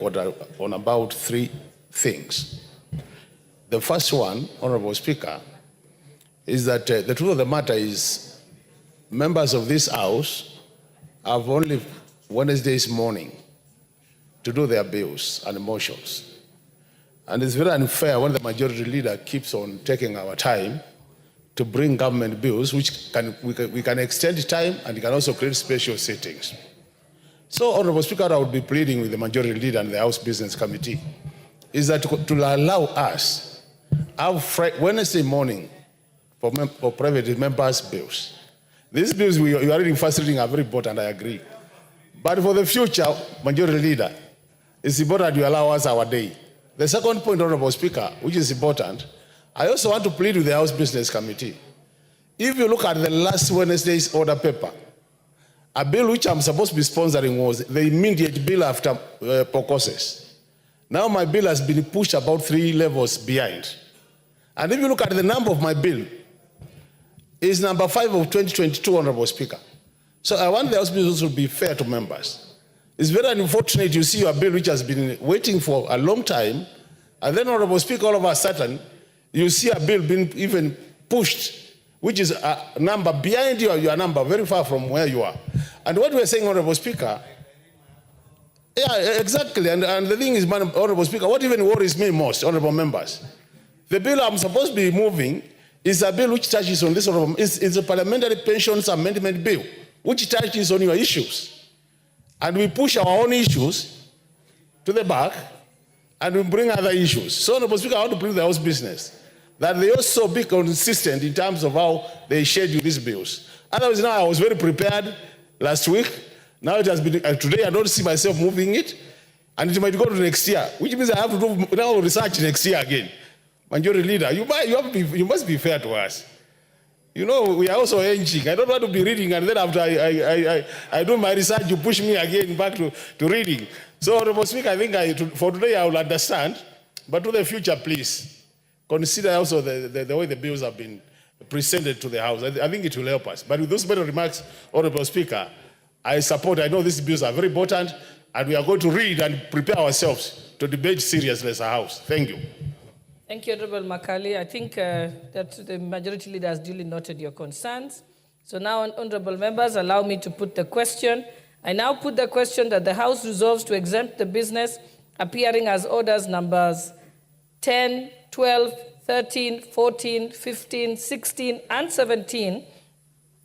on about three things. The first one, Honorable Speaker, is that the truth of the matter is members of this House have only Wednesday's morning to do their bills and motions. And it's very unfair when the majority leader keeps on taking our time to bring government bills, which we can extend time and can also create special sittings. So, Honorable Speaker, I would be pleading with the majority leader and the House Business Committee is that to allow us have Wednesday morning for private members' bills. These bills you are reading first reading are very important, I agree. But for the future, majority leader, it's important you allow us our day. The second point, Honorable Speaker, which is important, I also want to plead with the House Business Committee. If you look at the last Wednesday's order paper, a bill which I'm supposed to be sponsoring was the immediate bill after POCOSES. Now my bill has been pushed about 3 levels behind. And if you look at the number of my bill, it's number 5 of 2022, Honorable Speaker. So I want the House Business to be fair to members. It's very unfortunate you see a bill which has been waiting for a long time, and then, Honorable Speaker, all of a sudden, you see a bill being even pushed, which is a number behind your number, very far from where you are. And what we're saying, Honorable Speaker, yeah, exactly, and the thing is, Honorable Speaker, what even worries me most, Honorable members, the bill I'm supposed to be moving is a bill which touches on this, it's a Parliamentary Pensions Amendment Bill, which touches on your issues. And we push our own issues to the back, and we bring other issues. So, Honorable Speaker, I want to plead the House Business that they also be consistent in terms of how they schedule these bills. Otherwise, now I was very prepared last week. Now it has been, today I don't see myself moving it, and it might go to next year, which means I have to do now research next year again. Majority Leader, you must be fair to us. You know, we are also engaging. I don't want to be reading, and then after I do my research, you push me again back to reading. So, Honorable Speaker, I think for today I will understand, but to the future, please, consider also the way the bills have been presented to the House. I think it will help us. But with those better remarks, Honorable Speaker, I know these bills are very important, and we are going to read and prepare ourselves to debate seriously as a House. Thank you. Thank you, Honorable Makali. I think that the majority leader has duly noted your concerns. So now, honorable members, allow me to put the question. I now put the question that the House resolves to exempt the business appearing as orders numbers 10, 12, 13, 14, 15, 16, and 17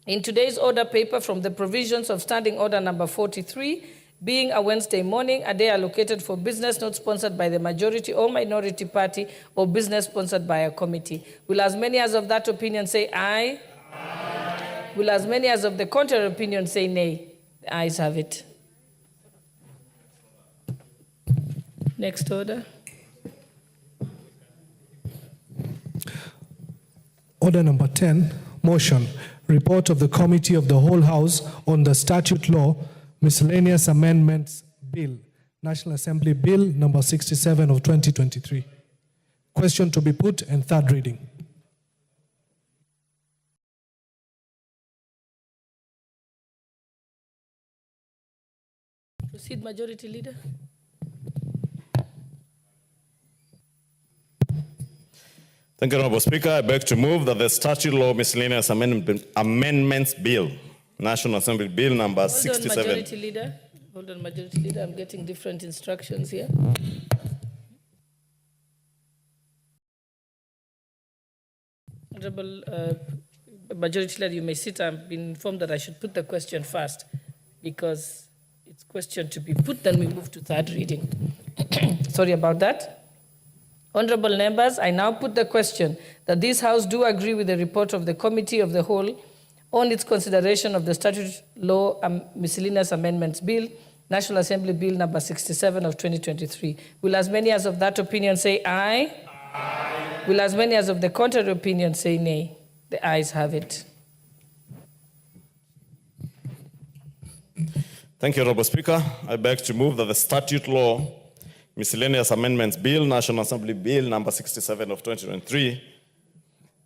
in today's order paper from the provisions of Standing Order number 43, being a Wednesday morning, a day allocated for business not sponsored by the majority or minority party or business sponsored by a committee. Will as many as of that opinion say aye? Aye. Will as many as of the contrary opinion say nay? The ayes have it. Next order. Order number 10, motion, report of the Committee of the Whole House on the Statute Law, Miscellaneous Amendments Bill, National Assembly Bill number 67 of 2023. Question to be put and third reading. Proceed, Majority Leader. Thank you, Honorable Speaker. I beg to move that the Statute Law Miscellaneous Amendments Bill, National Assembly Bill number 67. Hold on, Majority Leader. Hold on, Majority Leader. I'm getting different instructions here. Honorable Majority Leader, you may sit. I've been informed that I should put the question first because it's question to be put, then we move to third reading. Sorry about that. Honorable members, I now put the question that this House do agree with the report of the Committee of the Whole on its consideration of the Statute Law Miscellaneous Amendments Bill, National Assembly Bill number 67 of 2023. Will as many as of that opinion say aye? Aye. Will as many as of the contrary opinion say nay? The ayes have it. Thank you, Honorable Speaker. I beg to move that the Statute Law Miscellaneous Amendments Bill, National Assembly Bill number 67 of 2023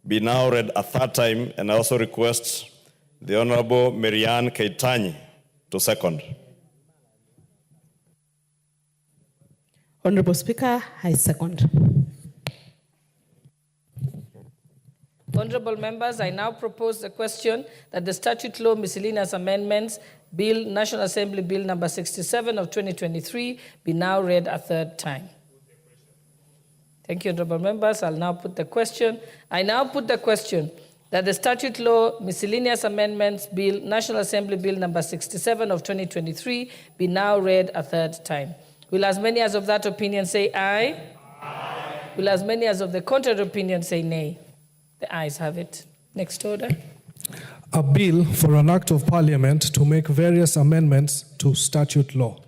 be now read a third time, and I also request the Honorable Marianne Keitany to second. Honorable Speaker, I second. Honorable members, I now propose the question that the Statute Law Miscellaneous Amendments Bill, National Assembly Bill number 67 of 2023 be now read a third time. Thank you, honorable members. I'll now put the question. I now put the question that the Statute Law Miscellaneous Amendments Bill, National Assembly Bill number 67 of 2023 be now read a third time. Will as many as of that opinion say aye? Aye. Will as many as of the contrary opinion say nay? The ayes have it. Next order. A bill for an act of parliament to make various amendments to statute law.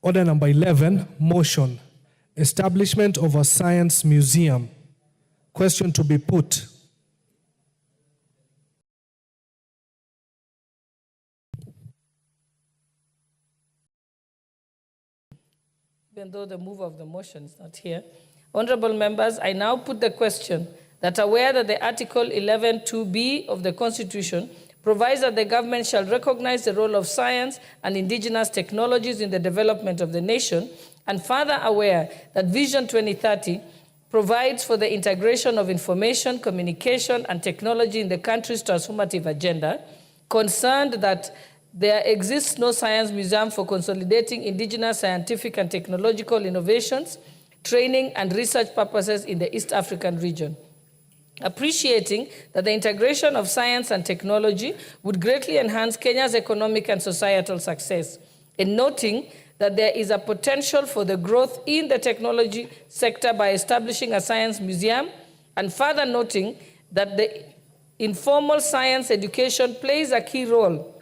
Order number 11, motion. Establishment of a science museum. Question to be put. Even though the mover of the motion is not here. Honorable members, I now put the question that aware that the Article 11(2)(b) of the Constitution provides that the government shall recognize the role of science and indigenous technologies in the development of the nation, and further aware that Vision 2030 provides for the integration of information, communication, and technology in the country's transformative agenda, concerned that there exists no science museum for consolidating indigenous scientific and technological innovations, training, and research purposes in the East African region. Appreciating that the integration of science and technology would greatly enhance Kenya's economic and societal success, and noting that there is a potential for the growth in the technology sector by establishing a science museum, and further noting that the informal science education plays a key role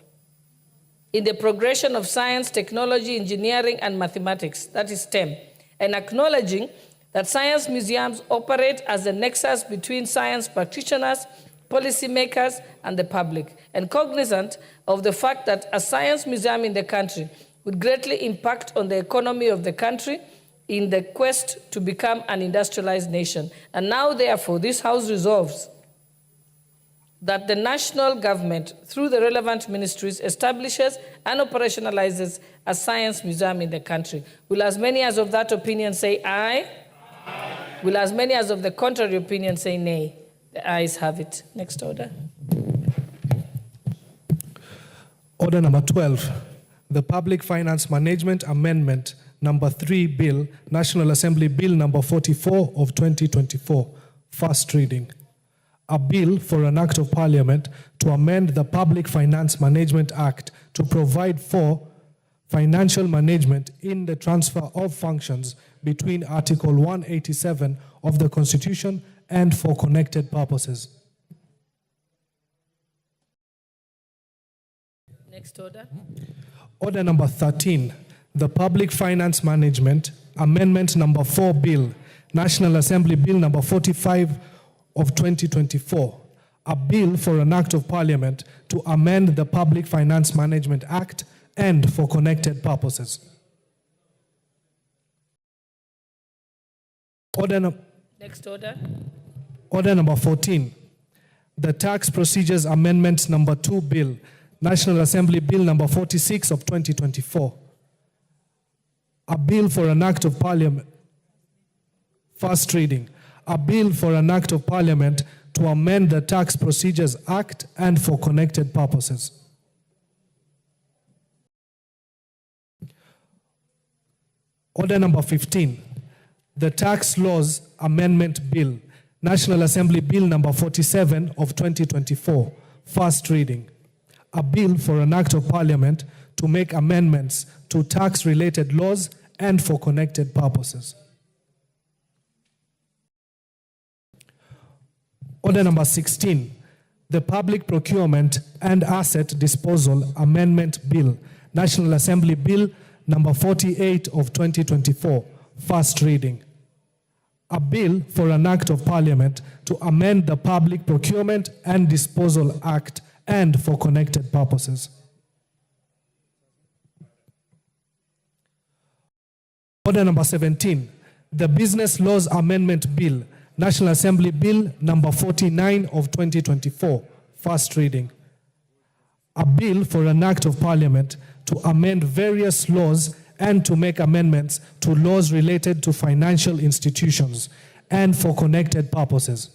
in the progression of science, technology, engineering, and mathematics, that is STEM, and acknowledging that science museums operate as a nexus between science practitioners, policymakers, and the public, and cognizant of the fact that a science museum in the country would greatly impact on the economy of the country in the quest to become an industrialized nation. And now, therefore, this House resolves that the national government, through the relevant ministries, establishes and operationalizes a science museum in the country. Will as many as of that opinion say aye? Aye. Will as many as of the contrary opinion say nay? The ayes have it. Next order. Order number 12, the Public Finance Management Amendment number 3 Bill, National Assembly Bill number 44 of 2024, first reading. A bill for an act of parliament to amend the Public Finance Management Act to provide for financial management in the transfer of functions between Article 187 of the Constitution and for connected purposes. Next order. Order number 13, the Public Finance Management Amendment number 4 Bill, National Assembly Bill number 45 of 2024, a bill for an act of parliament to amend the Public Finance Management Act and for connected purposes. Next order. Order number 14, the Tax Procedures Amendment number 2 Bill, National Assembly Bill number 46 of 2024, a bill for an act of parliament, first reading, a bill for an act of parliament to amend the Tax Procedures Act and for connected purposes. Order number 15, the Tax Laws Amendment Bill, National Assembly Bill number 47 of 2024, first reading, a bill for an act of parliament to make amendments to tax-related laws and for connected purposes. Order number 16, the Public Procurement and Asset Disposal Amendment Bill, National Assembly Bill number 48 of 2024, first reading. A bill for an act of parliament to amend the Public Procurement and Disposal Act and for connected purposes. Order number 17, the Business Laws Amendment Bill, National Assembly Bill number 49 of 2024, first reading. A bill for an act of parliament to amend various laws and to make amendments to laws related to financial institutions and for connected purposes.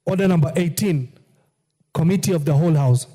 Order number 18, Committee of the Whole House.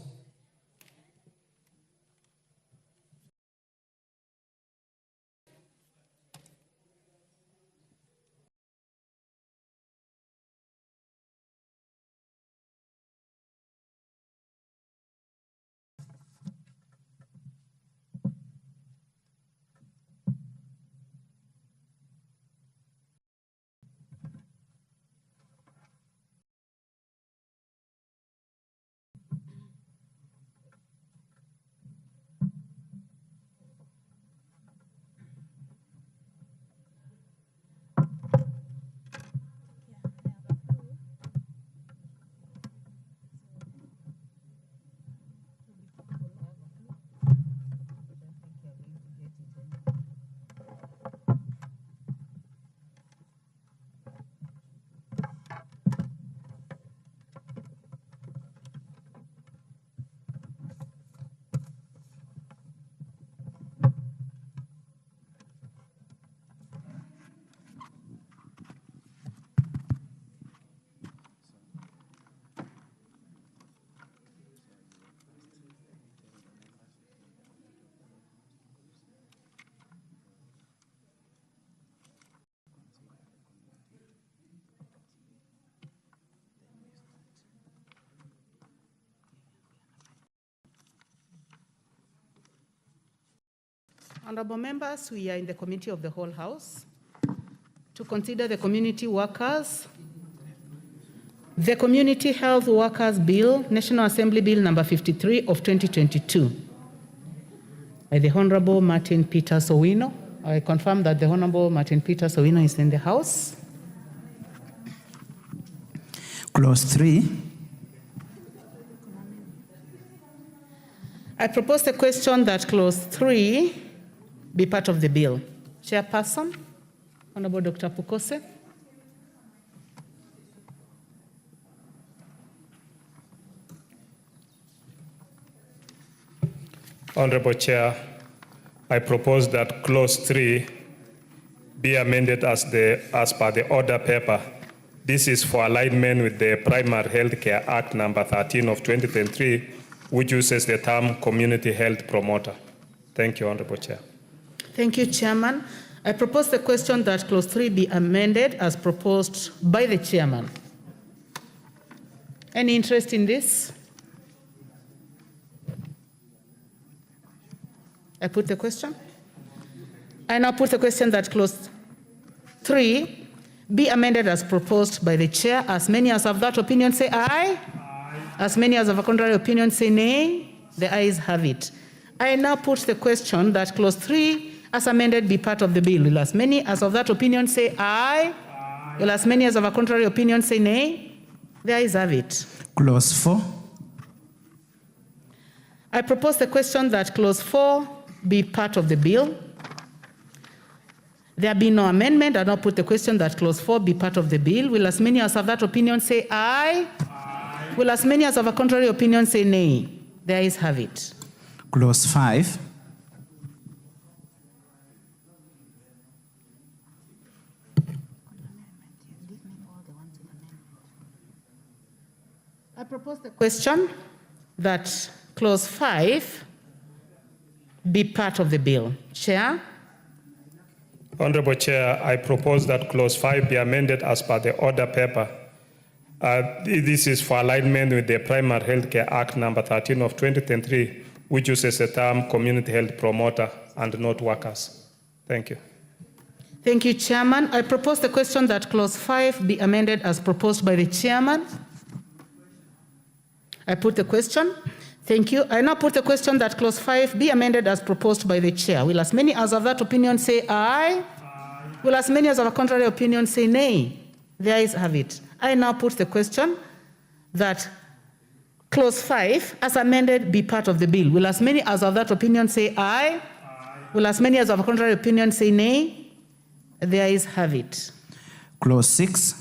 Honorable members, we are in the Committee of the Whole House to consider the community workers, the Community Health Workers Bill, National Assembly Bill number 53 of 2022, by the Honorable Martin Peter Sowino. I confirm that the Honorable Martin Peter Sowino is in the House. Clause 3. I propose the question that Clause 3 be part of the bill. Chairperson, Honorable Dr. Pukose. Honorable Chair, I propose that Clause 3 be amended as per the order paper. This is for alignment with the Primary Health Care Act number 13 of 2023, which uses the term community health promoter. Thank you, Honorable Chair. Thank you, Chairman. I propose the question that Clause 3 be amended as proposed by the Chairman. Any interest in this? I put the question. I now put the question that Clause 3 be amended as proposed by the Chair. As many as have that opinion say aye. Aye. As many as have a contrary opinion say nay. The ayes have it. I now put the question that Clause 3 as amended be part of the bill. Will as many as of that opinion say aye? Aye. Will as many as of a contrary opinion say nay? The ayes have it. Clause 4. I propose the question that Clause 4 be part of the bill. There be no amendment. I now put the question that Clause 4 be part of the bill. Will as many as of that opinion say aye? Aye. Will as many as of a contrary opinion say nay? The ayes have it. Clause 5. I propose the question that Clause 5 be part of the bill. Chair? Honorable Chair, I propose that Clause 5 be amended as per the order paper. This is for alignment with the Primary Health Care Act number 13 of 2023, which uses the term community health promoter and not workers. Thank you. Thank you, Chairman. I propose the question that Clause 5 be amended as proposed by the Chairman. I put the question. Thank you. I now put the question that Clause 5 be amended as proposed by the Chair. Will as many as of that opinion say aye? Aye. Will as many as of a contrary opinion say nay? The ayes have it. I now put the question that Clause 5 as amended be part of the bill. Will as many as of that opinion say aye? Aye. Will as many as of a contrary opinion say nay? The ayes have it. Clause 6.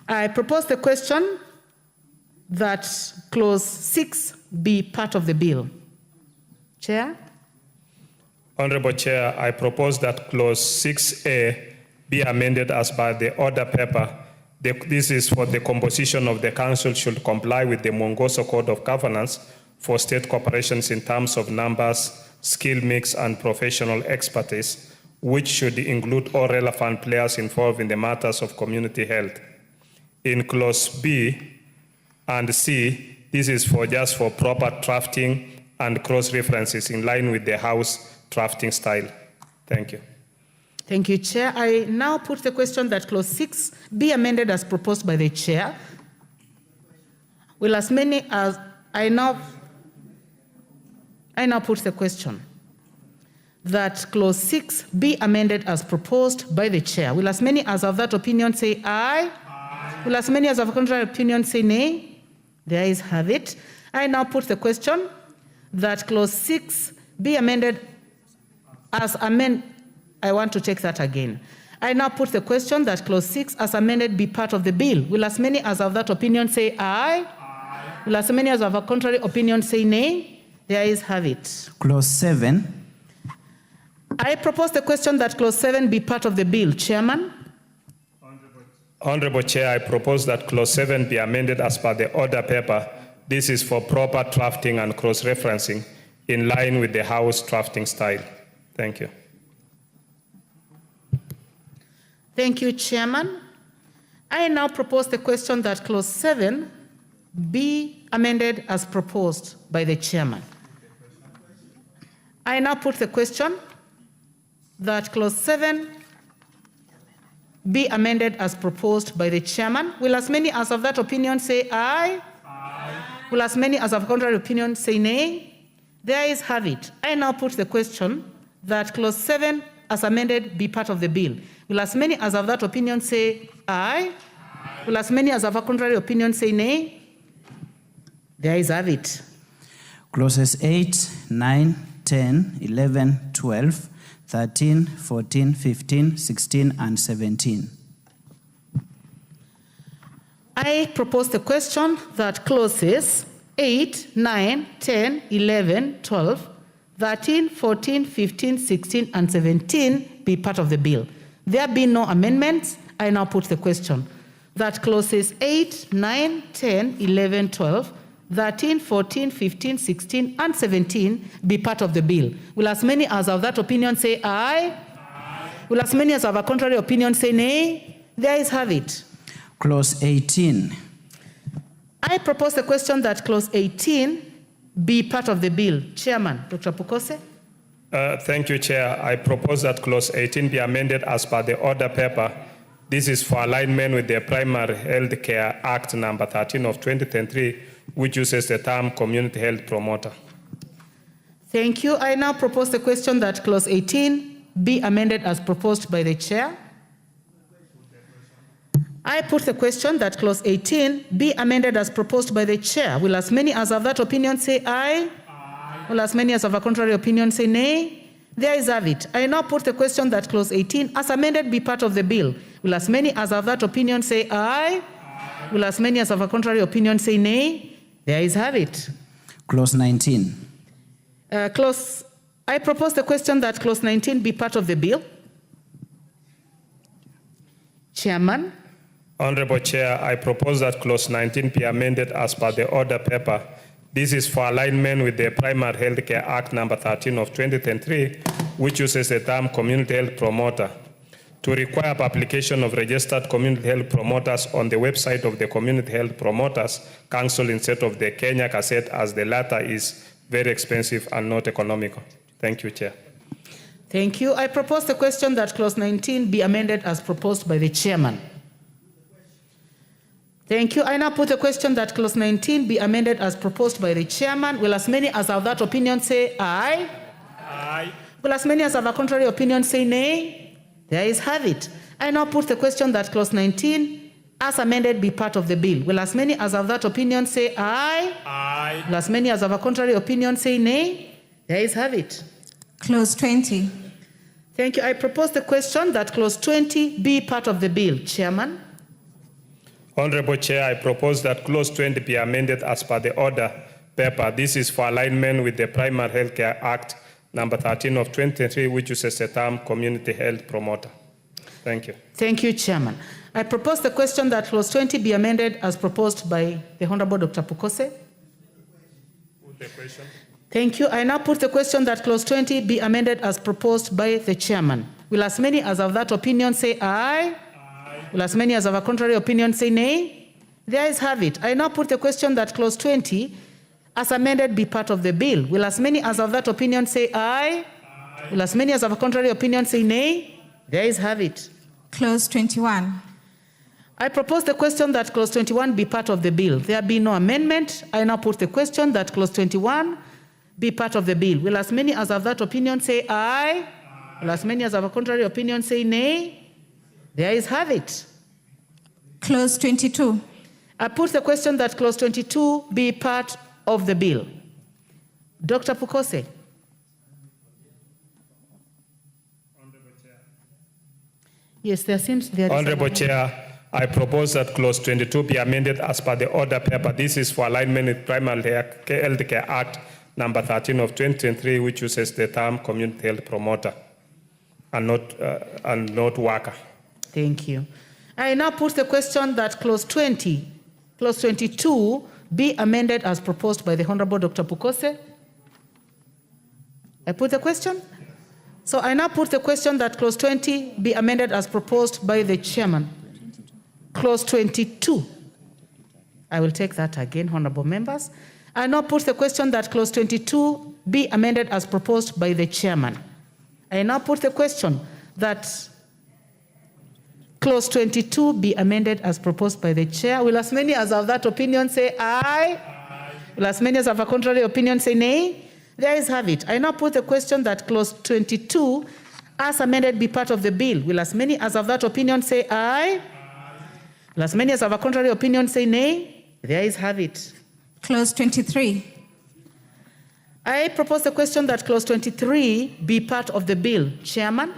I propose the question that clause 6 be part of the bill. Chair? Honorable Chair, I propose that clause 6A be amended as by the order paper. This is for the composition of the council should comply with the Mwongozo Code of Governance for state corporations in terms of numbers, skill mix, and professional expertise, which should include all relevant players involved in the matters of community health. In clause B and C, this is just for proper drafting and cross-references in line with the House drafting style. Thank you. Thank you, Chair. I now put the question that clause 6 be amended as proposed by the Chair. Will as many as I now put the question that clause 6 be amended as proposed by the Chair. Will as many as of that opinion say aye? Aye. Will as many as of contrary opinion say nay? The ayes have it. I now put the question that clause 6 be amended as amended. I want to take that again. I now put the question that clause 6 as amended be part of the bill. Will as many as of that opinion say aye? Aye. Will as many as of a contrary opinion say nay? The ayes have it. Clause 7. I propose the question that clause 7 be part of the bill. Chairman? Honorable Chair, I propose that clause 7 be amended as per the order paper. This is for proper drafting and cross-referencing in line with the House drafting style. Thank you. Thank you, Chairman. I now propose the question that clause 7 be amended as proposed by the Chairman. I now put the question that clause 7 be amended as proposed by the Chairman. Will as many as of that opinion say aye? Aye. Will as many as of contrary opinion say nay? The ayes have it. I now put the question that clause 7 as amended be part of the bill. Will as many as of that opinion say aye? Aye. Will as many as of a contrary opinion say nay? The ayes have it. Clauses 8, 9, 10, 11, 12, 13, 14, 15, 16, and 17. I propose the question that clauses 8, 9, 10, 11, 12, 13, 14, 15, 16, and 17 be part of the bill. There being no amendments, I now put the question that clauses 8, 9, 10, 11, 12, 13, 14, 15, 16, and 17 be part of the bill. Will as many as of that opinion say aye? Aye. Will as many as of a contrary opinion say nay? The ayes have it. Clause 18. I propose the question that clause 18 be part of the bill. Chairman, Dr. Pukose. Thank you, Chair. I propose that clause 18 be amended as per the order paper. This is for alignment with the Primary Health Care Act number 13 of 2023, which uses the term community health promoter. Thank you. I now propose the question that clause 18 be amended as proposed by the Chair. I put the question that clause 18 be amended as proposed by the Chair. Will as many as of that opinion say aye? Aye. Will as many as of a contrary opinion say nay? The ayes have it. I now put the question that clause 18 as amended be part of the bill. Will as many as of that opinion say aye? Aye. Will as many as of a contrary opinion say nay? The ayes have it. Clause 19. I propose the question that clause 19 be part of the bill. Chairman. Honorable Chair, I propose that clause 19 be amended as per the order paper. This is for alignment with the Primary Health Care Act number 13 of 2023, which uses the term community health promoter, to require publication of registered community health promoters on the website of the Community Health Promoters Council instead of the Kenya Gazette, as the latter is very expensive and not economical. Thank you, Chair. Thank you. I propose the question that clause 19 be amended as proposed by the Chairman. Thank you. I now put a question that clause 19 be amended as proposed by the Chairman. Will as many as of that opinion say aye? Aye. Will as many as of a contrary opinion say nay? The ayes have it. I now put the question that clause 19 as amended be part of the bill. Will as many as of that opinion say aye? Aye. Will as many as of a contrary opinion say nay? The ayes have it. Clause 20. Thank you. I propose the question that clause 20 be part of the bill. Chairman. Honorable Chair, I propose that Clause 20 be amended as per the order paper. This is for alignment with the Primary Healthcare Act number 13 of 2023, which uses the term community health promoter. Thank you. Thank you, Chairman. I propose the question that Clause 20 be amended as proposed by the Honorable Dr. Pukose. Put the question. Thank you. I now put the question that Clause 20 be amended as proposed by the Chairman. Will as many as of that opinion say aye? Aye. Will as many as of a contrary opinion say nay? The ayes have it. I now put the question that Clause 20 as amended be part of the bill. Will as many as of that opinion say aye? Aye. Will as many as of a contrary opinion say nay? The ayes have it. Clause 21. I propose the question that Clause 21 be part of the bill. There be no amendment. I now put the question that Clause 21 be part of the bill. Will as many as of that opinion say aye? Aye. Will as many as of a contrary opinion say nay? The ayes have it. Clause 22. I put the question that Clause 22 be part of the bill. Dr. Pukose. Yes, there seems there is Honorable Chair, I propose that Clause 22 be amended as per the order paper. This is for alignment with Primary Healthcare Act number 13 of 2023, which uses the term community health promoter and not worker. Thank you. I now put the question that Clause 22 be amended as proposed by the Honorable Dr. Pukose. I put the question. So I now put the question that Clause 20 be amended as proposed by the Chairman. Clause 22. I will take that again, honorable members. I now put the question that Clause 22 be amended as proposed by the Chairman. I now put the question that Clause 22 be amended as proposed by the Chair. Will as many as of that opinion say aye? Aye. Will as many as of a contrary opinion say nay? The ayes have it. I now put the question that Clause 22 as amended be part of the bill. Will as many as of that opinion say aye? Aye. Will as many as of a contrary opinion say nay? The ayes have it. Clause 23. I propose the question that Clause 23 be part of the bill. Chairman.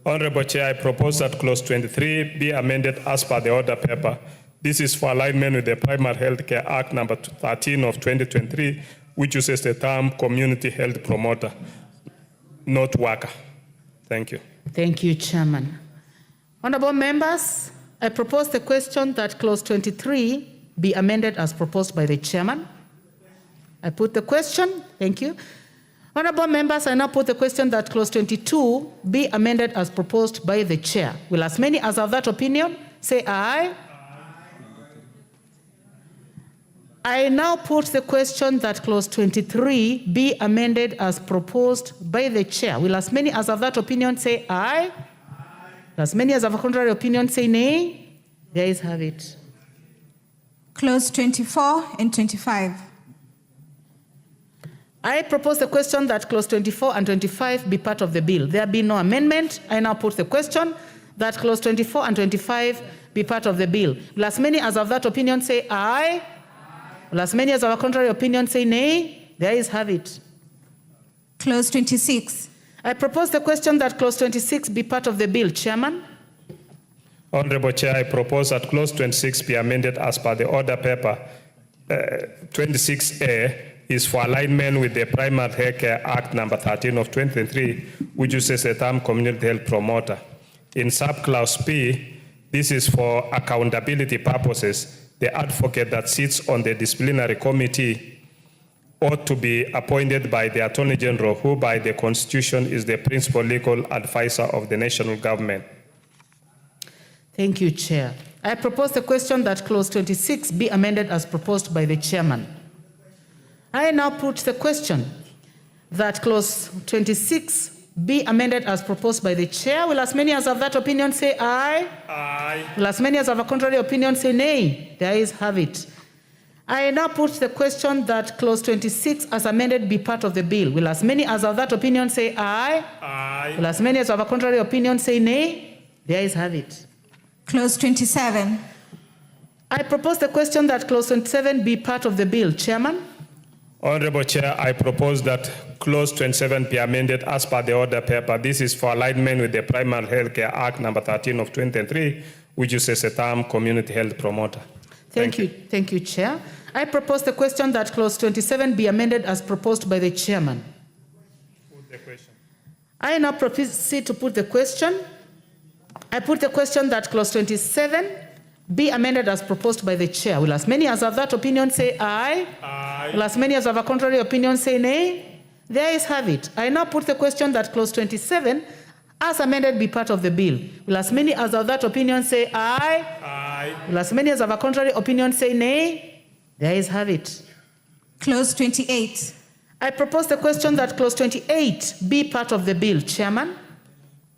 Honorable Chair, I propose that Clause 23 be amended as per the order paper. This is for alignment with the Primary Healthcare Act number 13 of 2023, which uses the term community health promoter, not worker. Thank you. Thank you, Chairman. Honorable members, I propose the question that Clause 23 be amended as proposed by the Chairman. I put the question. Thank you. Honorable members, I now put the question that Clause 22 be amended as proposed by the Chair. Will as many as of that opinion say aye? Aye. I now put the question that Clause 23 be amended as proposed by the Chair. Will as many as of that opinion say aye? Aye. Will as many as of a contrary opinion say nay? The ayes have it. Clause 24 and 25. I propose the question that Clause 24 and 25 be part of the bill. There be no amendment. I now put the question that Clause 24 and 25 be part of the bill. Will as many as of that opinion say aye? Aye. Will as many as of a contrary opinion say nay? The ayes have it. Clause 26. I propose the question that Clause 26 be part of the bill. Chairman. Honorable Chair, I propose that Clause 26 be amended as per the order paper. 26A is for alignment with the Primary Healthcare Act number 13 of 2023, which uses the term community health promoter. In subclause P, this is for accountability purposes. The advocate that sits on the disciplinary committee ought to be appointed by the Attorney General, who by the Constitution is the principal legal advisor of the national government. Thank you, Chair. I propose the question that Clause 26 be amended as proposed by the Chairman. I now put the question that Clause 26 be amended as proposed by the Chair. Will as many as of that opinion say aye? Aye. Will as many as of a contrary opinion say nay? The ayes have it. I now put the question that Clause 26 as amended be part of the bill. Will as many as of that opinion say aye? Aye. Will as many as of a contrary opinion say nay? The ayes have it. Clause 27. I propose the question that Clause 27 be part of the bill. Chairman. Honorable Chair, I propose that Clause 27 be amended as per the order paper. This is for alignment with the Primary Healthcare Act number 13 of 2023, which uses the term community health promoter. Thank you, Chair. I propose the question that clause 27 be amended as proposed by the chairman. Put the question. I now proceed to put the question. I put the question that clause 27 be amended as proposed by the chair. Will as many as have that opinion say aye? Aye. Will as many as have a contrary opinion say nay? The ayes have it. I now put the question that clause 27 as amended be part of the bill. Will as many as have that opinion say aye? Aye. Will as many as have a contrary opinion say nay? The ayes have it. Clause 28. I propose the question that clause 28 be part of the bill. Chairman?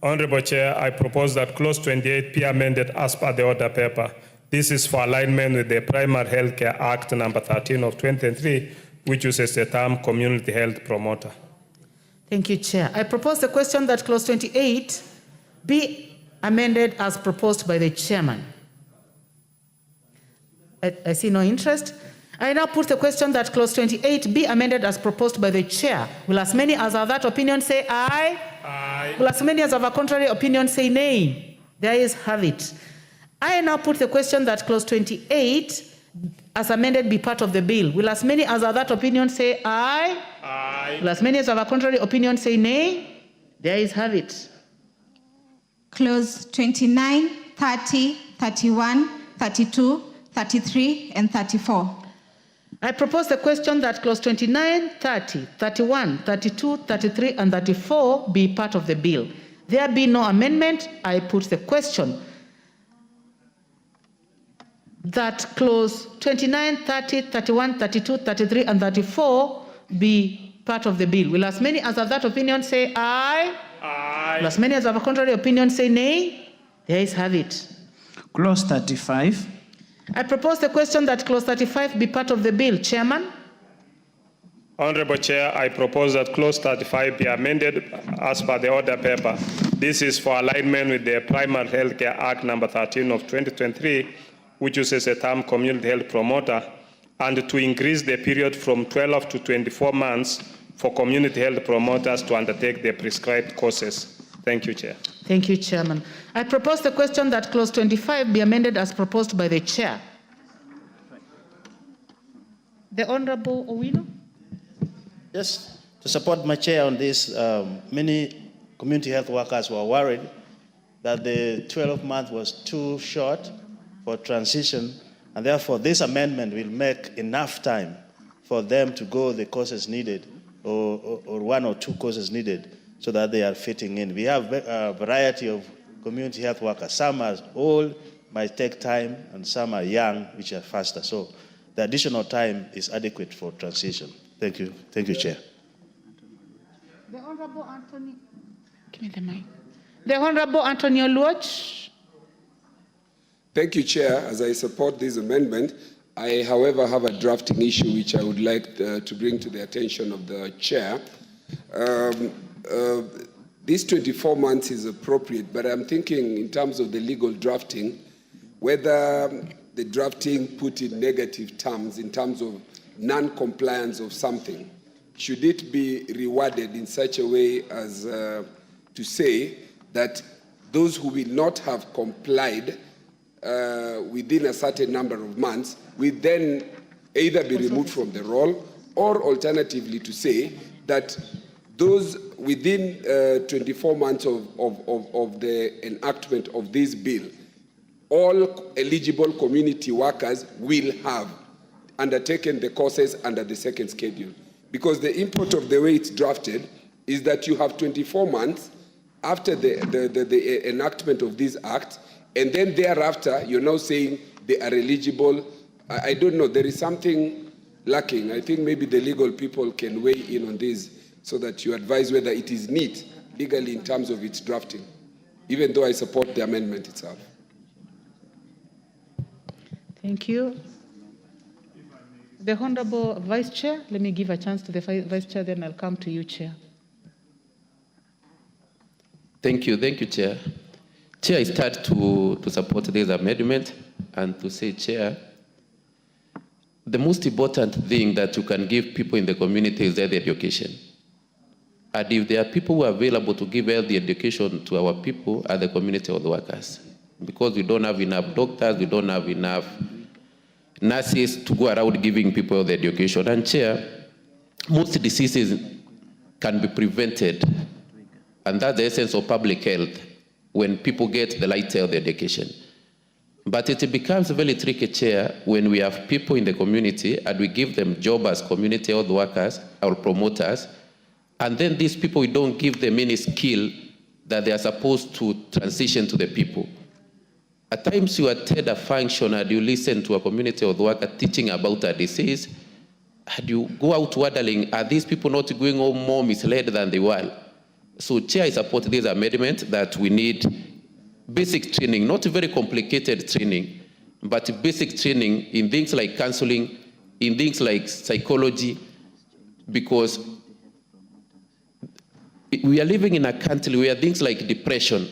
Honorable Chair, I propose that clause 28 be amended as per the order paper. This is for alignment with the Primary Healthcare Act number 13 of 2023, which uses the term community health promoter. Thank you, Chair. I propose the question that clause 28 be amended as proposed by the chairman. I see no interest. I now put the question that clause 28 be amended as proposed by the chair. Will as many as have that opinion say aye? Aye. Will as many as have a contrary opinion say nay? The ayes have it. I now put the question that clause 28 as amended be part of the bill. Will as many as have that opinion say aye? Aye. Will as many as have a contrary opinion say nay? The ayes have it. Clause 29, 30, 31, 32, 33, and 34. I propose the question that clause 29, 30, 31, 32, 33, and 34 be part of the bill. There be no amendment, I put the question that clause 29, 30, 31, 32, 33, and 34 be part of the bill. Will as many as have that opinion say aye? Aye. Will as many as have a contrary opinion say nay? The ayes have it. Clause 35. I propose the question that clause 35 be part of the bill. Chairman? Honorable Chair, I propose that clause 35 be amended as per the order paper. This is for alignment with the Primary Healthcare Act number 13 of 2023, which uses the term community health promoter, and to increase the period from 12 to 24 months for community health promoters to undertake the prescribed courses. Thank you, Chair. Thank you, Chairman. I propose the question that clause 25 be amended as proposed by the chair. The Honorable Owino? Yes, to support my chair on this, many community health workers were worried that the 12 months was too short for transition, and therefore this amendment will make enough time for them to go the courses needed, or one or two courses needed, so that they are fitting in. We have a variety of community health workers. Some are old, might take time, and some are young, which are faster. So the additional time is adequate for transition. Thank you. Thank you, Chair. The Honorable Anthony. Give me the mic. The Honorable Antonio Luoch. Thank you, Chair. As I support this amendment, I, however, have a drafting issue which I would like to bring to the attention of the Chair. This 24 months is appropriate, but I'm thinking in terms of the legal drafting, whether the drafting put in negative terms in terms of non-compliance of something, should it be rewarded in such a way as to say that those who will not have complied within a certain number of months will then either be removed from the role, or alternatively to say that those within 24 months of the enactment of this bill, all eligible community workers will have undertaken the courses under the second schedule. Because the import of the way it's drafted is that you have 24 months after the enactment of this act, and then thereafter you're now saying they are eligible. I don't know, there is something lacking. I think maybe the legal people can weigh in on this so that you advise whether it is neat legally in terms of its drafting, even though I support the amendment itself. Thank you. The Honorable Vice Chair, let me give a chance to the Vice Chair, then I'll come to you, Chair. Thank you, Chair. Chair, I start to support this amendment and to say, Chair, the most important thing that you can give people in the community is health education. And if there are people who are available to give health education to our people, are the community health workers. because we don't have enough doctors, we don't have enough nurses to go around giving people the education. And Chair, most diseases can be prevented, and that's the essence of public health, when people get the right health education. But it becomes very tricky, Chair, when we have people in the community and we give them job as community health workers or promoters, and then these people, we don't give them any skill that they are supposed to transition to the people. At times you attend a function and you listen to a community health worker teaching about a disease, and you go out wondering, are these people not going home more misled than they were? So, Chair, I support this amendment that we need basic training, not very complicated training, but basic training in things like counseling, in things like psychology, because we are living in a country where things like depression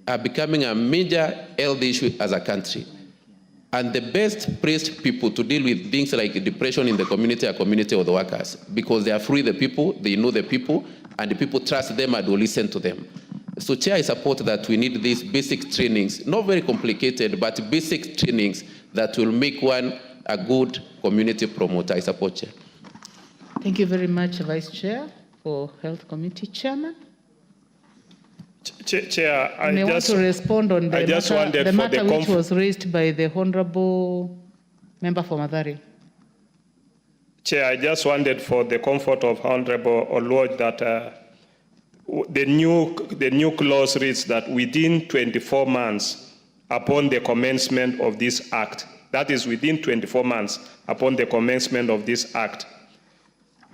are becoming a major health issue as a country. And the best placed people to deal with things like depression in the community are community health workers, because they are free the people, they know the people, and the people trust them and will listen to them. So, Chair, I support that we need these basic trainings, not very complicated, but basic trainings that will make one a good community promoter. I support, Chair. Thank you very much, Vice Chair, for Health Committee Chairman. Chair, I want to respond on the matter which was raised by the Honorable Member for Mathare. Chair, I just wanted, for the comfort of Honorable Oluoch, that the new clause reads that within 24 months upon the commencement of this act, that is within 24 months upon the commencement of this act,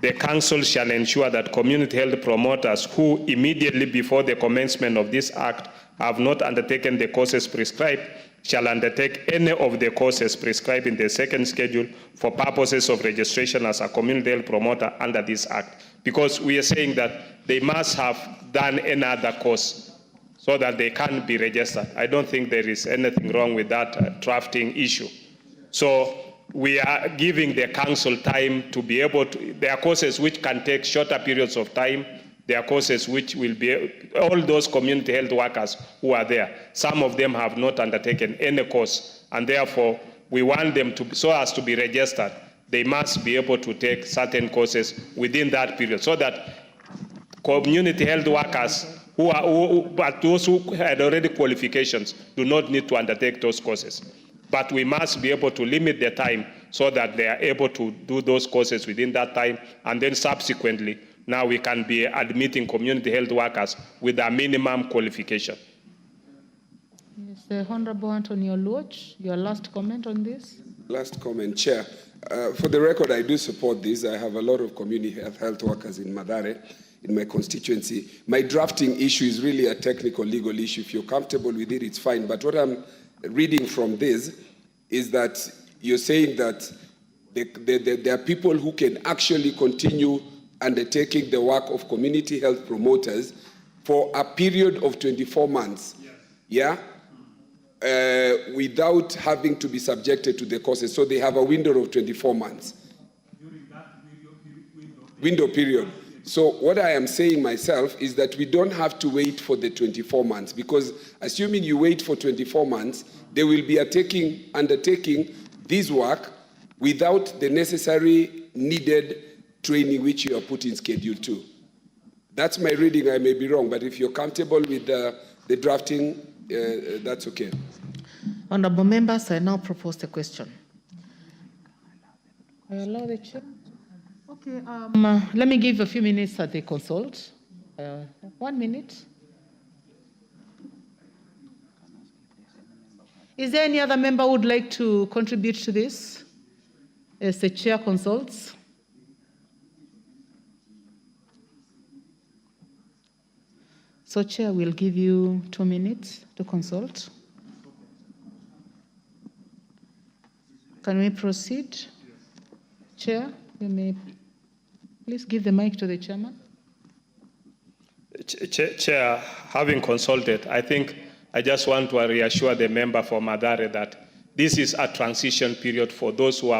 the council shall ensure that community health promoters who immediately before the commencement of this act have not undertaken the courses prescribed shall undertake any of the courses prescribed in the second schedule for purposes of registration as a community health promoter under this act. Because we are saying that they must have done another course so that they can be registered. I don't think there is anything wrong with that drafting issue. So we are giving the council time to be able to, there are courses which can take shorter periods of time. There are courses which will be, all those community health workers who are there, some of them have not undertaken any course, and therefore we want them to, so as to be registered, they must be able to take certain courses within that period, so that community health workers but those who had already qualifications do not need to undertake those courses. But we must be able to limit the time so that they are able to do those courses within that time, and then subsequently, now we can be admitting community health workers with a minimum qualification. Yes, the Honorable Anthony Oluoch, your last comment on this? Last comment, Chair. For the record, I do support this. I have a lot of community health workers in Mathare, in my constituency. My drafting issue is really a technical legal issue. If you're comfortable with it, it's fine. But what I'm reading from this is that you're saying that there are people who can actually continue undertaking the work of community health promoters for a period of 24 months, without having to be subjected to the courses. So they have a window of 24 months. During that window period. So what I am saying myself is that we don't have to wait for the 24 months, because assuming you wait for 24 months, they will be undertaking this work without the necessary needed training which you are put in Schedule 2. That's my reading. I may be wrong, but if you're comfortable with the drafting, that's okay. Honorable members, I now propose the question. I allow the chair. Okay. Let me give a few minutes that they consult. 1 minute. Is there any other member who would like to contribute to this as the chair consults? So, Chair, we'll give you 2 minutes to consult. Can we proceed? Chair, you may please give the mic to the chairman. Chair, having consulted, I think I just want to reassure the member for Mathare that this is a transition period for those who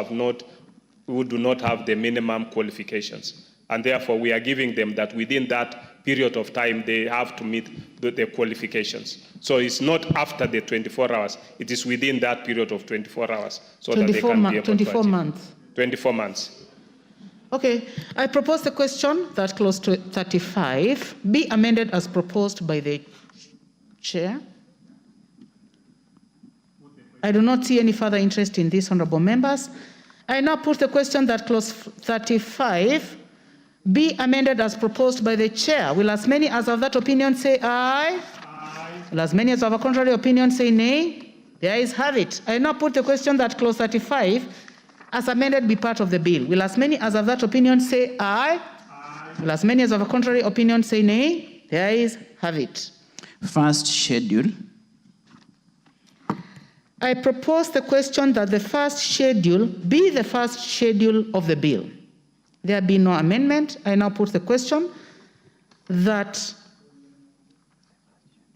do not have the minimum qualifications. and therefore we are giving them that within that period of time they have to meet the qualifications. So it's not after the 24 hours, it is within that period of 24 hours so that they can be able 24 to months. 24 months. Okay, I propose the question that clause 35 be amended as proposed by the chair. I do not see any further interest in this, honorable members. I now put the question that clause 35 be amended as proposed by the chair. Will as many as of that opinion say aye? Aye. Will as many as of a contrary opinion say nay? The ayes have it. I now put the question that clause 35 as amended be part of the bill. Will as many as of that opinion say aye? Aye. Will as many as of a contrary opinion say nay? The ayes have it. First schedule. I propose the question that the first schedule be the first schedule of the bill. There be no amendment. I now put the question that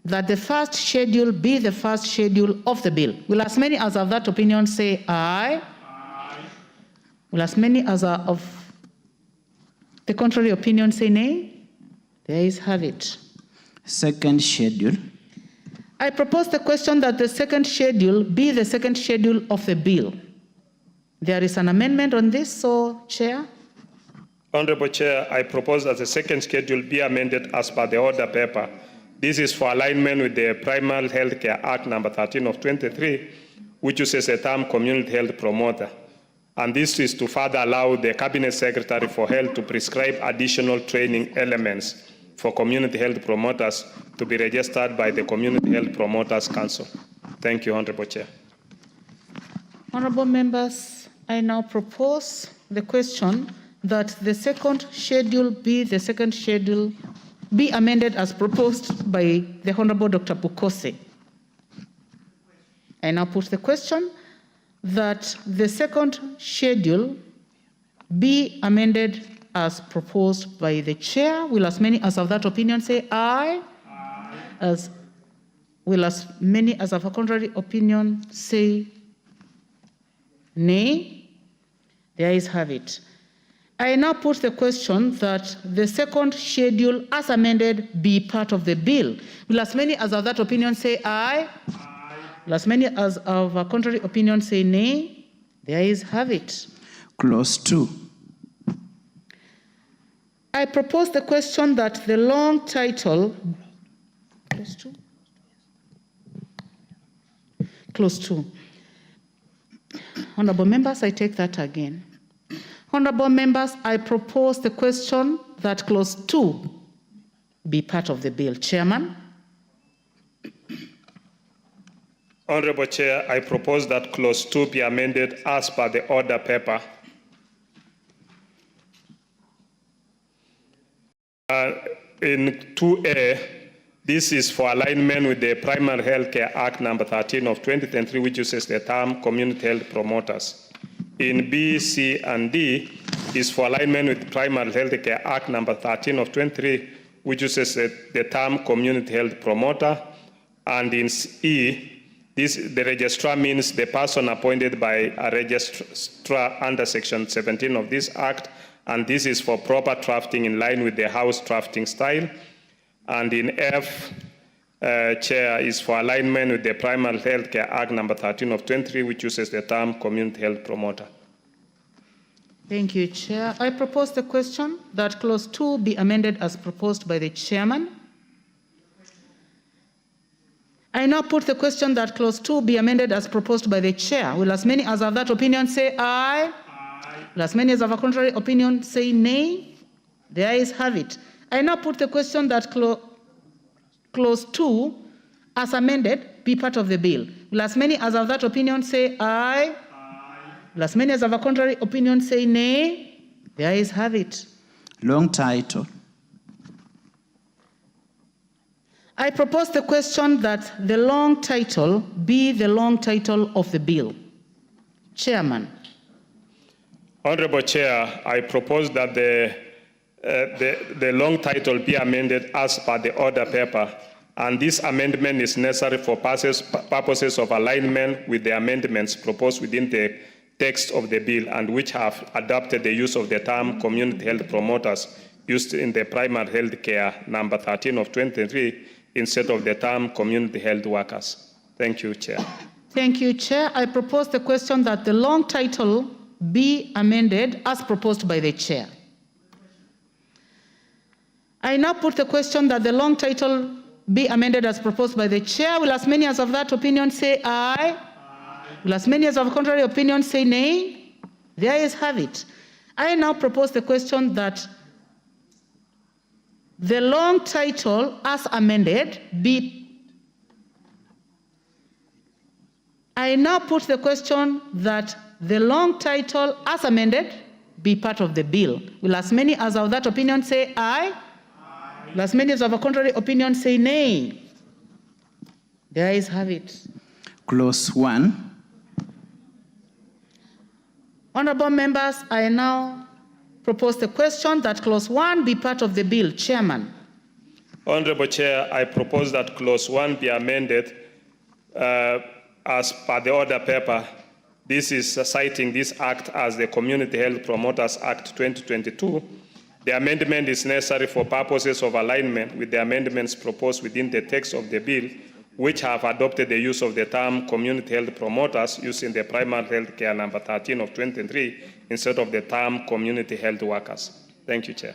the first schedule be the first schedule of the bill. Will as many as of that opinion say aye? Aye. Will as many as are of the contrary opinion say nay? The ayes have it. Second schedule. I propose the question that the second schedule be the second schedule of the bill. There is an amendment on this, so Chair. Honorable Chair, I propose that the second schedule be amended as per the order paper. This is for alignment with the Primary Health Care Act number 13 of 23, which uses the term community health promoter. And this is to further allow the Cabinet Secretary for Health to prescribe additional training elements for community health promoters to be registered by the Community Health Promoters Council. Thank you, Honorable Chair. Honorable members, I now propose the question that the second schedule be the second schedule be amended as proposed by the Honorable Dr. Bukose. I now put the question that the second schedule be amended as proposed by the chair. Will as many as of that opinion say aye? Aye. Will as many as of a contrary opinion say nay? The ayes have it. I now put the question that the second schedule as amended be part of the bill. Will as many as of that opinion say aye? Aye. Will as many as of a contrary opinion say nay? The ayes have it. Clause 2. I propose the question that the long title, clause 2? Clause 2. Honorable members, I take that again. Honorable members, I propose the question that clause 2 be part of the bill. Chairman. Honorable Chair, I propose that clause 2 be amended as per the order paper. In 2A, this is for alignment with the Primary Health Care Act number 13 of 2023, which uses the term community health promoters. In B, C, and D is for alignment with Primary Health Care Act number 13 of 23, which uses the term community health promoter. And in E, the registrar means the person appointed by a registrar under Section 17 of this Act, and this is for proper drafting in line with the House drafting style. And in F, Chair, is for alignment with the Primary Health Care Act number 13 of 23, which uses the term community health promoter. Thank you, Chair. I propose the question that clause 2 be amended as proposed by the chairman. I now put the question that clause 2 be amended as proposed by the chair. Will as many as of that opinion say aye? Aye. Will as many as of a contrary opinion say nay? The ayes have it. I now put the question that clause 2 as amended be part of the bill. Will as many as of that opinion say aye? Aye. Will as many as of a contrary opinion say nay? The ayes have it. Long title. I propose the question that the long title be the long title of the bill. Chairman. Honorable Chair, I propose that the long title be amended as per the order paper, and this amendment is necessary for purposes of alignment with the amendments proposed within the text of the bill and which have adopted the use of the term community health promoters used in the primary health care number 13 of 2023 instead of the term community health workers. Thank you, Chair. Thank you, Chair. I propose the question that the long title be amended as proposed by the Chair. I now put the question that the long title be amended as proposed by the Chair. Will as many as of that opinion say aye? Will as many as of contrary opinion say nay? The ayes have it. I now propose the question that the long title as amended be. I now put the question that the long title as amended be part of the bill. Will as many as of that opinion say aye? Aye. Will as many as of a contrary opinion say nay? The ayes have it. Clause 1. Honorable members, I now propose the question that clause 1 be part of the bill. Chairman. Honorable Chair, I propose that clause 1 be amended as per the order paper. This is citing this act as the Community Health Promoters Act 2022. The amendment is necessary for purposes of alignment with the amendments proposed within the text of the bill, which have adopted the use of the term community health promoters used in the primary health care number 13 of 2023 instead of the term community health workers. Thank you, Chair.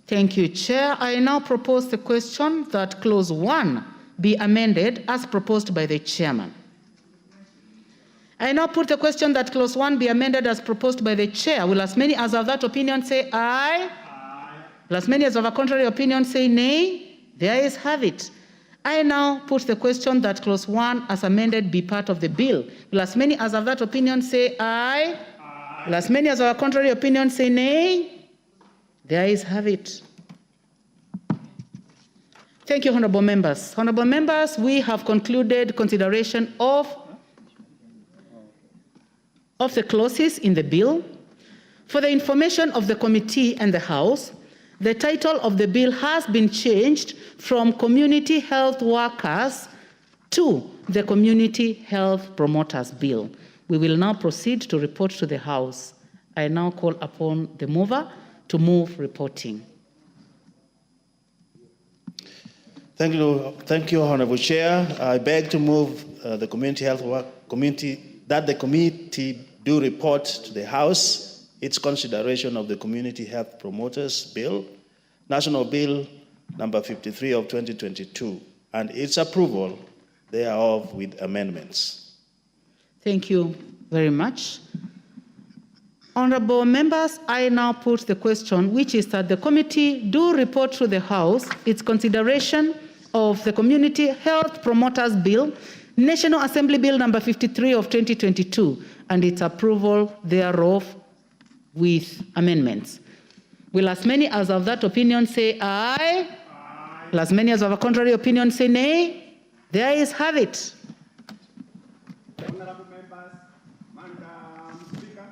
Thank you, Chair. I now propose the question that clause 1 be amended as proposed by the Chairman. I now put the question that clause 1 be amended as proposed by the Chair. Will as many as of that opinion say aye? Aye. Will as many as of a contrary opinion say nay? The ayes have it. I now put the question that clause 1 as amended be part of the bill. Will as many as of that opinion say aye? Aye. Will as many as of a contrary opinion say nay? The ayes have it. Thank you, honorable members. Honorable members, we have concluded consideration of the clauses in the bill. For the information of the committee and the House, the title of the bill has been changed from Community Health Workers to the Community Health Promoters Bill. We will now proceed to report to the House. I now call upon the mover to move reporting. Thank you, Honorable Chair. I beg to move the that the committee do report to the House its consideration of the Community Health Promoters Bill, National Bill number 53 of 2022, and its approval thereof with amendments. Thank you very much. Honorable members, I now put the question, which is that the committee do report to the House its consideration of the Community Health Promoters Bill, National Assembly Bill number 53 of 2022, and its approval thereof with amendments. Will as many as of that opinion say aye? Aye. Will as many as of a contrary opinion say nay? The ayes have it. Honorable members, Madam Speaker.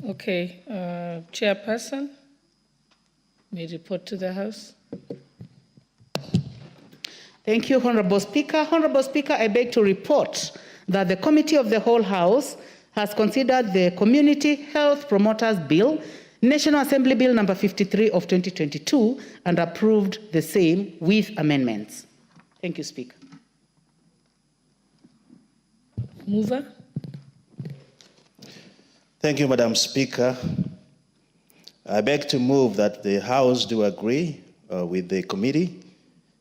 Okay, Chairperson may report to the House. Thank you, Honorable Speaker. Honorable Speaker, I beg to report that the Committee of the Whole House has considered the Community Health Promoters Bill, National Assembly Bill number 53 of 2022, and approved the same with amendments. Thank you, Speaker. Mover. Thank you, Madam Speaker. I beg to move that the House do agree with the committee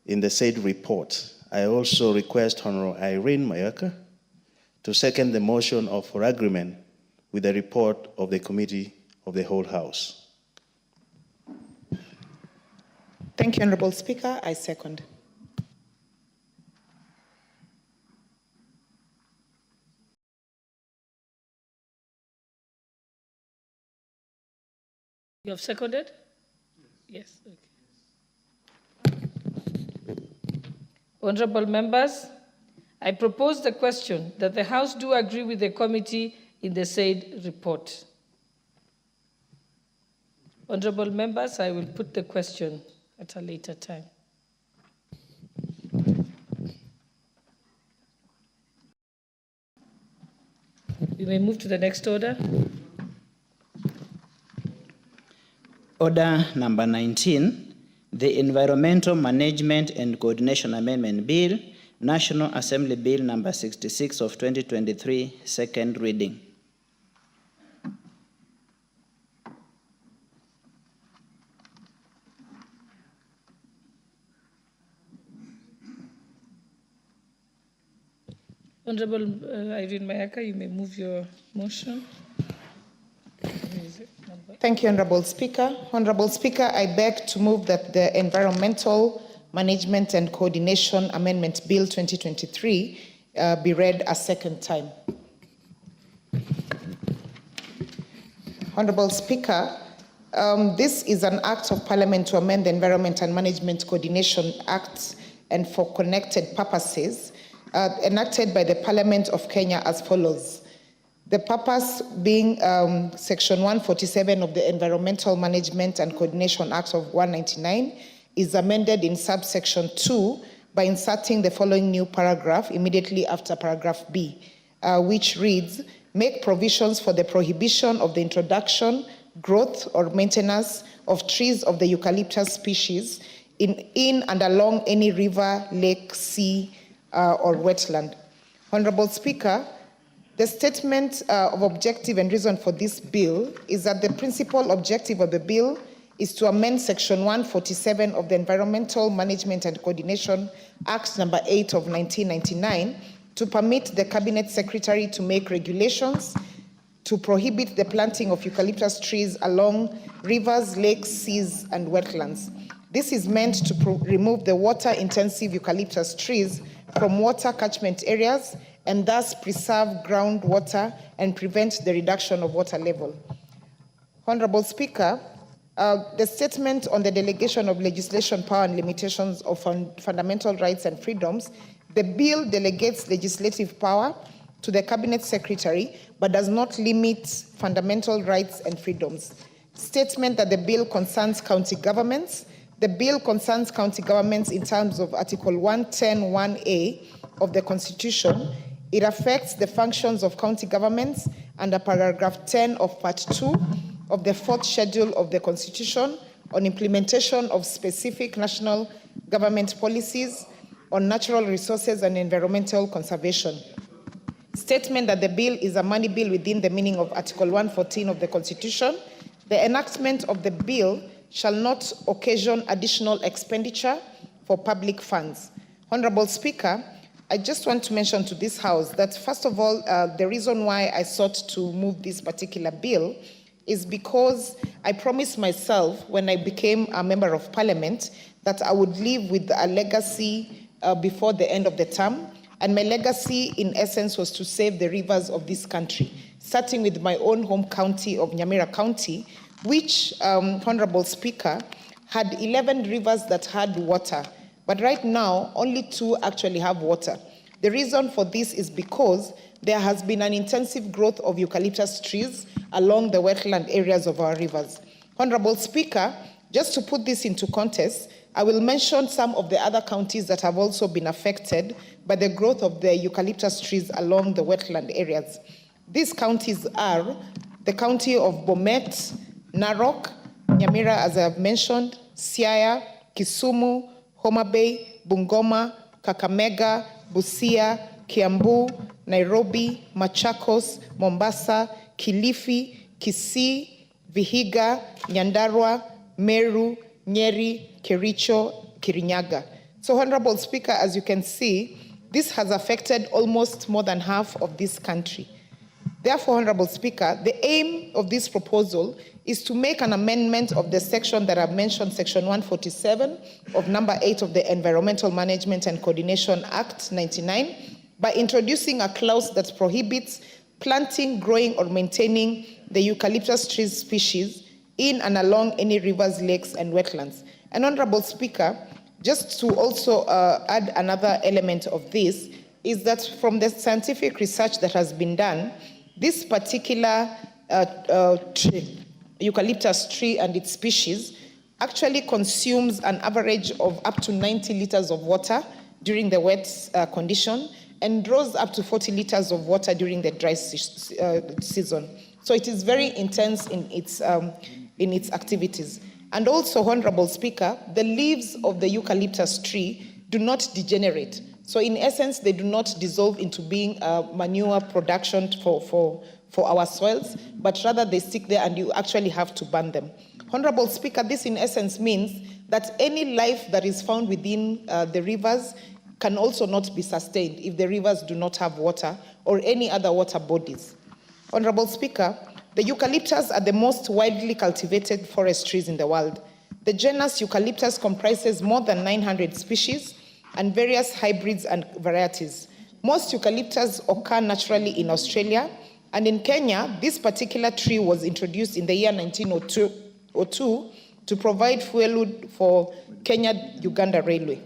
in the said report. I also request Honorable Irene Mayaka to second the motion for agreement with the report of the Committee of the Whole House. Thank you, Honorable Speaker. I second. You have seconded? Yes. Okay. Honorable members, I propose the question that the House do agree with the committee in the said report. Honorable members, I will put the question at a later time. We may move to the next order. Order number 19, the Environmental Management and Coordination Amendment Bill, National Assembly Bill number 66 of 2023, second reading. Honorable Irene Mayaka, you may move your motion. Thank you, Honorable Speaker. Honorable Speaker, I beg to move that the Environmental Management and Coordination Amendment Bill 2023 be read a second time. Honorable Speaker, this is an act of Parliament to amend the Environment and Management Coordination Act and for connected purposes enacted by the Parliament of Kenya as follows. The purpose being Section 147 of the Environmental Management and Coordination Act of 199 is amended in subsection 2 by inserting the following new paragraph immediately after paragraph B, which reads, make provisions for the prohibition of the introduction, growth, or maintenance of trees of the eucalyptus species in and along any river, lake, sea, or wetland. Honorable Speaker, the statement of objective and reason for this bill is that the principal objective of the bill is to amend Section 147 of the Environmental Management and Coordination Act number 8 of 1999 to permit the Cabinet Secretary to make regulations to prohibit the planting of eucalyptus trees along rivers, lakes, seas, and wetlands. This is meant to remove the water-intensive eucalyptus trees from water catchment areas and thus preserve groundwater and prevent the reduction of water level. Honorable Speaker, the statement on the delegation of legislation power and limitations of fundamental rights and freedoms, the bill delegates legislative power to the Cabinet Secretary but does not limit fundamental rights and freedoms. Statement that the bill concerns county governments. The bill concerns county governments in terms of Article 110(1)(a) of the Constitution. It affects the functions of county governments under paragraph 10 of Part 2 of the 4th Schedule of the Constitution on implementation of specific national government policies on natural resources and environmental conservation. Statement that the bill is a money bill within the meaning of Article 114 of the Constitution. The enactment of the bill shall not occasion additional expenditure for public funds. Honorable Speaker, I just want to mention to this House that, first of all, the reason why I sought to move this particular bill is because I promised myself when I became a member of Parliament that I would leave with a legacy before the end of the term. And my legacy, in essence, was to save the rivers of this country, starting with my own home county of Nyamira County, which, Honorable Speaker, had 11 rivers that had water. But right now, only 2 actually have water. The reason for this is because there has been an intensive growth of eucalyptus trees along the wetland areas of our rivers. Honorable Speaker, just to put this into context, I will mention some of the other counties that have also been affected by the growth of the eucalyptus trees along the wetland areas. These counties are the county of Bomet, Narok, Nyamira, as I have mentioned, Siaya, Kisumu, Homa Bay, Bungoma, Kakamega, Busia, Kiambu, Nairobi, Machakos, Mombasa, Kilifi, Kisii, Vihiga, Nyandarua, Meru, Nyeri, Kericho, Kirinyaga. So, Honorable Speaker, as you can see, this has affected almost more than half of this country. Therefore, Honorable Speaker, the aim of this proposal is to make an amendment of the section that I've mentioned, Section 147 of Number 8 of the Environmental Management and Coordination Act 99, by introducing a clause that prohibits planting, growing, or maintaining the eucalyptus tree species in and along any rivers, lakes, and wetlands. And Honorable Speaker, just to also add another element of this, is that from the scientific research that has been done, this particular eucalyptus tree and its species actually consumes an average of up to 90 liters of water during the wet condition and draws up to 40 liters of water during the dry season. So it is very intense in its activities. And also, Honorable Speaker, the leaves of the eucalyptus tree do not degenerate. So in essence, they do not dissolve into being manure production for our soils, but rather they stick there and you actually have to burn them. Honorable Speaker, this in essence means that any life that is found within the rivers can also not be sustained if the rivers do not have water or any other water bodies. Honorable Speaker, the eucalyptus are the most widely cultivated forest trees in the world. The genus Eucalyptus comprises more than 900 species and various hybrids and varieties. Most eucalyptus occur naturally in Australia, and in Kenya, this particular tree was introduced in the year 1902 to provide fuel wood for Kenya-Uganda Railway.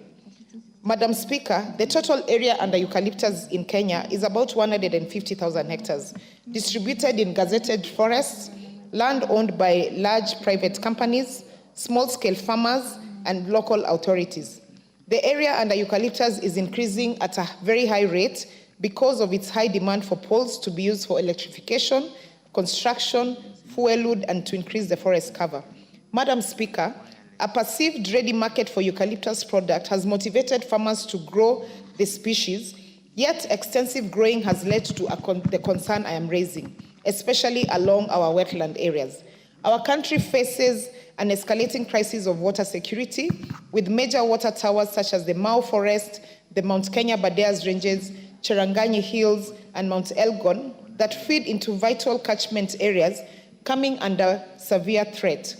Madam Speaker, the total area under eucalyptus in Kenya is about 150,000 hectares, distributed in gazetted forests, land owned by large private companies, small-scale farmers, and local authorities. The area under eucalyptus is increasing at a very high rate because of its high demand for poles to be used for electrification, construction, fuel wood, and to increase the forest cover. Madam Speaker, a perceived ready market for eucalyptus product has motivated farmers to grow the species, yet extensive growing has led to the concern I am raising, especially along our wetland areas. Our country faces an escalating crisis of water security, with major water towers such as the Mau Forest, the Mount Kenya Badeas Ranges, Cherangani Hills, and Mount Elgon that feed into vital catchment areas coming under severe threat.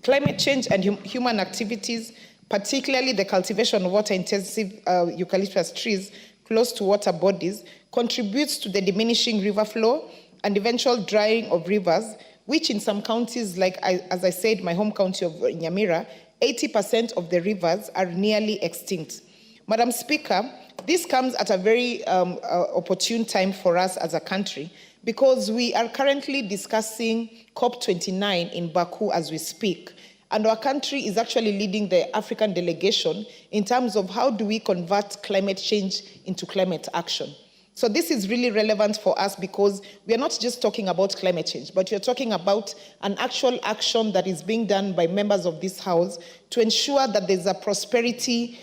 Climate change and human activities, particularly the cultivation of water-intensive eucalyptus trees close to water bodies, contributes to the diminishing river flow and eventual drying of rivers, which in some counties, like as I said, my home county of Nyamira, 80% of the rivers are nearly extinct. Madam Speaker, this comes at a very opportune time for us as a country, because we are currently discussing COP29 in Baku as we speak. And our country is actually leading the African delegation in terms of how do we convert climate change into climate action. So this is really relevant for us because we are not just talking about climate change, but we are talking about an actual action that is being done by members of this House to ensure that there's a prosperity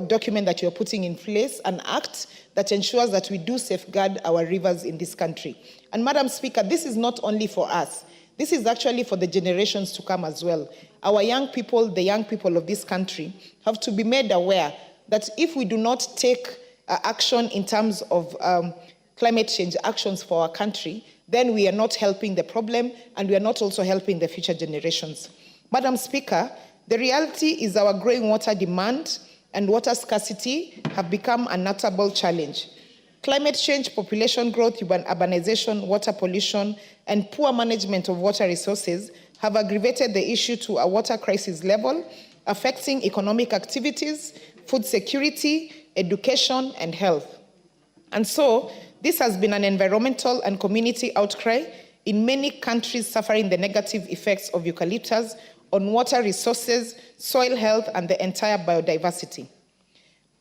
document that you're putting in place, an act that ensures that we do safeguard our rivers in this country. And Madam Speaker, this is not only for us. This is actually for the generations to come as well. Our young people, the young people of this country, have to be made aware that if we do not take action in terms of climate change actions for our country, then we are not helping the problem and we are not also helping the future generations. Madam Speaker, the reality is our growing water demand and water scarcity have become a notable challenge. Climate change, population growth, urbanization, water pollution, and poor management of water resources have aggravated the issue to a water crisis level, affecting economic activities, food security, education, and health. And so, this has been an environmental and community outcry in many countries suffering the negative effects of eucalyptus on water resources, soil health, and the entire biodiversity.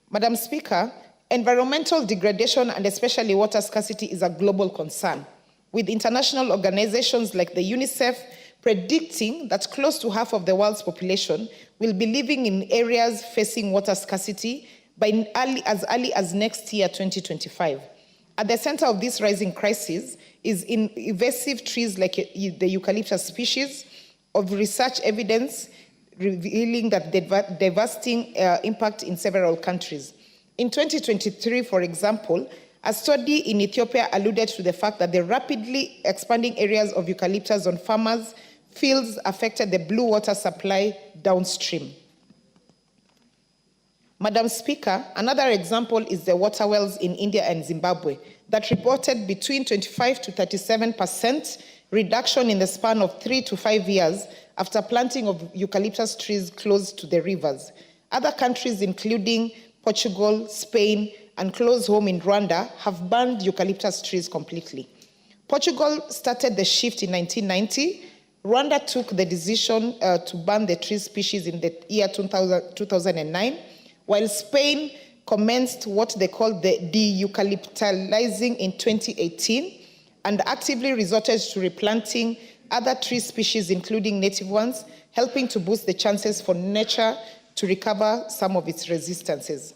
Madam Speaker, environmental degradation and especially water scarcity is a global concern, with international organizations like the UNICEF predicting that close to half of the world's population will be living in areas facing water scarcity by as early as next year, 2025. At the center of this rising crisis is invasive trees like the eucalyptus species, of research evidence revealing that devastating impact in several countries. In 2023, for example, A study in Ethiopia alluded to the fact that the rapidly expanding areas of eucalyptus on farmers' fields affected the blue water supply downstream. Madam Speaker, another example is the water wells in India and Zimbabwe that reported between 25 to 37% reduction in the span of 3 to 5 years after planting of eucalyptus trees close to the rivers. Other countries, including Portugal, Spain, and close home in Rwanda, have banned eucalyptus trees completely. Portugal started the shift in 1990. Rwanda took the decision to ban the tree species in the year 2009, while Spain commenced what they called the de-eucalyptalizing in 2018 and actively resorted to replanting other tree species, including native ones, helping to boost the chances for nature to recover some of its resistances.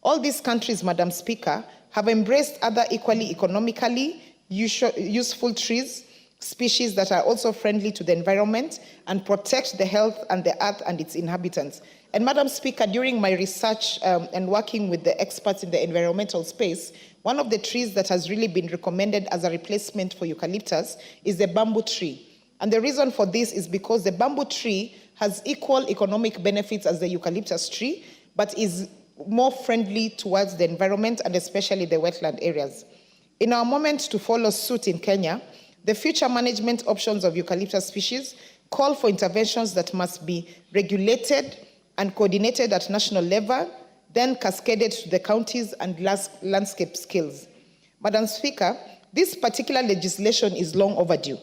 All these countries, Madam Speaker, have embraced other equally economically useful trees, species that are also friendly to the environment and protect the health and the earth and its inhabitants. And Madam Speaker, during my research and working with the experts in the environmental space, one of the trees that has really been recommended as a replacement for eucalyptus is the bamboo tree. And the reason for this is because the bamboo tree has equal economic benefits as the eucalyptus tree, but is more friendly towards the environment and especially the wetland areas. In our moment to follow suit in Kenya, the future management options of eucalyptus species call for interventions that must be regulated and coordinated at national level, then cascaded to the counties and landscape skills. Madam Speaker, this particular legislation is long overdue.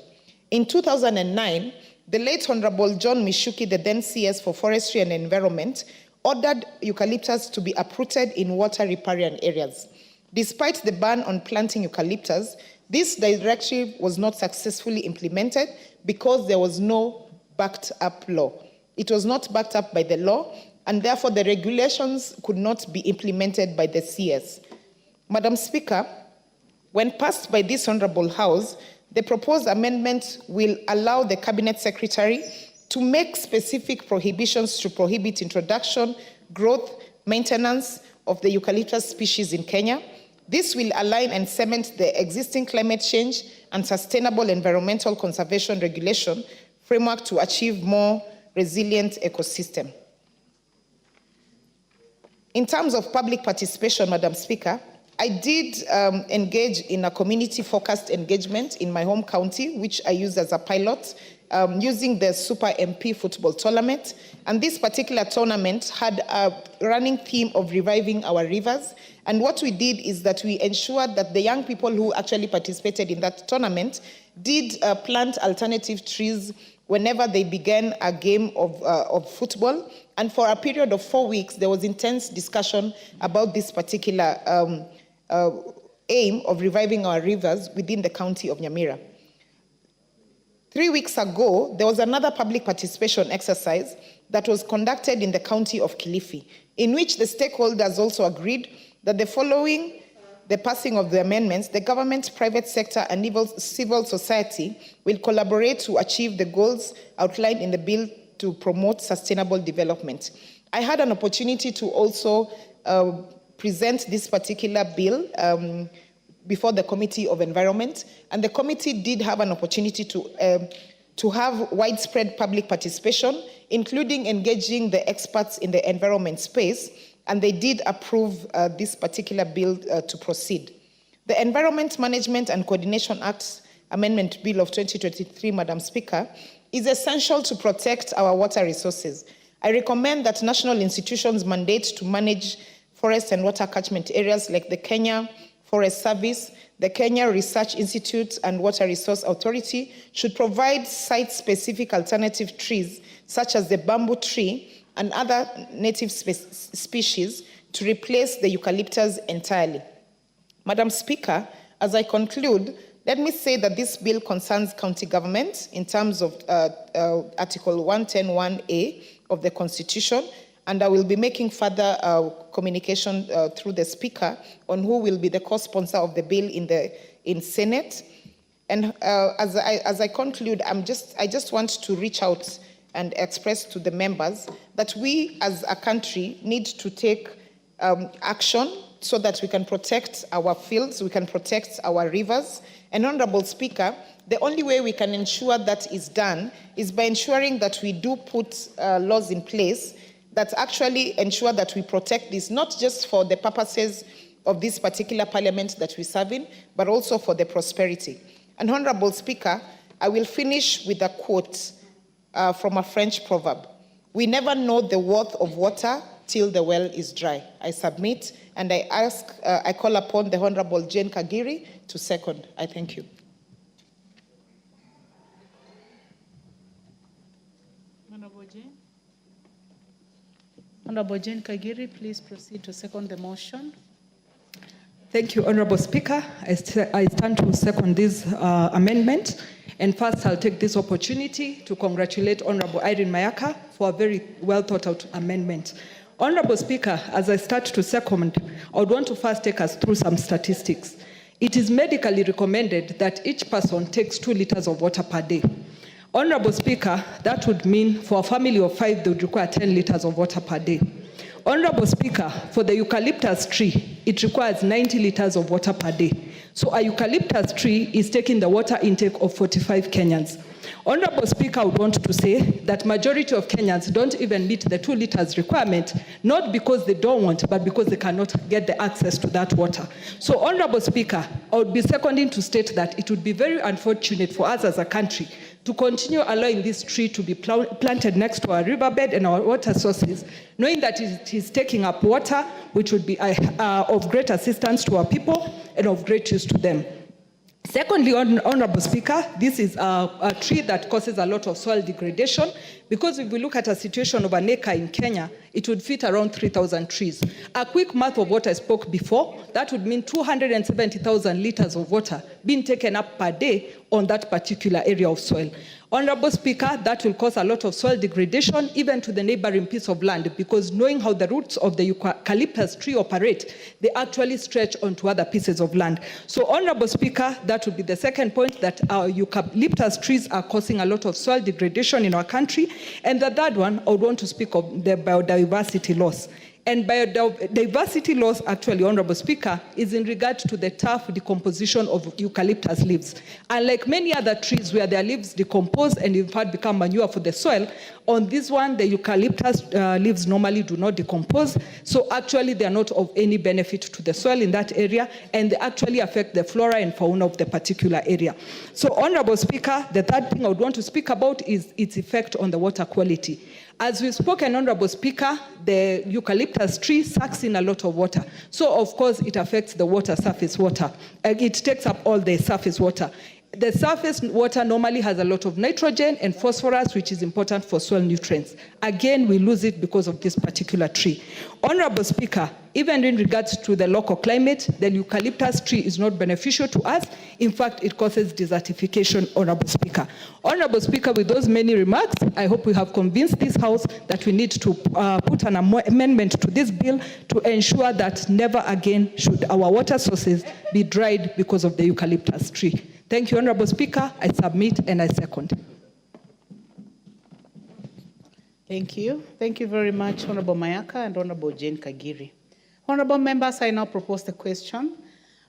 In 2009, the late Honorable John Mishuki, the then CS for Forestry and Environment, ordered eucalyptus to be uprooted in water riparian areas. Despite the ban on planting eucalyptus, this directive was not successfully implemented because there was no backed up law. It was not backed up by the law, and therefore the regulations could not be implemented by the CS. Madam Speaker, when passed by this Honorable House, the proposed amendment will allow the Cabinet Secretary to make specific prohibitions to prohibit introduction, growth, maintenance of the eucalyptus species in Kenya. This will align and cement the existing climate change and sustainable environmental conservation regulation framework to achieve more resilient ecosystem. In terms of public participation, Madam Speaker, I did engage in a community-focused engagement in my home county, which I used as a pilot, using the Super MP football tournament. And this particular tournament had a running theme of reviving our rivers. And what we did is that we ensured that the young people who actually participated in that tournament did plant alternative trees whenever they began a game of football. And for a period of 4 weeks, there was intense discussion about this particular aim of reviving our rivers within the county of Nyamira. 3 weeks ago, there was another public participation exercise that was conducted in the county of Kilifi, in which the stakeholders also agreed that following the passing of the amendments, the government, private sector, and civil society will collaborate to achieve the goals outlined in the bill to promote sustainable development. I had an opportunity to also present this particular bill before the Committee of Environment, and the committee did have an opportunity to have widespread public participation, including engaging the experts in the environment space, and they did approve this particular bill to proceed. The Environment Management and Coordination Act Amendment Bill of 2023, Madam Speaker, is essential to protect our water resources. I recommend that national institutions mandate to manage forest and water catchment areas like the Kenya Forest Service, the Kenya Research Institute, and Water Resource Authority should provide site-specific alternative trees, such as the bamboo tree and other native species, to replace the eucalyptus entirely. Madam Speaker, as I conclude, let me say that this bill concerns county government in terms of Article 110(1)(a) of the Constitution, and I will be making further communication through the Speaker on who will be the co-sponsor of the bill in Senate. And as I conclude, I just want to reach out and express to the members that we as a country need to take action so that we can protect our fields, we can protect our rivers. And Honorable Speaker, the only way we can ensure that is done is by ensuring that we do put laws in place that actually ensure that we protect this, not just for the purposes of this particular parliament that we serve in, but also for the prosperity. And Honorable Speaker, I will finish with a quote from a French proverb. We never know the worth of water till the well is dry. I submit, and I call upon the Honorable Jane Kagiri to second. I thank you. Honorable Jane Kagiri, please proceed to second the motion. Thank you, Honorable Speaker. I stand to second this amendment. And first, I'll take this opportunity to congratulate Honorable Irene Mayaka for a very well thought out amendment. Honorable Speaker, as I start to second, I would want to first take us through some statistics. It is medically recommended that each person takes 2 liters of water per day. Honorable Speaker, that would mean for a family of 5, they would require 10 liters of water per day. Honorable Speaker, for the eucalyptus tree, it requires 90 liters of water per day. So a eucalyptus tree is taking the water intake of 45 Kenyans. Honorable Speaker, I would want to say that majority of Kenyans don't even meet the 2 liters requirement, not because they don't want, but because they cannot get the access to that water. So, Honorable Speaker, I would be seconding to state that it would be very unfortunate for us as a country to continue allowing this tree to be planted next to our riverbed and our water sources, knowing that it is taking up water, which would be of great assistance to our people and of great use to them. Secondly, Honorable Speaker, this is a tree that causes a lot of soil degradation, because if we look at a situation of an acre in Kenya, it would fit around 3,000 trees. A quick math of what I spoke before, that would mean 270,000 liters of water being taken up per day on that particular area of soil. Honorable Speaker, that will cause a lot of soil degradation even to the neighboring piece of land, because knowing how the roots of the eucalyptus tree operate, they actually stretch onto other pieces of land. So, Honorable Speaker, that would be the second point, that our eucalyptus trees are causing a lot of soil degradation in our country. And the third one, I would want to speak of the biodiversity loss. And biodiversity loss, actually, Honorable Speaker, is in regard to the tough decomposition of eucalyptus leaves. Unlike many other trees where their leaves decompose and in fact become manure for the soil, on this one, the eucalyptus leaves normally do not decompose. So actually, they are not of any benefit to the soil in that area, and they actually affect the flora and fauna of the particular area. So, Honorable Speaker, the third thing I would want to speak about is its effect on the water quality. As we've spoken, Honorable Speaker, the eucalyptus tree sucks in a lot of water. So, of course, it affects the water, surface water. It takes up all the surface water. The surface water normally has a lot of nitrogen and phosphorus, which is important for soil nutrients. Again, we lose it because of this particular tree. Honorable Speaker, even in regards to the local climate, the eucalyptus tree is not beneficial to us. In fact, it causes desertification, Honorable Speaker. Honorable Speaker, with those many remarks, I hope we have convinced this House that we need to put an amendment to this bill to ensure that never again should our water sources be dried because of the eucalyptus tree. Thank you, Honorable Speaker. I submit and I second. Thank you. Thank you very much, Honorable Mayaka and Honorable Jane Kagiri. Honorable members, I now propose the question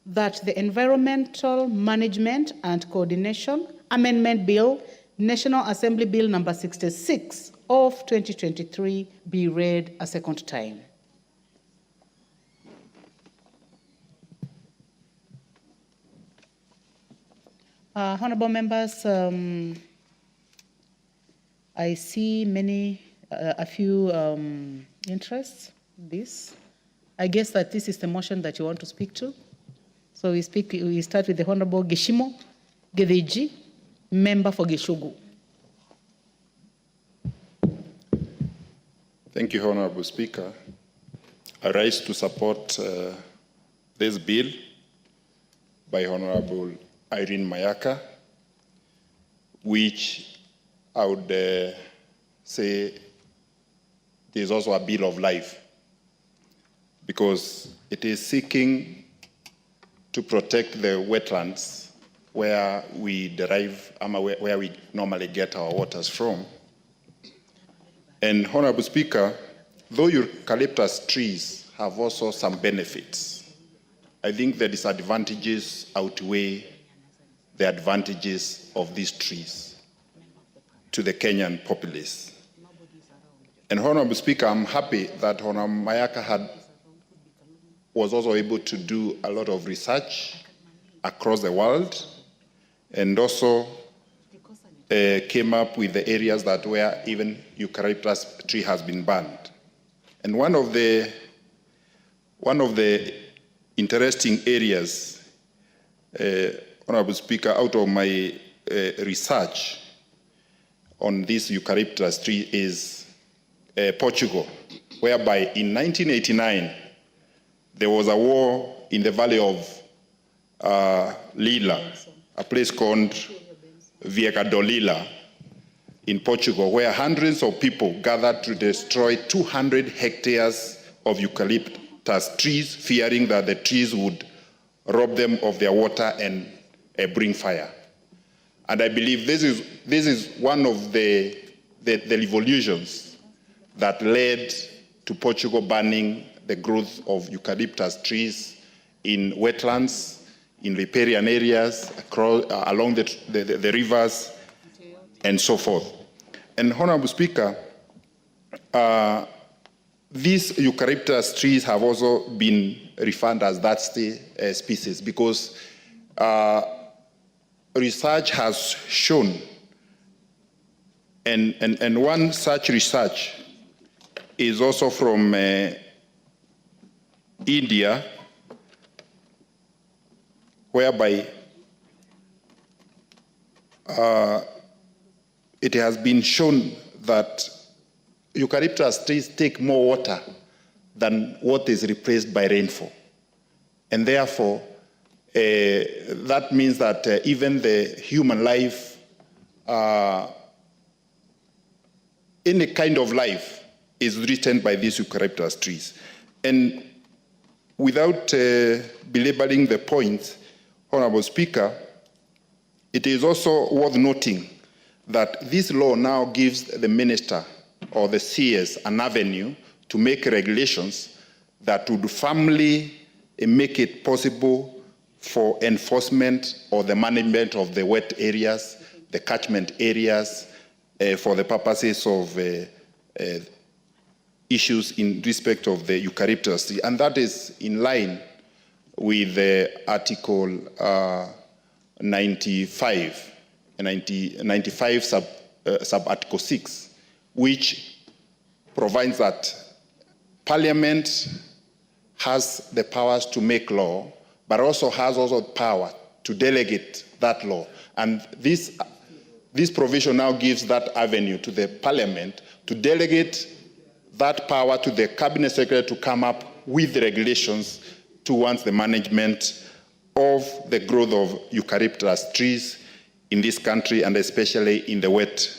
that the Environmental Management and Coordination Amendment Bill, National Assembly Bill number 66 of 2023 be read a second time. Honorable members, I see a few interests in this. I guess that this is the motion that you want to speak to. So we start with the Honorable Geshimo Gedeji, member for Geshugu. Thank you, Honorable Speaker. I rise to support this bill by Honorable Irene Mayaka, which I would say is also a bill of life, because it is seeking to protect the wetlands where we derive, where we normally get our waters from. And Honorable Speaker, though eucalyptus trees have also some benefits, I think the disadvantages outweigh the advantages of these trees to the Kenyan populace. And Honorable Speaker, I'm happy that Honorable Mayaka was also able to do a lot of research across the world, and also came up with the areas that where even eucalyptus tree has been banned. And one of the interesting areas, Honorable Speaker, out of my research on this eucalyptus tree is Portugal, whereby in 1989, there was a war in the valley of Lila, a place called Viecadolila in Portugal, where hundreds of people gathered to destroy 200 hectares of eucalyptus trees, fearing that the trees would rob them of their water and bring fire. And I believe this is one of the revolutions that led to Portugal banning the growth of eucalyptus trees in wetlands, in riparian areas, across, along the rivers, and so forth. And Honorable Speaker, these eucalyptus trees have also been referred as that species because research has shown, and one such research is also from India, whereby it has been shown that eucalyptus trees take more water than what is replaced by rainfall. And therefore, that means that even the human life, any kind of life, is written by these eucalyptus trees. And without belaboring the point, Honorable Speaker, it is also worth noting that this law now gives the minister or the CS an avenue to make regulations that would firmly make it possible for enforcement or the management of the wet areas, the catchment areas, for the purposes of issues in respect of the eucalyptus tree. And that is in line with Article 95 sub-Article 6, which provides that Parliament has the powers to make law, but also has power to delegate that law. And this provision now gives that avenue to the Parliament to delegate that power to the Cabinet Secretary to come up with regulations towards the management of the growth of eucalyptus trees in this country, and especially in the wet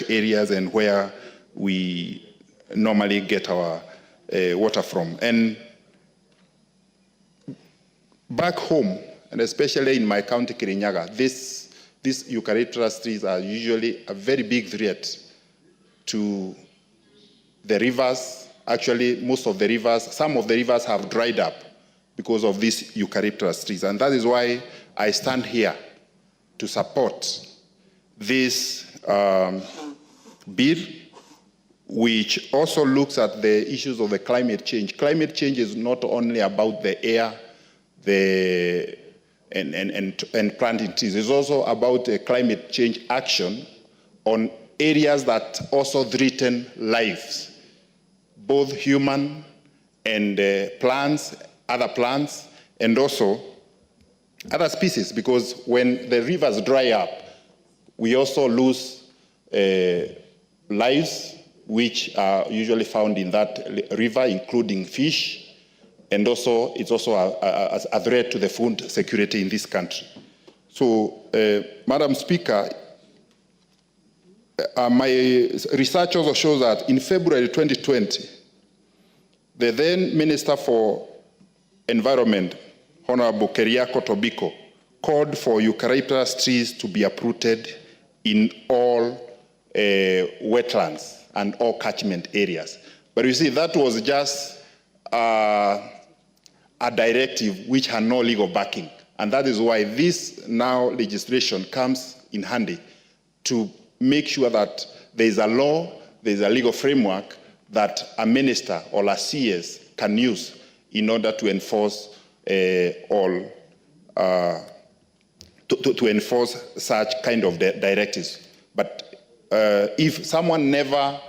areas and where we normally get our water from. And back home, and especially in my county, Kirinyaga, these eucalyptus trees are usually a very big threat to the rivers. Actually, most of the rivers, some of the rivers have dried up because of these eucalyptus trees. And that is why I stand here to support this bill, which also looks at the issues of the climate change. Climate change is not only about the air, and planting trees. It's also about climate change action on areas that also threaten lives, both human and plants, other plants, and also other species, because when the rivers dry up, we also lose lives which are usually found in that river, including fish, and also it's also a threat to the food security in this country. So, Madam Speaker, my research also shows that in February 2020, the then Minister for Environment, Honorable Keriako Tobiko, called for eucalyptus trees to be uprooted in all wetlands and all catchment areas. But you see, that was just a directive which had no legal backing. And that is why this now legislation comes in handy to make sure that there is a law, there is a legal framework that a minister or a CS can use in order to enforce to enforce such kind of directives. But if someone never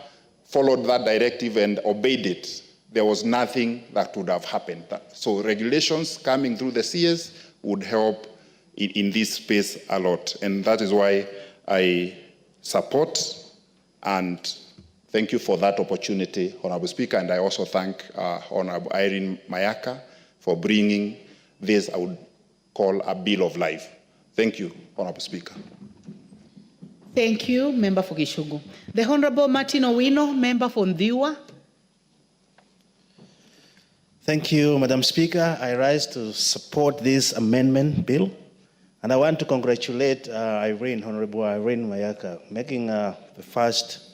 followed that directive and obeyed it, there was nothing that would have happened. So regulations coming through the CS would help in this space a lot. And that is why I support and thank you for that opportunity, Honorable Speaker. And I also thank Honorable Irene Mayaka for bringing this, I would call a bill of life. Thank you, Honorable Speaker. Thank you, Member for Gishugu. The Honorable Martin Owino, Member for Ndhiwa. Thank you, Madam Speaker. I rise to support this amendment bill. And I want to congratulate Honorable Irene Mayaka, making the first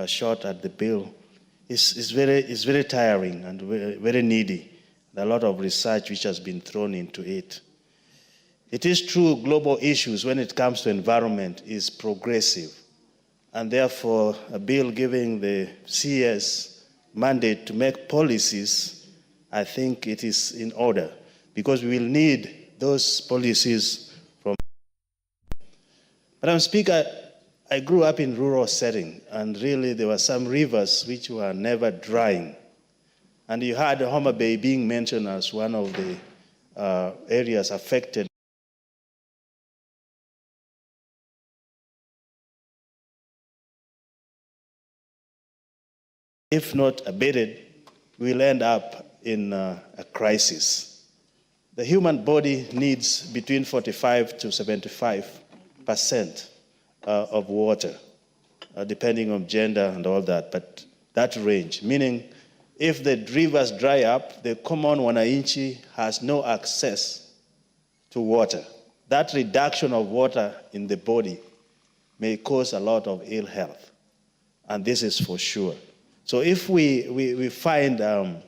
shot at the bill. It's very tiring and very needy. There are a lot of research which has been thrown into it. It is true global issues when it comes to environment is progressive. And therefore, a bill giving the CS mandate to make policies, I think it is in order, because we will need those policies from. Madam Speaker, I grew up in rural setting, and really there were some rivers which were never drying. And you had Homa Bay being mentioned as one of the areas affected. If not abated, we'll end up in a crisis. The human body needs between 45 to 75% of water, depending on gender and all that, but that range, meaning if the rivers dry up, the common wananchi has no access to water. That reduction of water in the body may cause a lot of ill health, and this is for sure. So if we find an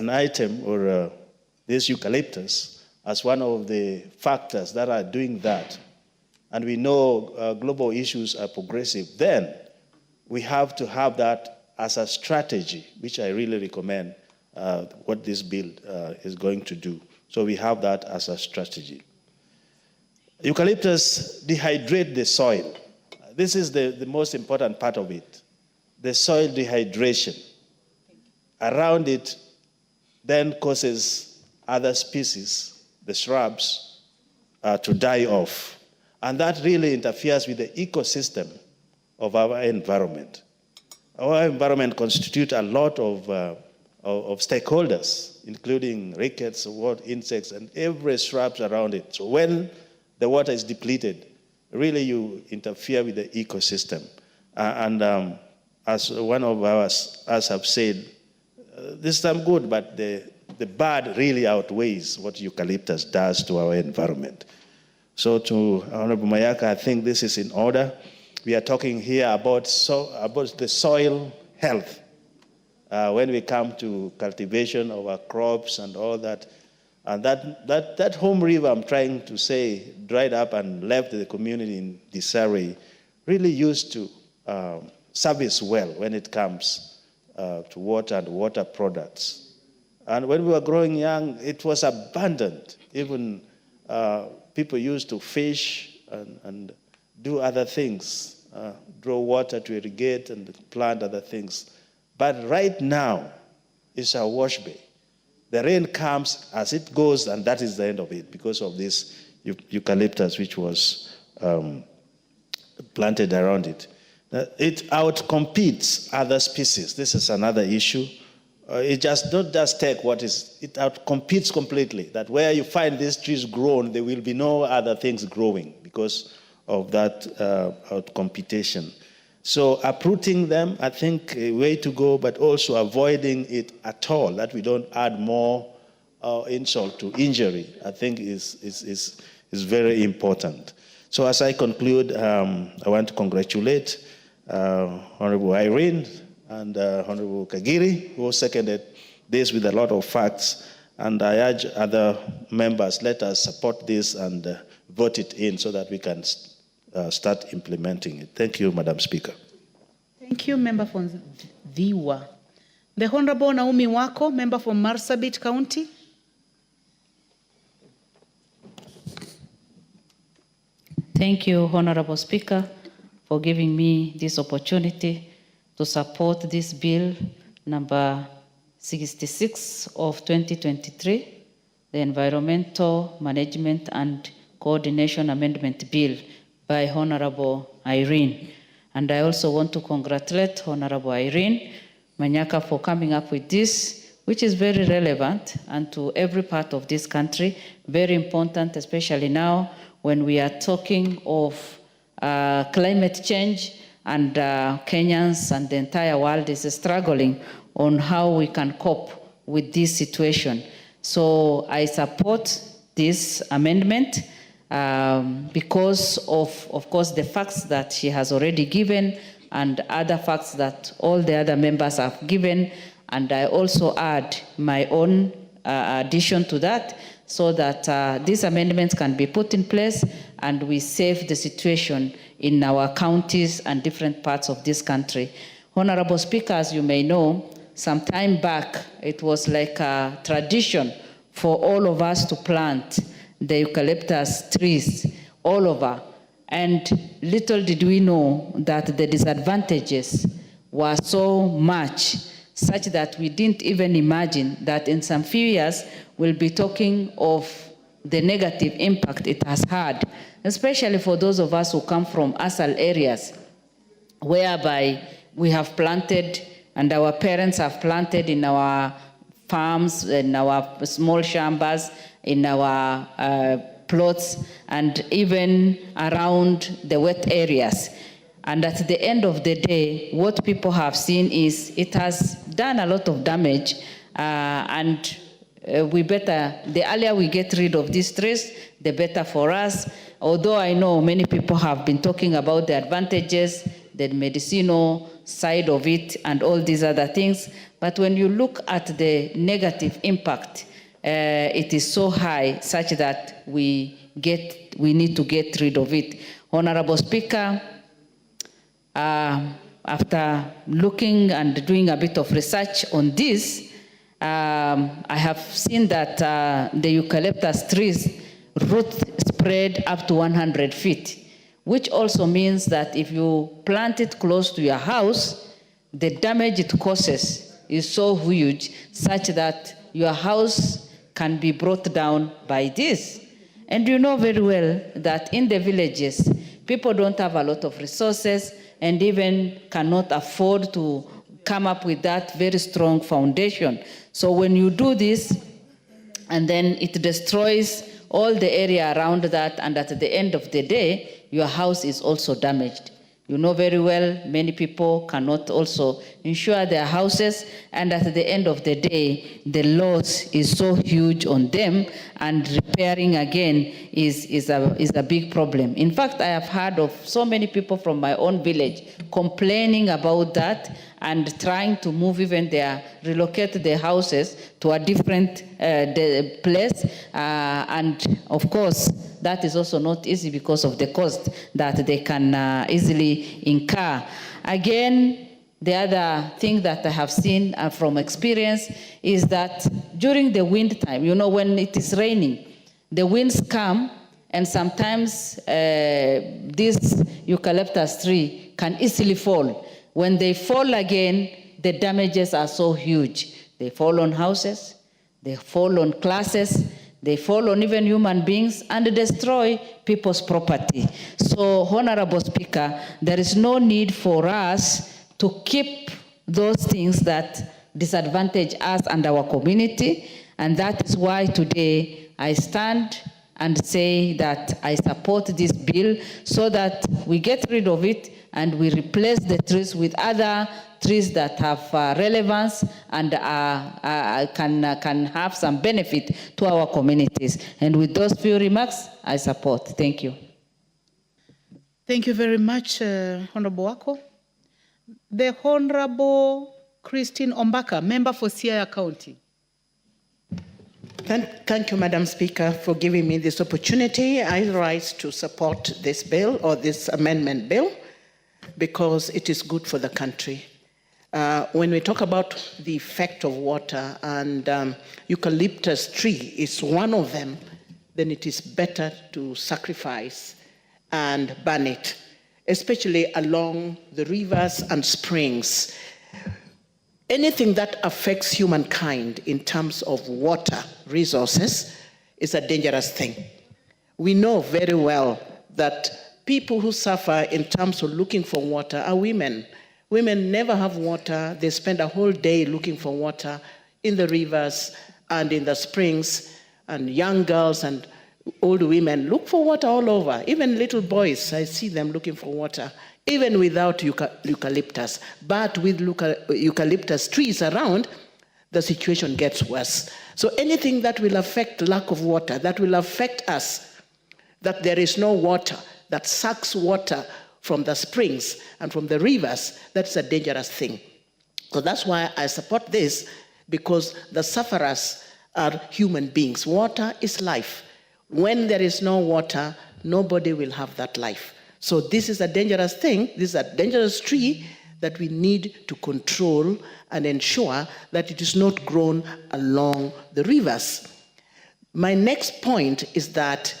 item or this eucalyptus as one of the factors that are doing that, and we know global issues are progressive, then we have to have that as a strategy, which I really recommend what this bill is going to do. So we have that as a strategy. Eucalyptus dehydrate the soil. This is the most important part of it. The soil dehydration around it then causes other species, the shrubs, to die off. And that really interferes with the ecosystem of our environment. Our environment constitutes a lot of stakeholders, including rickets, insects, and every shrubs around it. So when the water is depleted, really you interfere with the ecosystem. As one of us have said, this is some good, but the bad really outweighs what eucalyptus does to our environment. So to Honorable Mayaka, I think this is in order. We are talking here about the soil health when we come to cultivation of our crops and all that. And that home river, I'm trying to say, dried up and left the community in disarray, really used to service well when it comes to water and water products. And when we were growing young, it was abundant. Even people used to fish and do other things, draw water to irrigate and plant other things. But right now, it's a wash bay. The rain comes as it goes, and that is the end of it because of this eucalyptus which was planted around it. It outcompetes other species. This is another issue. It just not just take what is, it outcompetes completely. That where you find these trees grown, there will be no other things growing because of that outcompetition. So uprooting them, I think, a way to go, but also avoiding it at all, that we don't add more insult to injury, I think is very important. So as I conclude, I want to congratulate Honorable Irene and Honorable Kagiri, who seconded this with a lot of facts. And I urge other members, let us support this and vote it in so that we can start implementing it. Thank you, Madam Speaker. Thank you, Member from Viwa. The Honorable Naomi Wako, Member from Marsabit County. Thank you, Honorable Speaker, for giving me this opportunity to support this bill number 66 of 2023, the Environmental Management and Coordination Amendment Bill by Honorable Irene. And I also want to congratulate Honorable Irene Manyaka for coming up with this, which is very relevant and to every part of this country, very important, especially now when we are talking of climate change and Kenyans and the entire world is struggling on how we can cope with this situation. So I support this amendment because of course, the facts that she has already given and other facts that all the other members have given. And I also add my own addition to that so that these amendments can be put in place and we save the situation in our counties and different parts of this country. Honorable Speaker, as you may know, some time back, it was like a tradition for all of us to plant the eucalyptus trees all over. And little did we know that the disadvantages were so much, such that we didn't even imagine that in some few years we'll be talking of the negative impact it has had, especially for those of us who come from ASAL areas, whereby we have planted and our parents have planted in our farms, in our small chambers, in our plots, and even around the wet areas. And at the end of the day, what people have seen is it has done a lot of damage, and we better, the earlier we get rid of these trees, the better for us. Although I know many people have been talking about the advantages, the medicinal side of it, and all these other things, but when you look at the negative impact, it is so high such that we need to get rid of it. Honorable Speaker, after looking and doing a bit of research on this, I have seen that the eucalyptus trees root spread up to 100 feet, which also means that if you plant it close to your house, the damage it causes is so huge such that your house can be brought down by this. And you know very well that in the villages, people don't have a lot of resources and even cannot afford to come up with that very strong foundation. So when you do this, and then it destroys all the area around that, and at the end of the day, your house is also damaged. You know very well, many people cannot also insure their houses, and at the end of the day, the loss is so huge on them, and repairing again is a big problem. In fact, I have heard of so many people from my own village complaining about that and trying to move even relocate their houses to a different place. And of course, that is also not easy because of the cost that they can easily incur. Again, the other thing that I have seen from experience is that during the wind time, you know, when it is raining, the winds come, and sometimes this eucalyptus tree can easily fall. When they fall again, the damages are so huge. They fall on houses, they fall on classes, they fall on even human beings and destroy people's property. So, Honorable Speaker, there is no need for us to keep those things that disadvantage us and our community. And that is why today I stand and say that I support this bill so that we get rid of it and we replace the trees with other trees that have relevance and can have some benefit to our communities. And with those few remarks, I support. Thank you. Thank you very much, Honorable Wako. The Honorable Christine Ombaka, member for Siaya County. Thank you, Madam Speaker, for giving me this opportunity. I rise to support this bill or this amendment bill because it is good for the country. When we talk about the effect of water, and eucalyptus tree is one of them, then it is better to sacrifice and burn it, especially along the rivers and springs. Anything that affects humankind in terms of water resources is a dangerous thing. We know very well that people who suffer in terms of looking for water are women. Women never have water. They spend a whole day looking for water in the rivers and in the springs, and young girls and old women look for water all over. Even little boys, I see them looking for water, even without eucalyptus. But with eucalyptus trees around, the situation gets worse. So anything that will affect lack of water, that will affect us, that there is no water, that sucks water from the springs and from the rivers, that's a dangerous thing. So that's why I support this, because the sufferers are human beings. Water is life. When there is no water, nobody will have that life. So this is a dangerous thing. This is a dangerous tree that we need to control and ensure that it is not grown along the rivers. My next point is that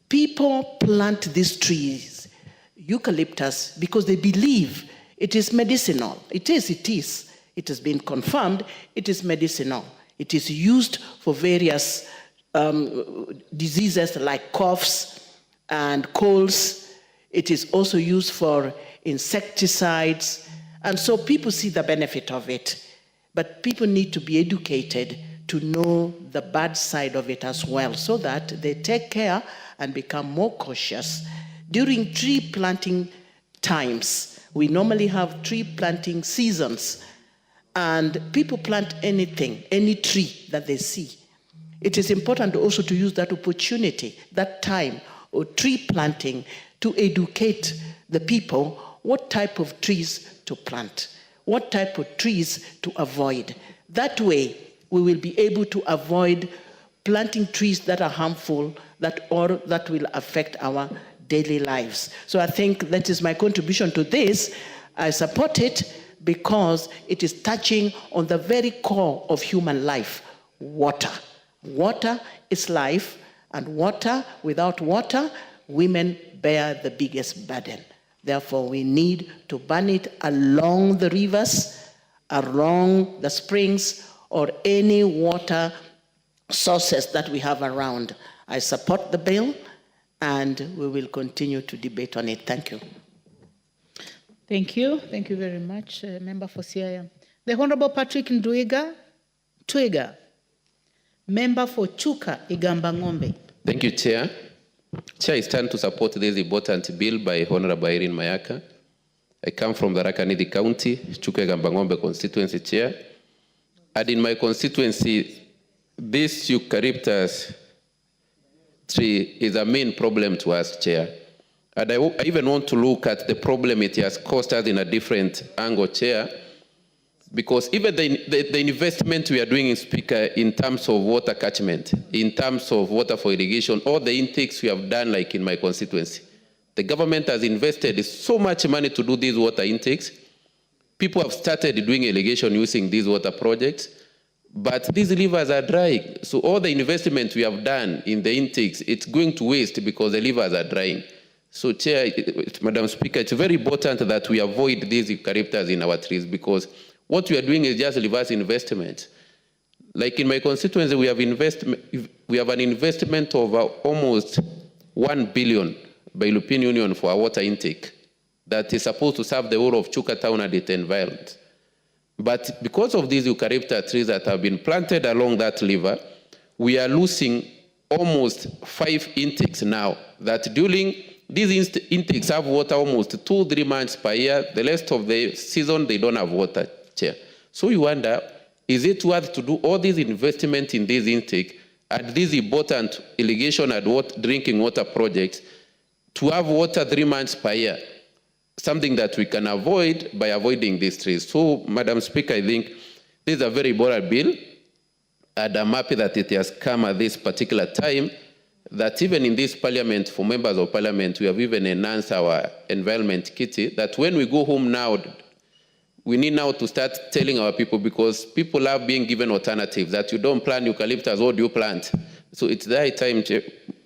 people plant these trees, eucalyptus, because they believe it is medicinal. It is. It has been confirmed. It is medicinal. It is used for various diseases like coughs and colds. It is also used for insecticides. And so people see the benefit of it. But people need to be educated to know the bad side of it as well, so that they take care and become more cautious. During tree planting times, we normally have tree planting seasons, and people plant anything, any tree that they see. It is important also to use that opportunity, that time, or tree planting, to educate the people what type of trees to plant, what type of trees to avoid. That way, we will be able to avoid planting trees that are harmful, or that will affect our daily lives. So I think that is my contribution to this. I support it because it is touching on the very core of human life, water. Water is life, and water, without water, women bear the biggest burden. Therefore, we need to burn it along the rivers, along the springs, or any water sources that we have around. I support the bill, and we will continue to debate on it. Thank you. Thank you. Thank you very much, Member for Siaya. The Honorable Patrick Ndwiga Twiga, Member for Chuka Igamba Ng'ombe. Thank you, Chair. Chair, I stand to support this important bill by Honorable Irene Mayaka. I come from the Rakanidi County, Chuka Igamba Ng'ombe constituency, Chair. And in my constituency, this eucalyptus tree is a main problem to us, Chair. And I even want to look at the problem it has caused us in a different angle, Chair, because even the investment we are doing in Speaker in terms of water catchment, in terms of water for irrigation, all the intakes we have done, like in my constituency, the government has invested so much money to do these water intakes. People have started doing irrigation using these water projects, but these rivers are drying. So all the investment we have done in the intakes, it's going to waste because the rivers are drying. So, Chair, Madam Speaker, it's very important that we avoid these eucalyptus in our trees, because what we are doing is just reverse investment. Like in my constituency, we have an investment of almost 1 billion by European Union for our water intake that is supposed to serve the whole of Chuka town and its environment. But because of these eucalyptus trees that have been planted along that river, we are losing almost 5 intakes now, that during these intakes have water almost 2-3 months per year. The rest of the season, they don't have water, Chair. So you wonder, is it worth to do all this investment in this intake and these important irrigation and drinking water projects to have water 3 months per year? Something that we can avoid by avoiding these trees. So, Madam Speaker, I think this is a very important bill. And I'm happy that it has come at this particular time, that even in this parliament, for members of parliament, we have even enhanced our environment kitty, that when we go home now, we need now to start telling our people, because people are being given alternatives, that you don't plant eucalyptus, what do you plant? So it's the high time,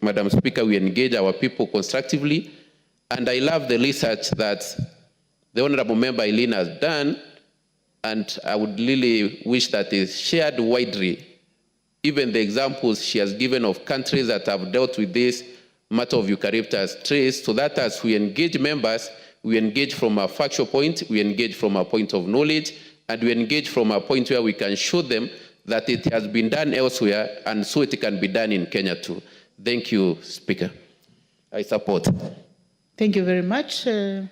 Madam Speaker, we engage our people constructively. And I love the research that the Honorable Member Eileen has done, and I would really wish that is shared widely. Even the examples she has given of countries that have dealt with this matter of eucalyptus trees, so that as we engage members, we engage from a factual point, we engage from a point of knowledge, and we engage from a point where we can show them that it has been done elsewhere, and so it can be done in Kenya too. Thank you, Speaker. I support. Thank you very much. The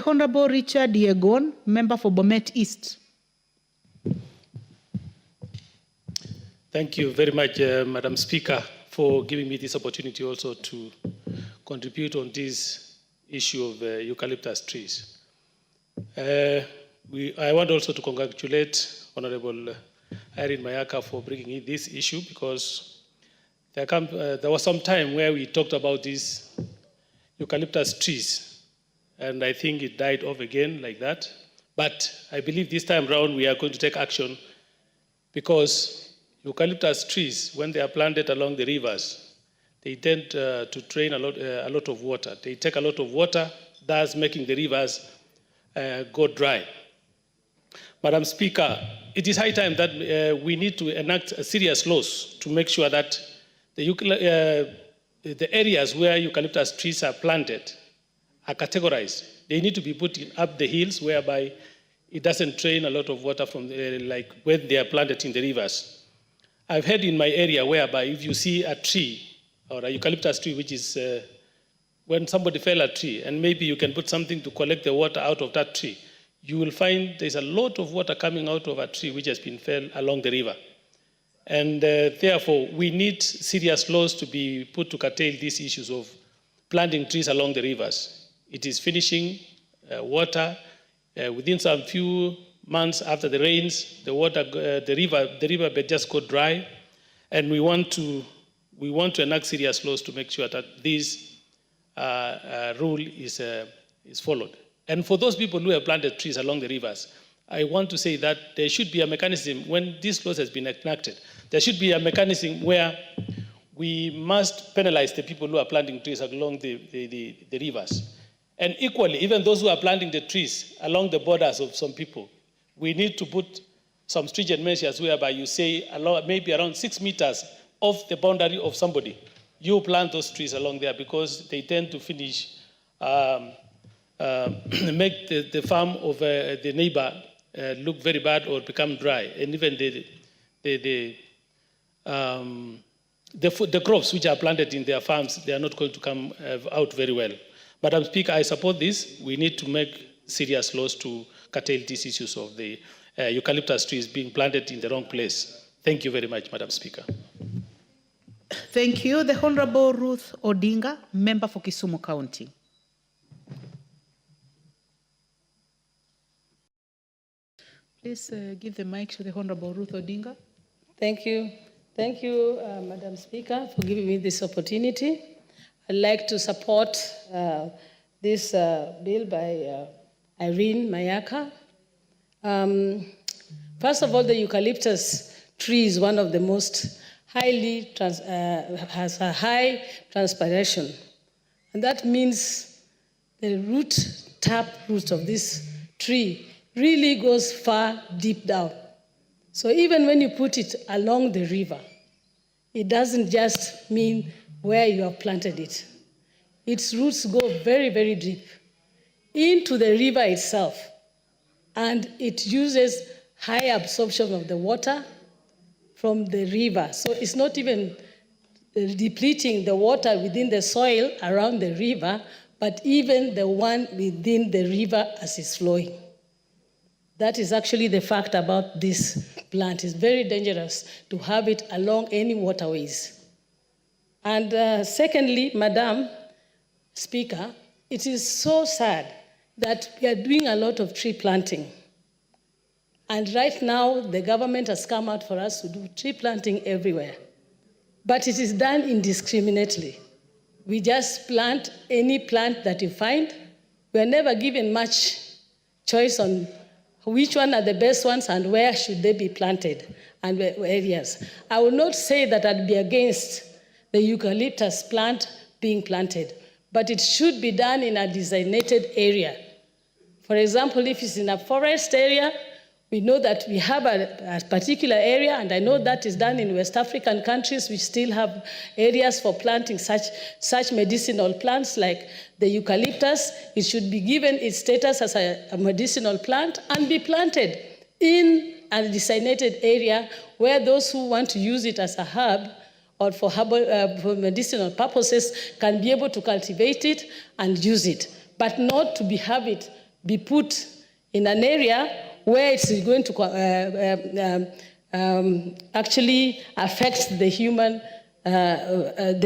Honorable Richard Yegon, member for Bomet East. Thank you very much, Madam Speaker, for giving me this opportunity also to contribute on this issue of eucalyptus trees. I want also to congratulate Honorable Irene Mayaka for bringing in this issue, because there was some time where we talked about these eucalyptus trees, and I think it died off again like that. But I believe this time around we are going to take action, because eucalyptus trees, when they are planted along the rivers, they tend to drain a lot of water. They take a lot of water, thus making the rivers go dry. Madam Speaker, it is high time that we need to enact serious laws to make sure that the areas where eucalyptus trees are planted are categorized. They need to be put up the hills, whereby it doesn't drain a lot of water from like when they are planted in the rivers. I've heard in my area whereby if you see a tree, or a eucalyptus tree, which is when somebody fell a tree, and maybe you can put something to collect the water out of that tree, you will find there's a lot of water coming out of a tree which has been fell along the river. And therefore, we need serious laws to be put to curtail these issues of planting trees along the rivers. It is finishing water. Within some few months after the rains, the riverbed just got dry, and we want to enact serious laws to make sure that this rule is followed. And for those people who have planted trees along the rivers, I want to say that there should be a mechanism, when this law has been enacted, there should be a mechanism where we must penalize the people who are planting trees along the rivers. And equally, even those who are planting the trees along the borders of some people, we need to put some stringent measures whereby you say maybe around 6 meters off the boundary of somebody, you plant those trees along there, because they tend to finish, make the farm of the neighbor look very bad or become dry. And even the crops which are planted in their farms, they are not going to come out very well. Madam Speaker, I support this. We need to make serious laws to curtail these issues of the eucalyptus trees being planted in the wrong place. Thank you very much, Madam Speaker. Thank you. The Honorable Ruth Odinga, member for Kisumu County. Please give the mic to the Honorable Ruth Odinga. Thank you. Thank you, Madam Speaker, for giving me this opportunity. I'd like to support this bill by Irene Mayaka. First of all, the eucalyptus tree is one of the most has a high transpiration. And that means the tap root of this tree really goes far deep down. So even when you put it along the river, it doesn't just mean where you have planted it. Its roots go very, very deep into the river itself, and it uses high absorption of the water from the river. So it's not even depleting the water within the soil around the river, but even the one within the river as it's flowing. That is actually the fact about this plant. It's very dangerous to have it along any waterways. And secondly, Madam Speaker, it is so sad that we are doing a lot of tree planting. And right now, the government has come out for us to do tree planting everywhere. But it is done indiscriminately. We just plant any plant that you find. We are never given much choice on which one are the best ones and where should they be planted and where areas. I will not say that I'd be against the eucalyptus plant being planted, but it should be done in a designated area. For example, if it's in a forest area, we know that we have a particular area, and I know that is done in West African countries. We still have areas for planting such medicinal plants like the eucalyptus. It should be given its status as a medicinal plant and be planted in a designated area where those who want to use it as a herb or for for medicinal purposes can be able to cultivate it and use it, but not to have it be put in an area where it's going to actually affect the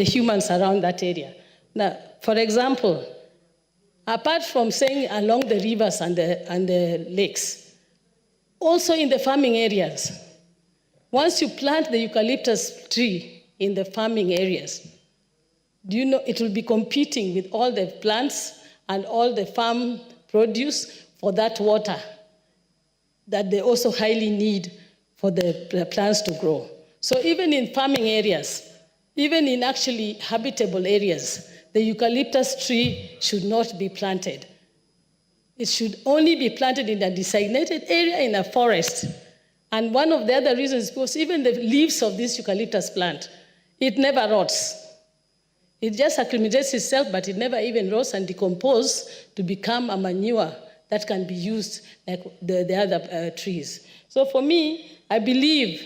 humans around that area. Now, for example, apart from saying along the rivers and the lakes, also in the farming areas, once you plant the eucalyptus tree in the farming areas, do you know it will be competing with all the plants and all the farm produce for that water that they also highly need for the plants to grow. So even in farming areas, even in actually habitable areas, the eucalyptus tree should not be planted. It should only be planted in a designated area in a forest. And one of the other reasons is because even the leaves of this eucalyptus plant, it never rots. It just acclimates itself, but it never even rots and decomposes to become a manure that can be used like the other trees. So for me, I believe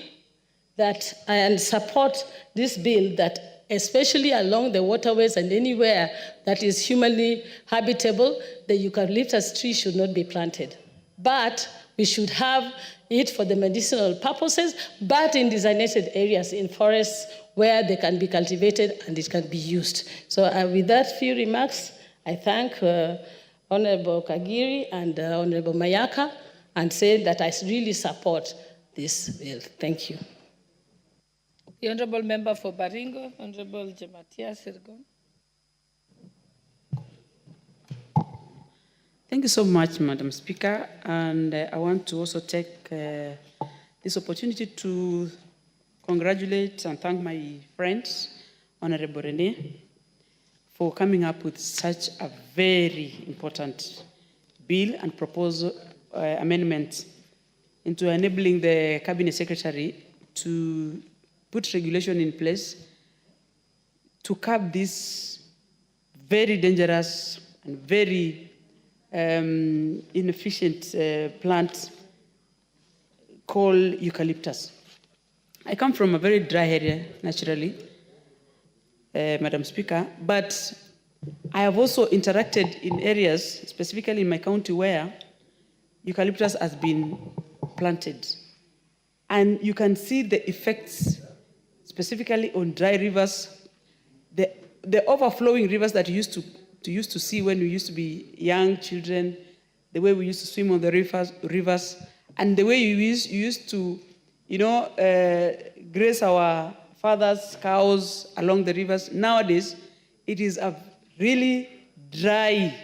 that and support this bill that especially along the waterways and anywhere that is humanly habitable, the eucalyptus tree should not be planted. But we should have it for the medicinal purposes, but in designated areas, in forests where they can be cultivated and it can be used. So with that few remarks, I thank Honorable Kagiri and Honorable Mayaka, and say that I really support this bill. Thank you. The Honorable Member for Baringo, Honorable Jematia Sirgon. Thank you so much, Madam Speaker. And I want to also take this opportunity to congratulate and thank my friend, Honorable Rene, for coming up with such a very important bill and proposal amendment into enabling the Cabinet Secretary to put regulation in place to curb this very dangerous and very inefficient plant called eucalyptus. I come from a very dry area, naturally, Madam Speaker, but I have also interacted in areas, specifically in my county, where eucalyptus has been planted. And you can see the effects, specifically on dry rivers, the overflowing rivers that you used to see when we used to be young children, the way we used to swim on the rivers, and the way you used to, graze our fathers' cows along the rivers. Nowadays, it is a really dry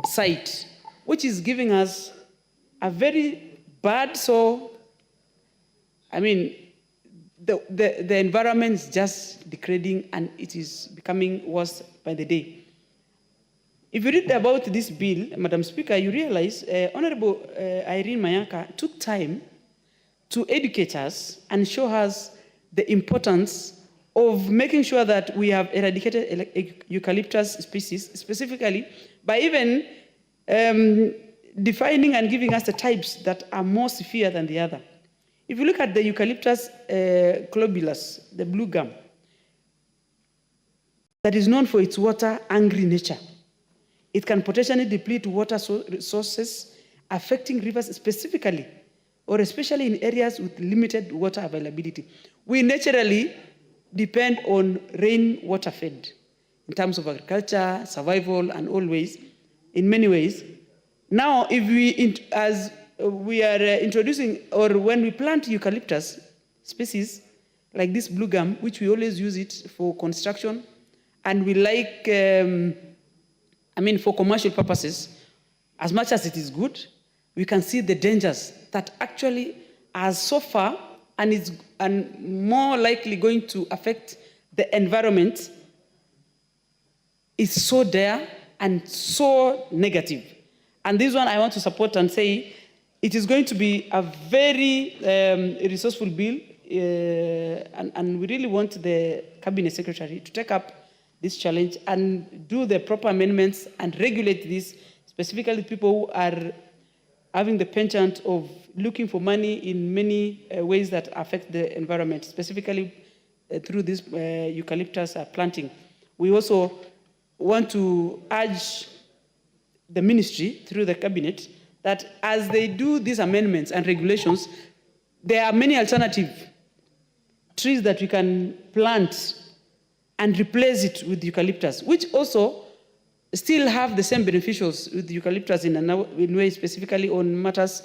site, which is giving us a very bad, the environment is just degrading and it is becoming worse by the day. If you read about this bill, Madam Speaker, you realize Honorable Irene Mayaka took time to educate us and show us the importance of making sure that we have eradicated eucalyptus species, specifically by even defining and giving us the types that are more severe than the other. If you look at the eucalyptus globulus, the blue gum, that is known for its water-hungry nature. It can potentially deplete water sources, affecting rivers specifically, or especially in areas with limited water availability. We naturally depend on rainwater fed in terms of agriculture, survival, and always, in many ways. Now, if we, as we are introducing, or when we plant eucalyptus species, like this blue gum, which we always use it for construction, and we like, for commercial purposes, as much as it is good, we can see the dangers that actually are so far and more likely going to affect the environment is so dire and so negative. And this one I want to support and say it is going to be a very resourceful bill, and we really want the Cabinet Secretary to take up this challenge and do the proper amendments and regulate this, specifically people who are having the penchant of looking for money in many ways that affect the environment, specifically through this eucalyptus planting. We also want to urge the ministry through the cabinet that as they do these amendments and regulations, there are many alternative trees that we can plant and replace it with eucalyptus, which also still have the same beneficials with eucalyptus in a way, specifically on matters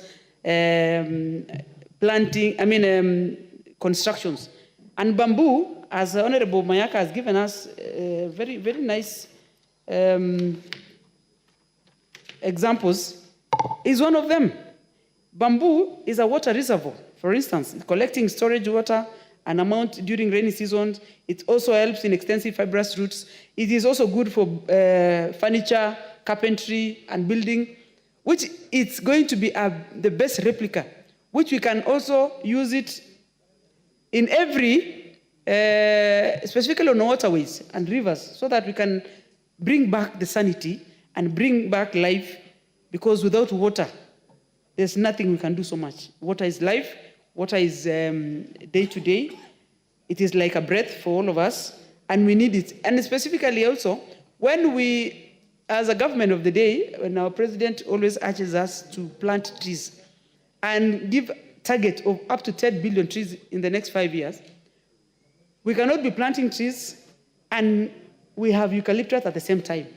constructions. And bamboo, as Honorable Mayaka has given us very, very nice examples, is one of them. Bamboo is a water reservoir, for instance, collecting storage water, an amount during rainy seasons. It also helps in extensive fibrous roots. It is also good for furniture, carpentry, and building, which is going to be the best replica, which we can also use it in every, specifically on waterways and rivers, so that we can bring back the sanity and bring back life, because without water, there's nothing we can do so much. Water is life. Water is day to day. It is like a breath for all of us, and we need it. And specifically also, when we, as a government of the day, when our president always urges us to plant trees and give target of up to 10 billion trees in the next 5 years, we cannot be planting trees and we have eucalyptus at the same time.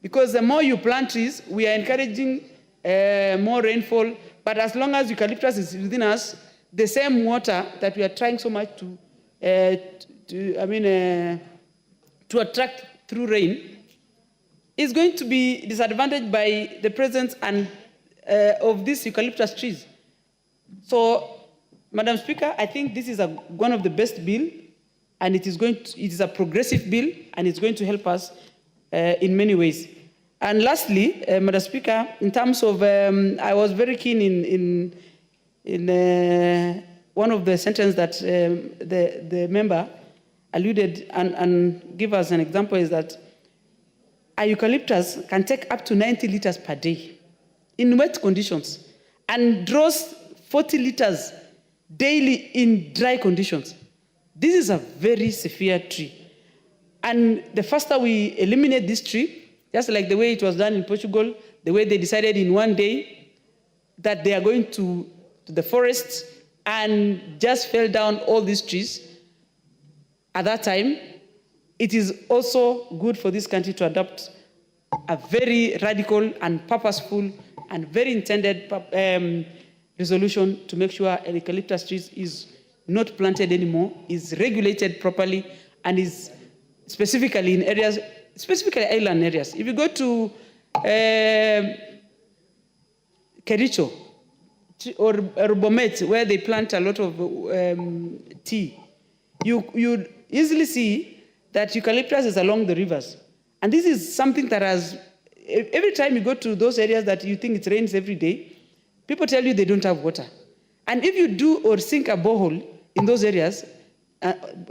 Because the more you plant trees, we are encouraging more rainfall, but as long as eucalyptus is within us, the same water that we are trying so much to attract through rain is going to be disadvantaged by the presence of these eucalyptus trees. So, Madam Speaker, I think this is one of the best bills, and it is a progressive bill, and it's going to help us in many ways. And lastly, Madam Speaker, in terms of, I was very keen in one of the sentences that the member alluded and give us an example is that a eucalyptus can take up to 90 liters per day in wet conditions and draws 40 liters daily in dry conditions. This is a very severe tree. And the faster we eliminate this tree, just like the way it was done in Portugal, the way they decided in one day that they are going to the forest and just fell down all these trees, at that time, it is also good for this country to adopt a very radical and purposeful and very intended resolution to make sure eucalyptus trees is not planted anymore, is regulated properly, and is specifically in areas, specifically island areas. If you go to Kericho or Bomet, where they plant a lot of tea, you easily see that eucalyptus is along the rivers. And this is something that has, every time you go to those areas that you think it rains every day, people tell you they don't have water. And if you do or sink a borehole in those areas,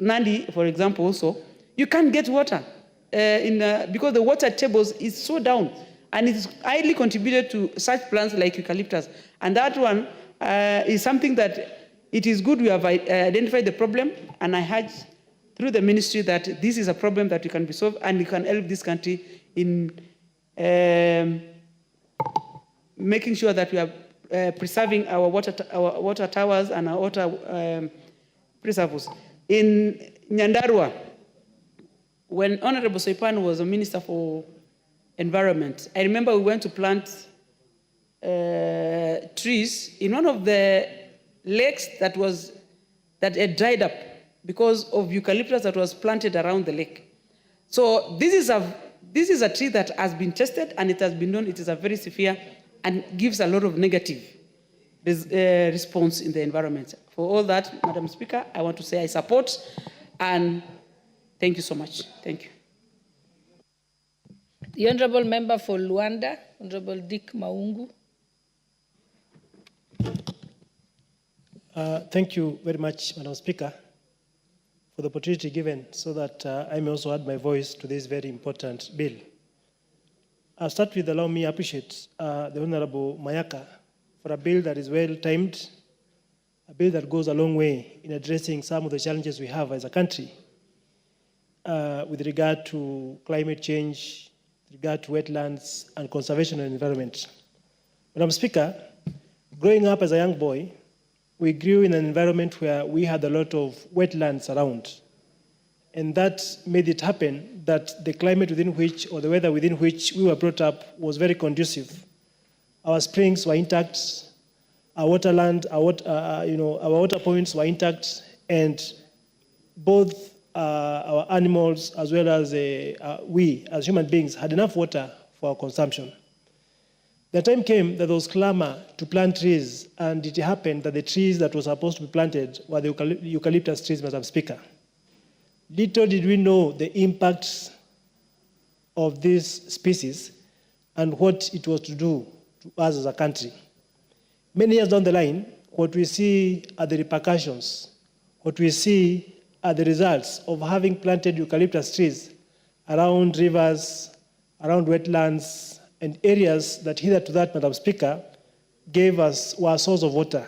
Nandi, for example, also, you can't get water because the water tables is so down, and it's highly contributed to such plants like eucalyptus. And that one is something that it is good we have identified the problem, and I urge through the ministry that this is a problem that we can be solved, and we can help this country in making sure that we are preserving our water towers and our water preserves. In Nyandarua, when Honorable Soipan was a Minister for Environment, I remember we went to plant trees in one of the lakes that had dried up because of eucalyptus that was planted around the lake. So this is a tree that has been tested and it has been known it is a very severe and gives a lot of negative response in the environment. For all that, Madam Speaker, I want to say I support and thank you so much. Thank you. The Honourable Member for Luanda, Honourable Dick Maungu. Thank you very much, Madam Speaker, for the opportunity given so that I may also add my voice to this very important bill. I'll start with allow me to appreciate the Honourable Mayaka for a bill that is well-timed, a bill that goes a long way in addressing some of the challenges we have as a country with regard to climate change, with regard to wetlands and conservation and environment. Madam Speaker, growing up as a young boy, we grew in an environment where we had a lot of wetlands around. And that made it happen that the climate within which, or the weather within which we were brought up was very conducive. Our springs were intact, our waterland, our water points were intact, and both our animals as well as we as human beings had enough water for our consumption. The time came that there was clamor to plant trees, and it happened that the trees that were supposed to be planted were the eucalyptus trees, Madam Speaker. Little did we know the impacts of this species and what it was to do to us as a country. Many years down the line, what we see are the repercussions. What we see are the results of having planted eucalyptus trees around rivers, around wetlands, and areas that hitherto that, Madam Speaker, were a source of water.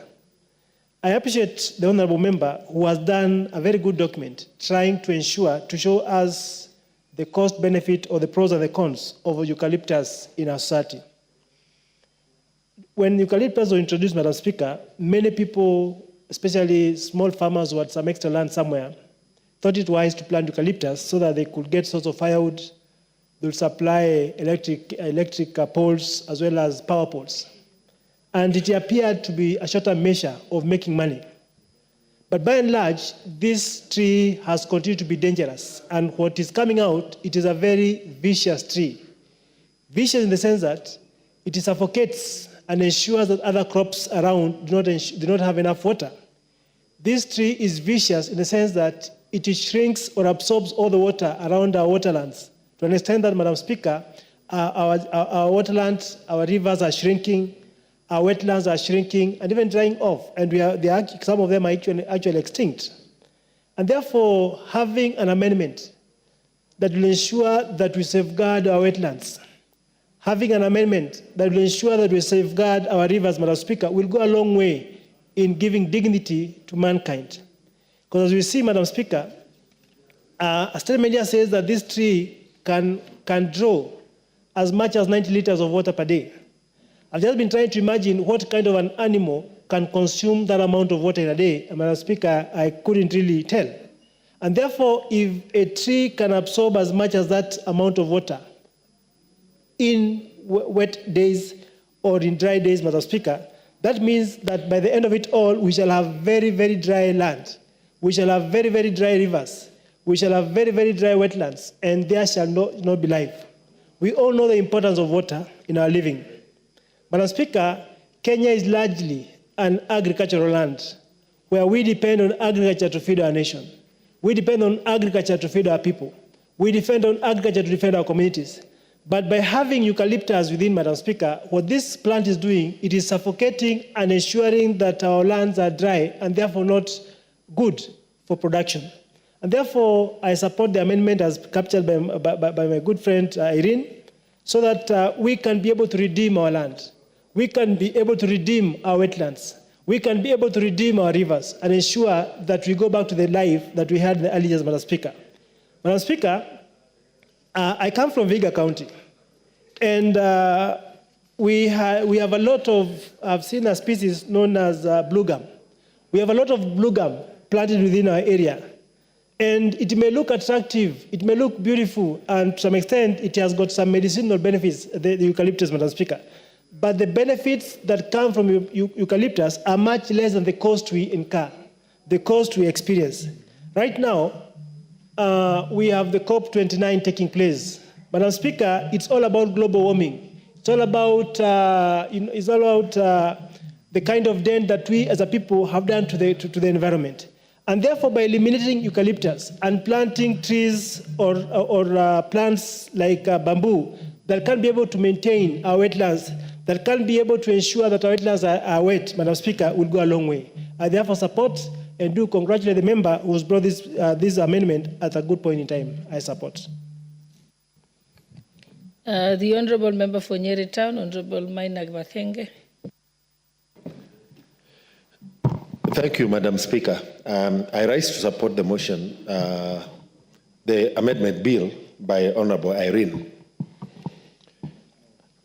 I appreciate the Honourable Member who has done a very good document trying to show us the cost benefit or the pros and the cons of eucalyptus in our society. When eucalyptus was introduced, Madam Speaker, many people, especially small farmers who had some extra land somewhere, thought it wise to plant eucalyptus so that they could get source of firewood, they would supply electric poles as well as power poles. And it appeared to be a short-term measure of making money. But by and large, this tree has continued to be dangerous. And what is coming out, it is a very vicious tree. Vicious in the sense that it suffocates and ensures that other crops around do not have enough water. This tree is vicious in the sense that it shrinks or absorbs all the water around our waterlands. To an extent that, Madam Speaker, our waterlands, our rivers are shrinking, our wetlands are shrinking and even drying off, and some of them are actually extinct. And therefore, having an amendment that will ensure that we safeguard our wetlands, having an amendment that will ensure that we safeguard our rivers, Madam Speaker, will go a long way in giving dignity to mankind. Because as we see, Madam Speaker, a statement here says that this tree can draw as much as 90 liters of water per day. I've just been trying to imagine what kind of an animal can consume that amount of water in a day. And Madam Speaker, I couldn't really tell. And therefore, if a tree can absorb as much as that amount of water in wet days or in dry days, Madam Speaker, that means that by the end of it all, we shall have very, very dry land. We shall have very, very dry rivers. We shall have very, very dry wetlands, and there shall not be life. We all know the importance of water in our living. Madam Speaker, Kenya is largely an agricultural land where we depend on agriculture to feed our nation. We depend on agriculture to feed our people. We depend on agriculture to defend our communities. But by having eucalyptus within, Madam Speaker, what this plant is doing, it is suffocating and ensuring that our lands are dry and therefore not good for production. And therefore, I support the amendment as captured by my good friend Irene, so that we can be able to redeem our land. We can be able to redeem our wetlands. We can be able to redeem our rivers and ensure that we go back to the life that we had in the early years, Madam Speaker. Madam Speaker, I come from Vihiga County, and we have a lot of, I've seen a species known as blue gum. We have a lot of blue gum planted within our area. And it may look attractive, it may look beautiful, and to some extent, it has got some medicinal benefits, the eucalyptus, Madam Speaker. but the benefits that come from eucalyptus are much less than the cost we incur, the cost we experience. Right now, we have the COP29 taking place. Madam Speaker, it's all about global warming. It's all about, the kind of dent that we as a people have done to the environment. And therefore, by eliminating eucalyptus and planting trees or plants like bamboo that can be able to maintain our wetlands, that can be able to ensure that our wetlands are wet, Madam Speaker, will go a long way. I therefore support and do congratulate the member who's brought this amendment at a good point in time. I support. The Honourable Member for Nyeri Town, Honourable Mainag Mathenge. Thank you, Madam Speaker. I rise to support the motion, the amendment bill by Honourable Irene.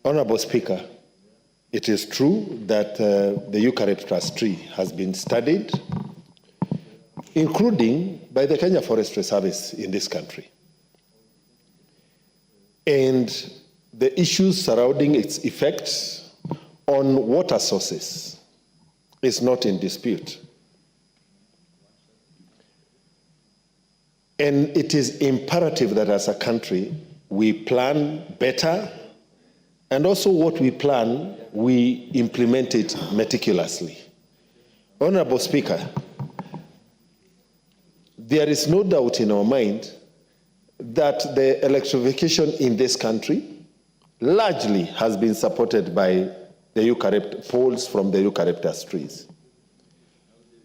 Honourable Speaker, it is true that the eucalyptus tree has been studied, including by the Kenya Forestry Service in this country. And the issues surrounding its effects on water sources is not in dispute. And it is imperative that as a country, we plan better, and also what we plan, we implement it meticulously. Honorable Speaker, there is no doubt in our mind that the electrification in this country largely has been supported by the poles from the eucalyptus trees.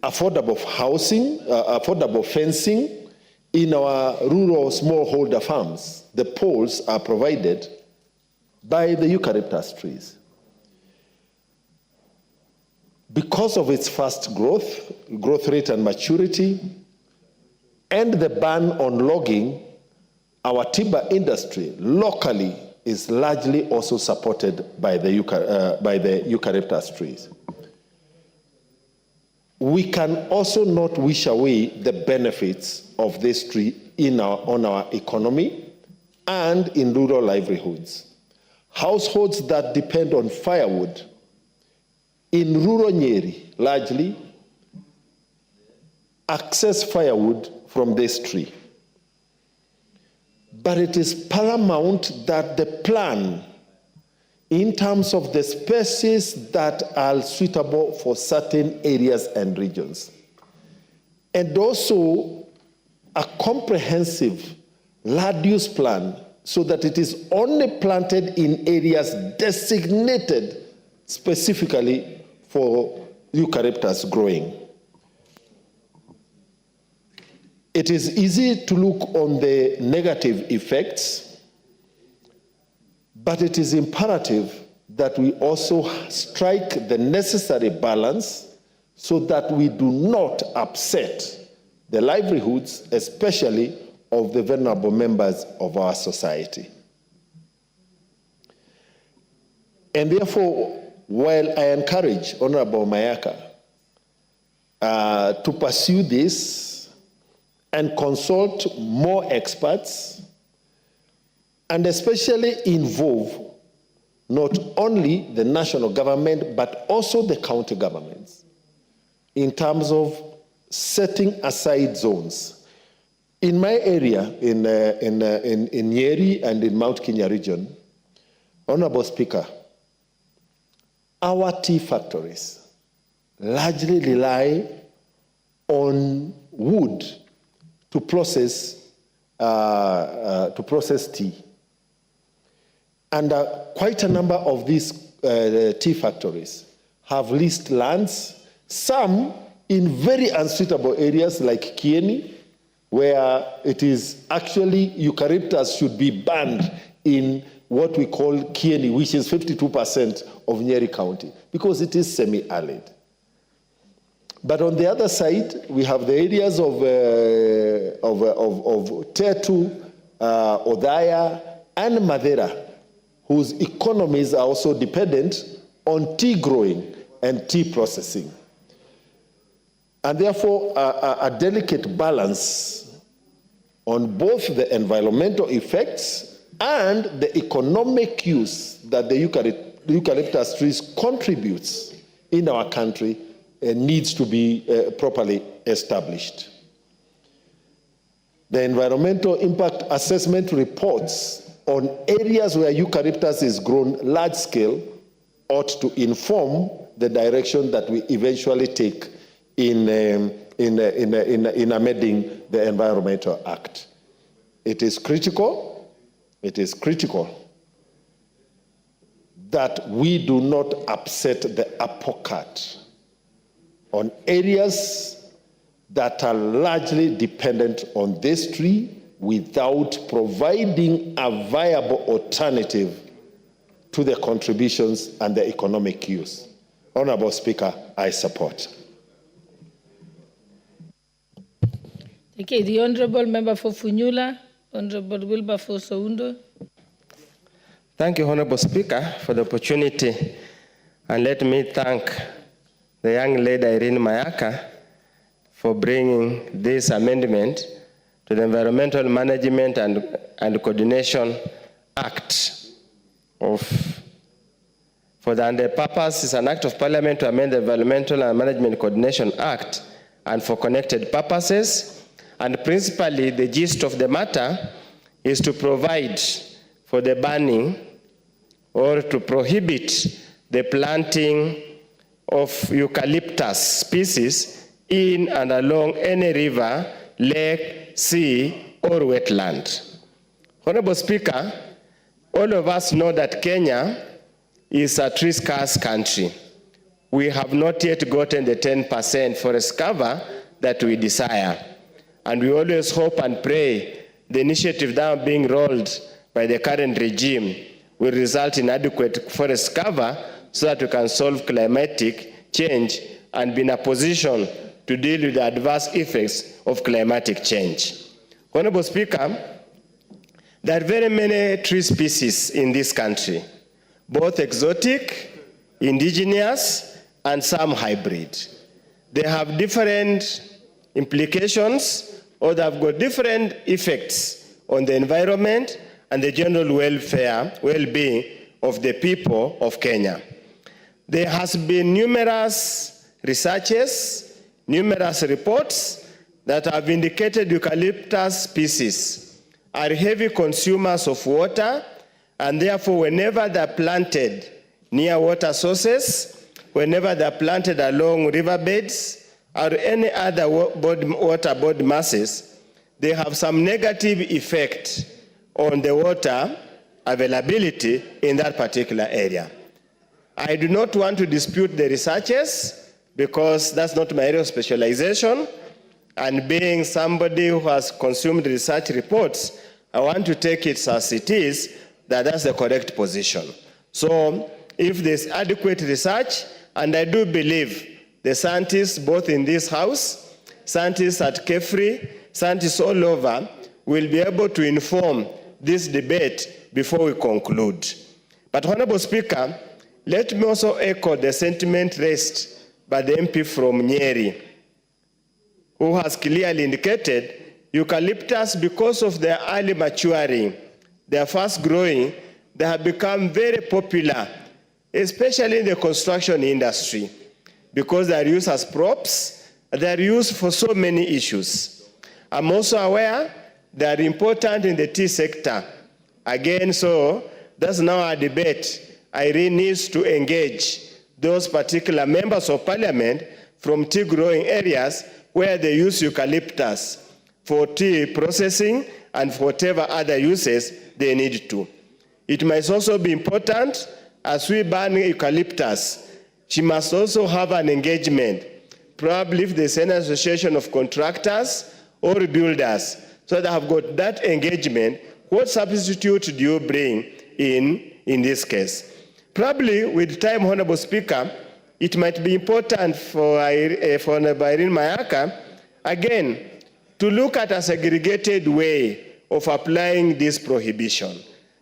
Affordable housing, affordable fencing in our rural smallholder farms, the poles are provided by the eucalyptus trees. Because of its fast growth rate and maturity, and the ban on logging, our timber industry locally is largely also supported by the eucalyptus trees. We can also not wish away the benefits of this tree on our economy and in rural livelihoods. Households that depend on firewood in rural Nyeri largely access firewood from this tree. But it is paramount that the plan, in terms of the species that are suitable for certain areas and regions, and also a comprehensive land use plan so that it is only planted in areas designated specifically for eucalyptus growing. It is easy to look on the negative effects, but it is imperative that we also strike the necessary balance so that we do not upset the livelihoods, especially of the vulnerable members of our society. And therefore, while I encourage Honorable Mayaka to pursue this and consult more experts, and especially involve not only the national government, but also the county governments in terms of setting aside zones. In my area, in Nyeri and in Mount Kenya region, Honorable Speaker, our tea factories largely rely on wood to process tea. And quite a number of these tea factories have leased lands, some in very unsuitable areas like Kieni, where it is actually eucalyptus should be banned in what we call Kieni, which is 52% of Nyeri County, because it is semi-arid. But on the other side, we have the areas of Tetu, Odaya, and Madeira, whose economies are also dependent on tea growing and tea processing. And therefore, a delicate balance on both the environmental effects and the economic use that the eucalyptus trees contributes in our country needs to be properly established. The environmental impact assessment reports on areas where eucalyptus is grown large scale ought to inform the direction that we eventually take in amending the Environmental Act. It is critical that we do not upset the apple cart on areas that are largely dependent on this tree without providing a viable alternative to the contributions and the economic use. Honorable Speaker, I support. Okay, the Honorable Member for Funyula, Honorable Wilberforce Oundo. Thank you, Honorable Speaker, for the opportunity. And let me thank the young lady Irene Mayaka for bringing this amendment to the Environmental Management and Coordination Act for the purpose is an act of Parliament to amend the Environmental and Management Coordination Act and for connected purposes. And principally, the gist of the matter is to provide for the banning or to prohibit the planting of eucalyptus species in and along any river, lake, sea, or wetland. Honorable Speaker, all of us know that Kenya is a tree-scarce country. We have not yet gotten the 10% forest cover that we desire. And we always hope and pray the initiative now being rolled by the current regime will result in adequate forest cover so that we can solve climatic change and be in a position to deal with the adverse effects of climatic change. Honorable Speaker, there are very many tree species in this country, both exotic, indigenous, and some hybrid. They have different implications or they have got different effects on the environment and the general well-being of the people of Kenya. There has been numerous researches, numerous reports that have indicated eucalyptus species are heavy consumers of water, and therefore whenever they're planted near water sources, whenever they're planted along riverbeds or any other water body masses, they have some negative effect on the water availability in that particular area. I do not want to dispute the researches because that's not my area of specialization, and being somebody who has consumed research reports, I want to take it as it is that that's the correct position. So if there's adequate research, and I do believe the scientists both in this house, scientists at KEFRI, scientists all over, will be able to inform this debate before we conclude. But Honorable Speaker, let me also echo the sentiment raised by the MP from Nyeri, who has clearly indicated eucalyptus, because of their early maturing, their fast growing, they have become very popular, especially in the construction industry, because they are used as props, they are used for so many issues. I'm also aware they are important in the tea sector. Again, so that's now a debate. Irene needs to engage those particular members of parliament from tea growing areas where they use eucalyptus for tea processing and for whatever other uses they need to. It must also be important, as we ban eucalyptus, she must also have an engagement, probably if there's an association of contractors or builders, so they have got that engagement. What substitute do you bring in this case? Probably with time, Honorable Speaker, it might be important for Honorable Irene Mayaka, again, to look at a segregated way of applying this prohibition.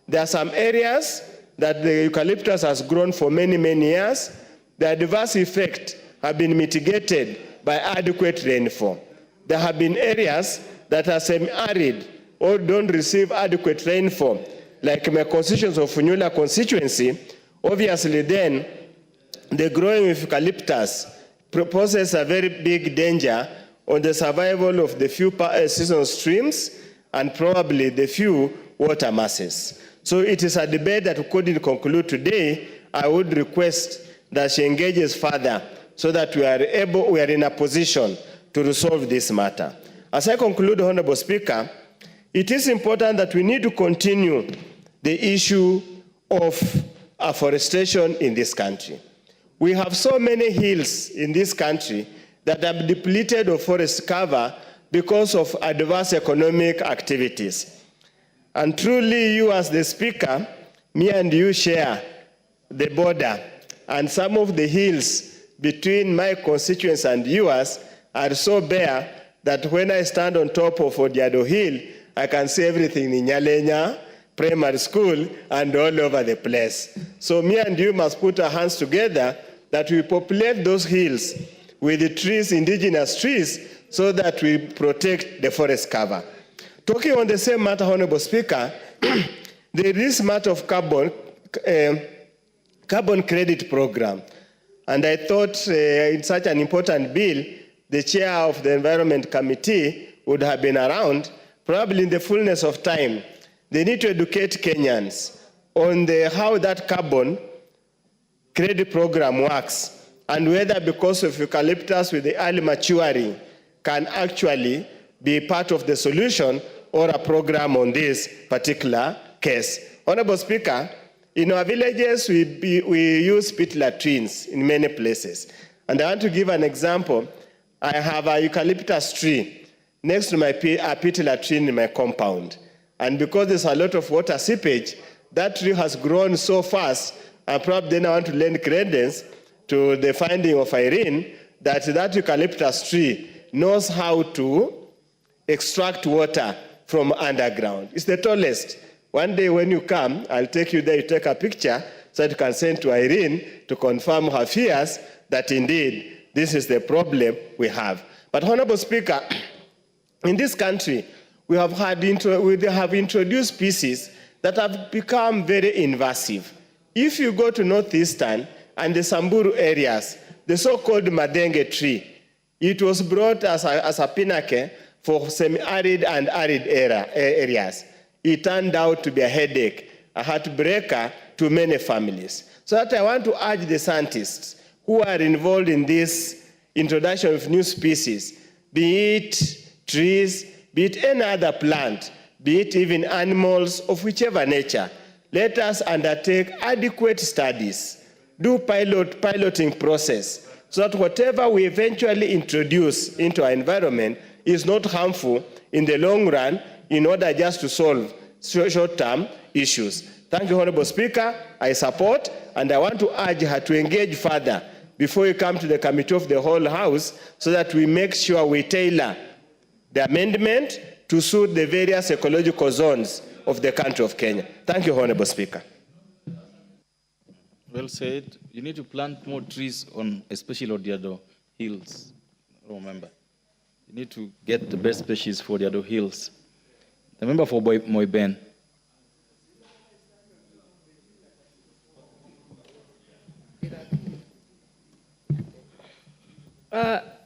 There are some areas that the eucalyptus has grown for many, many years. The adverse effects have been mitigated by adequate rainfall. There have been areas that are semi-arid or don't receive adequate rainfall, like my constituents of Funyula constituency, Obviously then, the growing of eucalyptus poses a very big danger on the survival of the few seasonal streams and probably the few water masses. So it is a debate that we couldn't conclude today. I would request that she engages further so that we are in a position to resolve this matter. As I conclude, Honorable Speaker, it is important that we need to continue the issue of afforestation in this country. We have so many hills in this country that are depleted of forest cover because of adverse economic activities. And truly, you as the Speaker, me and you share the border, and some of the hills between my constituents and yours are so bare that when I stand on top of Odiado Hill, I can see everything in Nyalenya Primary School and all over the place. So me and you must put our hands together that we populate those hills with the trees, indigenous trees, so that we protect the forest cover. Talking on the same matter, Honorable Speaker, there is matter of carbon credit program. And I thought in such an important bill, the chair of the Environment Committee would have been around, probably in the fullness of time. They need to educate Kenyans on how that carbon credit program works and whether because of eucalyptus with the early maturing can actually be part of the solution or a program on this particular case. Honorable Speaker, in our villages, we use pit latrines in many places. And I want to give an example. I have a eucalyptus tree next to a pit latrine in my compound. And because there's a lot of water seepage, that tree has grown so fast, and probably then I want to lend credence to the finding of Irene that eucalyptus tree knows how to extract water from underground. It's the tallest. One day when you come, I'll take you there, you take a picture so that you can send to Irene to confirm her fears that indeed this is the problem we have. But Honorable Speaker, in this country, we have introduced species that have become very invasive. If you go to Northeastern and the Samburu areas, the so-called Madenge tree, it was brought as a pinnacle for semi-arid and arid areas. It turned out to be a headache, a heartbreaker to many families. So that I want to urge the scientists who are involved in this introduction of new species, be it trees, be it any other plant, be it even animals of whichever nature, let us undertake adequate studies, do piloting process, so that whatever we eventually introduce into our environment is not harmful in the long run in order just to solve short-term issues. Thank you, Honorable Speaker. I support, and I want to urge her to engage further before we come to the Committee of the Whole House so that we make sure we tailor the amendment to suit the various ecological zones of the country of Kenya. Thank you, Honorable Speaker. Well said. You need to plant more trees on especially Odiado Hills. Remember, you need to get the best species for Odiado Hills. The member for Moiben.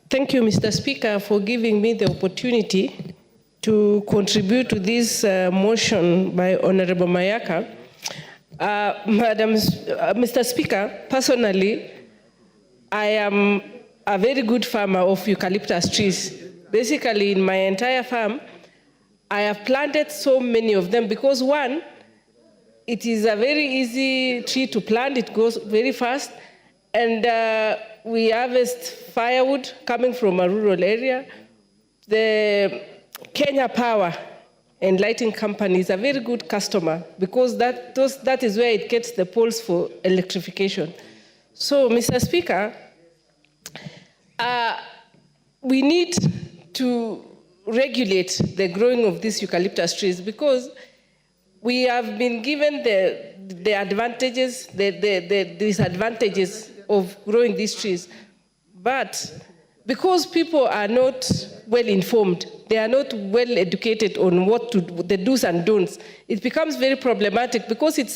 Thank you, Mr. Speaker, for giving me the opportunity to contribute to this motion by Honorable Mayaka. Mr. Speaker, personally, I am a very good farmer of eucalyptus trees. Basically, in my entire farm, I have planted so many of them because one, it is a very easy tree to plant, it grows very fast, and we harvest firewood coming from a rural area. The Kenya Power and Lighting Company is a very good customer because that is where it gets the poles for electrification. So, Mr. Speaker, we need to regulate the growing of these eucalyptus trees because we have been given the advantages, the disadvantages of growing these trees. But because people are not well informed, they are not well educated on what to the do's and don'ts, it becomes very problematic because it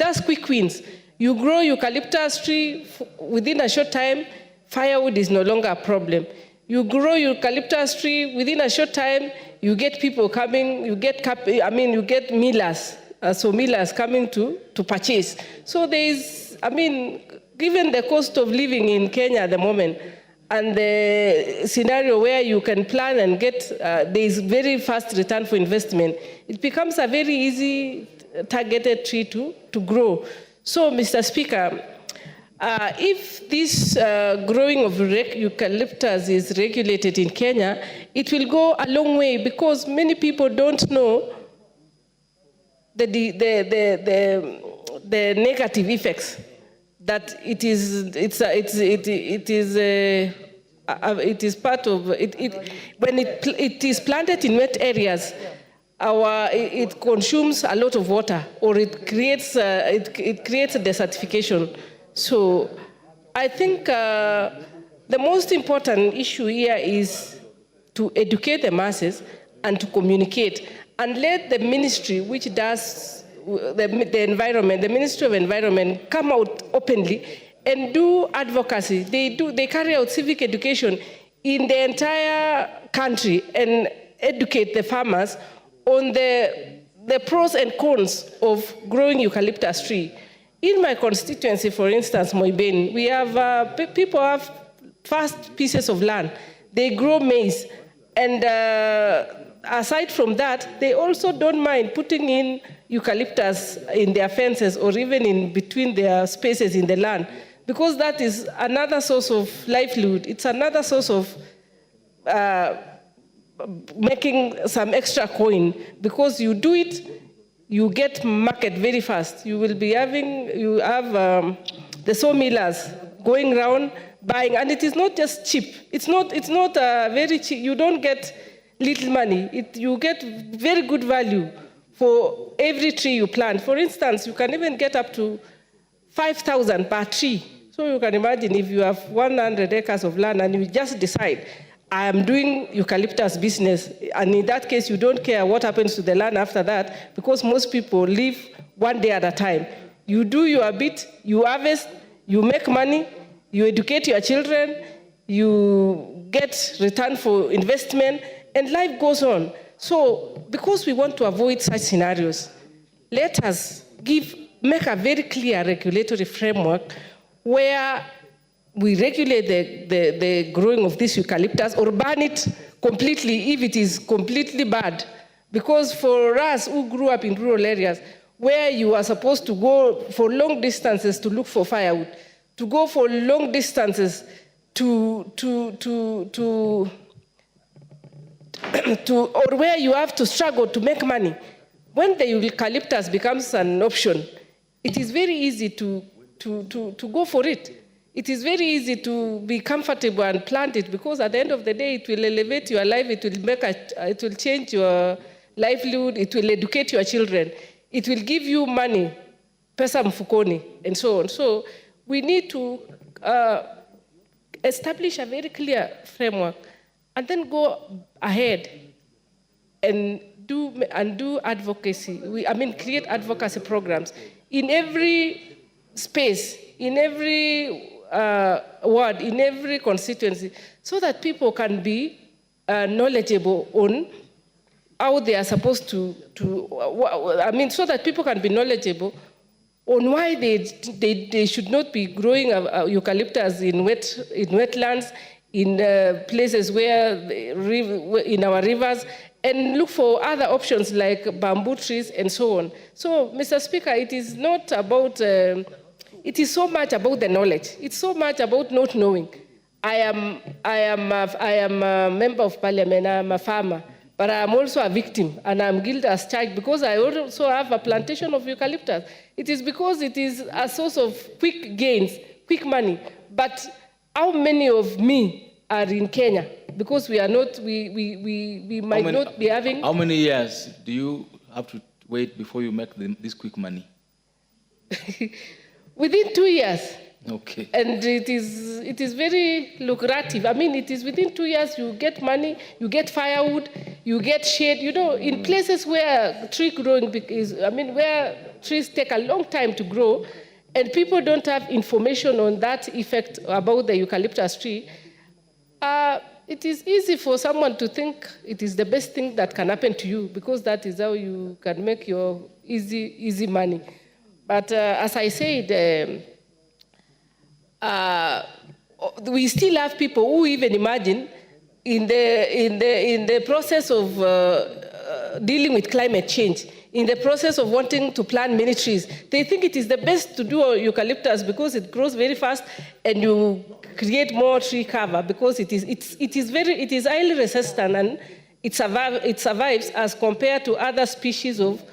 has quick wins. You grow eucalyptus tree within a short time, firewood is no longer a problem. You grow eucalyptus tree within a short time, you get people coming, you get millers, millers coming to purchase. So there is, given the cost of living in Kenya at the moment, and the scenario where you can plan and get, there is very fast return for investment, it becomes a very easy targeted tree to grow. So, Mr. Speaker, if this growing of eucalyptus is regulated in Kenya, it will go a long way because many people don't know the negative effects that it is part of when it is planted in wet areas. It consumes a lot of water, or it creates a desertification. So I think the most important issue here is to educate the masses and to communicate, and let the ministry, which does the environment, the Ministry of Environment, come out openly and do advocacy. They carry out civic education in the entire country and educate the farmers on the pros and cons of growing eucalyptus tree. In my constituency, for instance, Moibeni, we have people have vast pieces of land. They grow maize, and aside from that, they also don't mind putting in eucalyptus in their fences or even in between their spaces in the land, because that is another source of livelihood. It's another source of making some extra coin, because you do it, you get market very fast. You have the sawmillers going around buying, and it is not just cheap. It's not very cheap. You don't get little money. You get very good value for every tree you plant. For instance, you can even get up to 5,000 per tree. So you can imagine if you have 100 acres of land and you just decide, I am doing eucalyptus business, and in that case, you don't care what happens to the land after that, because most people live one day at a time. You do your bit, you harvest, you make money, you educate your children, you get return for investment, and life goes on. So, because we want to avoid such scenarios, let us make a very clear regulatory framework where we regulate the growing of this eucalyptus, or ban it completely if it is completely bad. Because for us who grew up in rural areas, where you are supposed to go for long distances to look for firewood, to go for long distances or where you have to struggle to make money, when the eucalyptus becomes an option, it is very easy to go for it. It is very easy to be comfortable and plant it, because at the end of the day, it will elevate your life, it will change your livelihood, it will educate your children, it will give you money, pesa mfukoni, and so on. So we need to establish a very clear framework, and then go ahead and do advocacy. Create advocacy programs in every space, in every ward, in every constituency, so that people can be knowledgeable on how they are supposed to so that people can be knowledgeable on why they should not be growing eucalyptus in wetlands, in places in our rivers, and look for other options like bamboo trees and so on. So, Mr. Speaker, it is not about, it is so much about the knowledge. It's so much about not knowing. I am a member of parliament, I am a farmer, but I am also a victim, and I'm guilty as charged because I also have a plantation of eucalyptus. It is because it is a source of quick gains, quick money. But how many of me are in Kenya? Because we are not, we might not be having. How many years do you have to wait before you make this quick money? Within 2 years. Okay. And it is very lucrative. I mean, it is within 2 years you get money, you get firewood, you get shade. You know, in places where tree growing is, I mean, where trees take a long time to grow, and people don't have information on that effect about the eucalyptus tree, it is easy for someone to think it is the best thing that can happen to you, because that is how you can make your easy money. But as I said, we still have people who even imagine in the process of dealing with climate change, in the process of wanting to plant many trees, they think it is the best to do eucalyptus because it grows very fast and you create more tree cover, because it is highly resistant and it survives as compared to other species of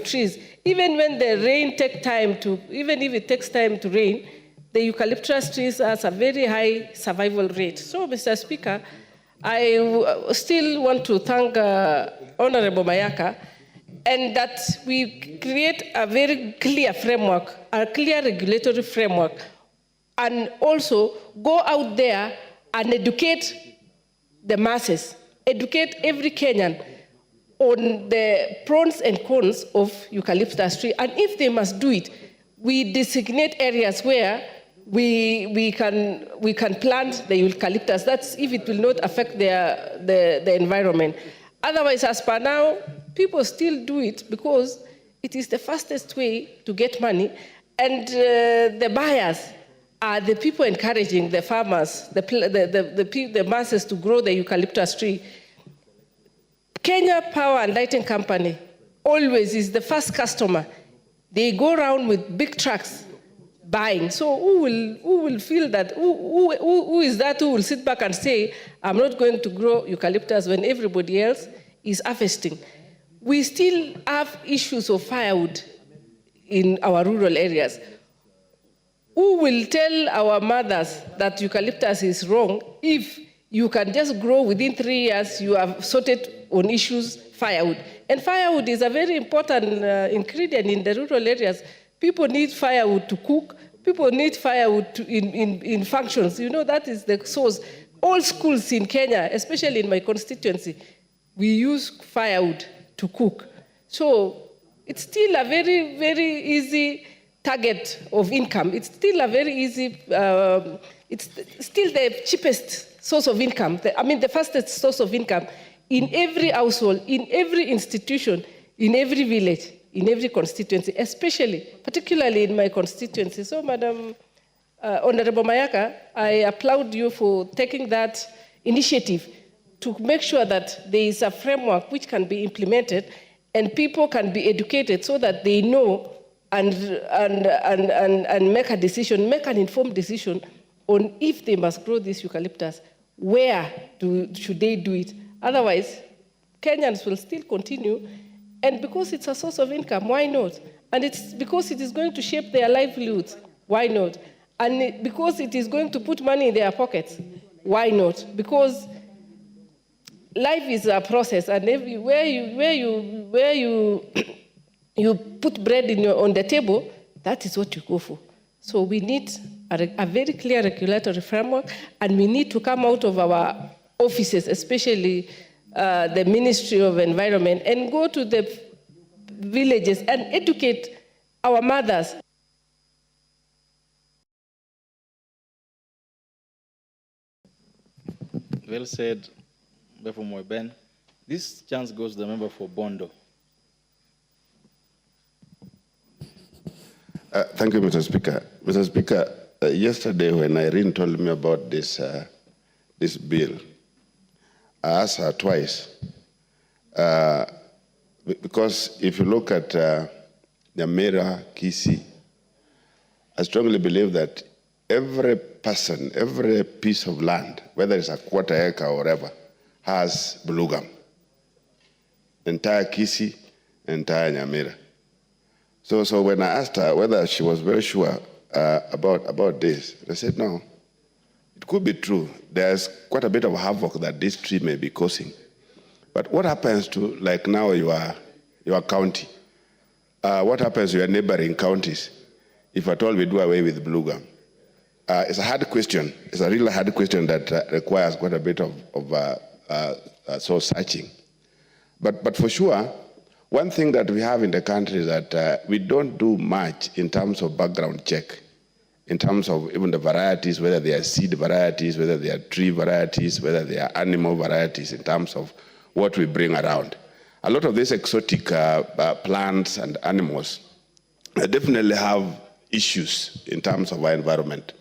trees. Even when the rain takes time to, even if it takes time to rain, the eucalyptus trees has a very high survival rate. So, Mr. Speaker, I still want to thank Honorable Mayaka, and that we create a very clear framework, a clear regulatory framework, and also go out there and educate the masses, educate every Kenyan on the pros and cons of eucalyptus tree. And if they must do it, we designate areas where we can plant the eucalyptus. That's if it will not affect the environment. Otherwise, as per now, people still do it because it is the fastest way to get money, and the buyers are the people encouraging the farmers, the masses to grow the eucalyptus tree. Kenya Power and Lighting Company always is the first customer. They go around with big trucks buying. So who will feel that? Who is that who will sit back and say, I'm not going to grow eucalyptus when everybody else is harvesting? We still have issues of firewood in our rural areas. Who will tell our mothers that eucalyptus is wrong if you can just grow within 3 years, you have sorted on issues, firewood. And firewood is a very important ingredient in the rural areas. People need firewood to cook. People need firewood in functions. You know, that is the source. All schools in Kenya, especially in my constituency, we use firewood to cook. So it's still a very, very easy target of income. It's still a very easy, it's still the cheapest source of income. The fastest source of income in every household, in every institution, in every village, in every constituency, particularly in my constituency. So, Madam Honorable Mayaka, I applaud you for taking that initiative to make sure that there is a framework which can be implemented and people can be educated so that they know and make a decision, make an informed decision on if they must grow this eucalyptus, where should they do it. Otherwise, Kenyans will still continue, and because it's a source of income, why not? And it's because it is going to shape their livelihoods, why not? And because it is going to put money in their pockets, why not? Because life is a process, and where you put bread on the table, that is what you go for. So we need a very clear regulatory framework, and we need to come out of our offices, especially the Ministry of Environment, and go to the villages and educate our mothers. Well said, Member for Moiben. This chance goes to the member for Bondo. Thank you, Mr. Speaker. Mr. Speaker, yesterday when Irene told me about this bill, I asked her twice, because if you look at Nyamira, Kisii, I strongly believe that every person, every piece of land, whether it's a quarter acre or whatever, has blue gum. Entire Kisii, entire Nyamira. So when I asked her whether she was very sure about this, I said, no, it could be true. There's quite a bit of havoc that this tree may be causing. But what happens to, like now, your county? What happens to your neighboring counties if at all we do away with blue gum? it's a hard question. It's a really hard question that requires quite a bit of soul searching. But for sure, one thing that we have in the country is that we don't do much in terms of background check, in terms of even the varieties, whether they are seed varieties, whether they are tree varieties, whether they are animal varieties, in terms of what we bring around. A lot of these exotic plants and animals definitely have issues in terms of our environment.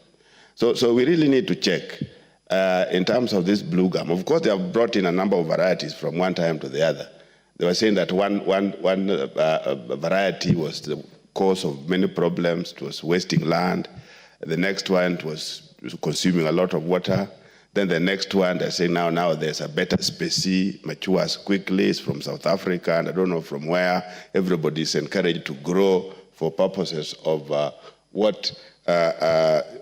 So we really need to check in terms of this blue gum. Of course, they have brought in a number of varieties from one time to the other. They were saying that one variety was the cause of many problems. It was wasting land. The next one was consuming a lot of water. Then the next one, they're saying now there's a better species, matures quickly, it's from South Africa, and I don't know from where. Everybody's encouraged to grow for purposes of what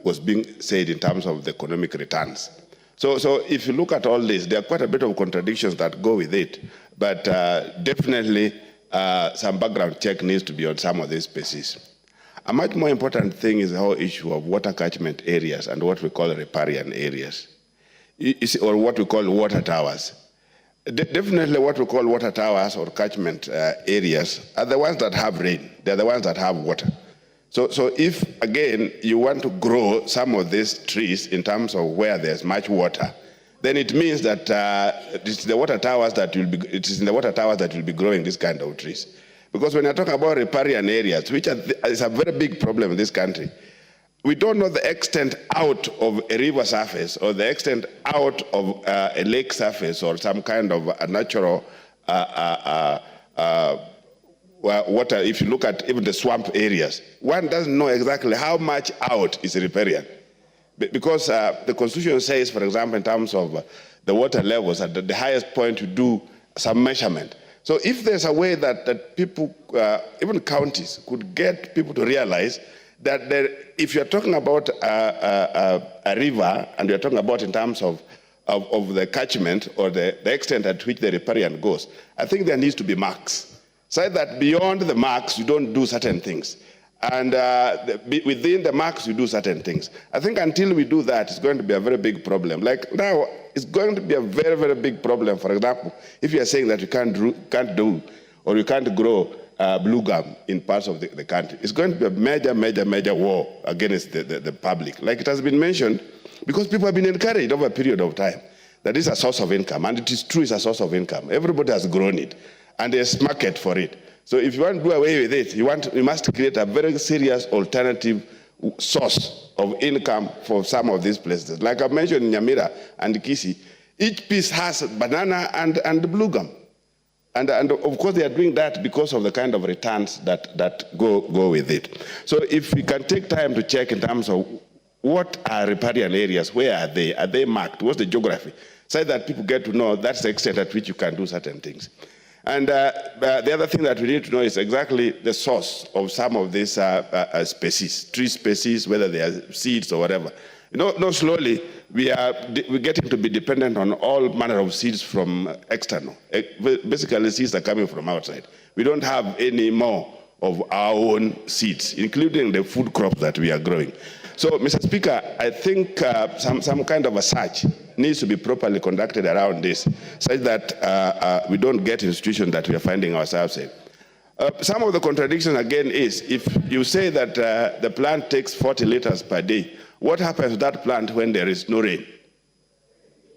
was being said in terms of the economic returns. So if you look at all this, there are quite a bit of contradictions that go with it, but definitely some background check needs to be on some of these species. A much more important thing is the whole issue of water catchment areas and what we call riparian areas, or what we call water towers. Definitely what we call water towers or catchment areas are the ones that have rain. They're the ones that have water. So if, again, you want to grow some of these trees in terms of where there's much water, then it means that it's the water towers that it is in the water towers that will be growing this kind of trees. Because when you're talking about riparian areas, which is a very big problem in this country, we don't know the extent out of a river surface or the extent out of a lake surface or some kind of a natural water. If you look at even the swamp areas, one doesn't know exactly how much out is riparian. Because the Constitution says, for example, in terms of the water levels, at the highest point you do some measurement. So if there's a way that people, even counties, could get people to realize that if you're talking about a river and you're talking about in terms of the catchment or the extent at which the riparian goes, I think there needs to be marks. So that beyond the marks, you don't do certain things. And within the marks, you do certain things. I think until we do that, it's going to be a very big problem. Like now, it's going to be a very, very big problem. For example, if you are saying that you can't do or you can't grow blue gum in parts of the country, it's going to be a major, major, major war against the public. Like it has been mentioned, because people have been encouraged over a period of time that it's a source of income. And it is true, it's a source of income. Everybody has grown it. And there's market for it. So if you want to do away with it, you must create a very serious alternative source of income for some of these places. Like I mentioned in Nyamira and Kisi, each piece has banana and blue gum. And of course they are doing that because of the kind of returns that go with it. So if we can take time to check in terms of what are riparian areas, where are they? Are they marked? What's the geography? So that people get to know that's the extent at which you can do certain things. And the other thing that we need to know is exactly the source of some of these species, tree species, whether they are seeds or whatever. Slowly we're getting to be dependent on all manner of seeds from external. Basically, seeds are coming from outside. We don't have any more of our own seeds, including the food crops that we are growing. So, Mr. Speaker, I think some kind of a search needs to be properly conducted around this, such that we don't get institutions that we are finding ourselves in. Some of the contradiction, again, is if you say that the plant takes 40 liters per day, what happens to that plant when there is no rain?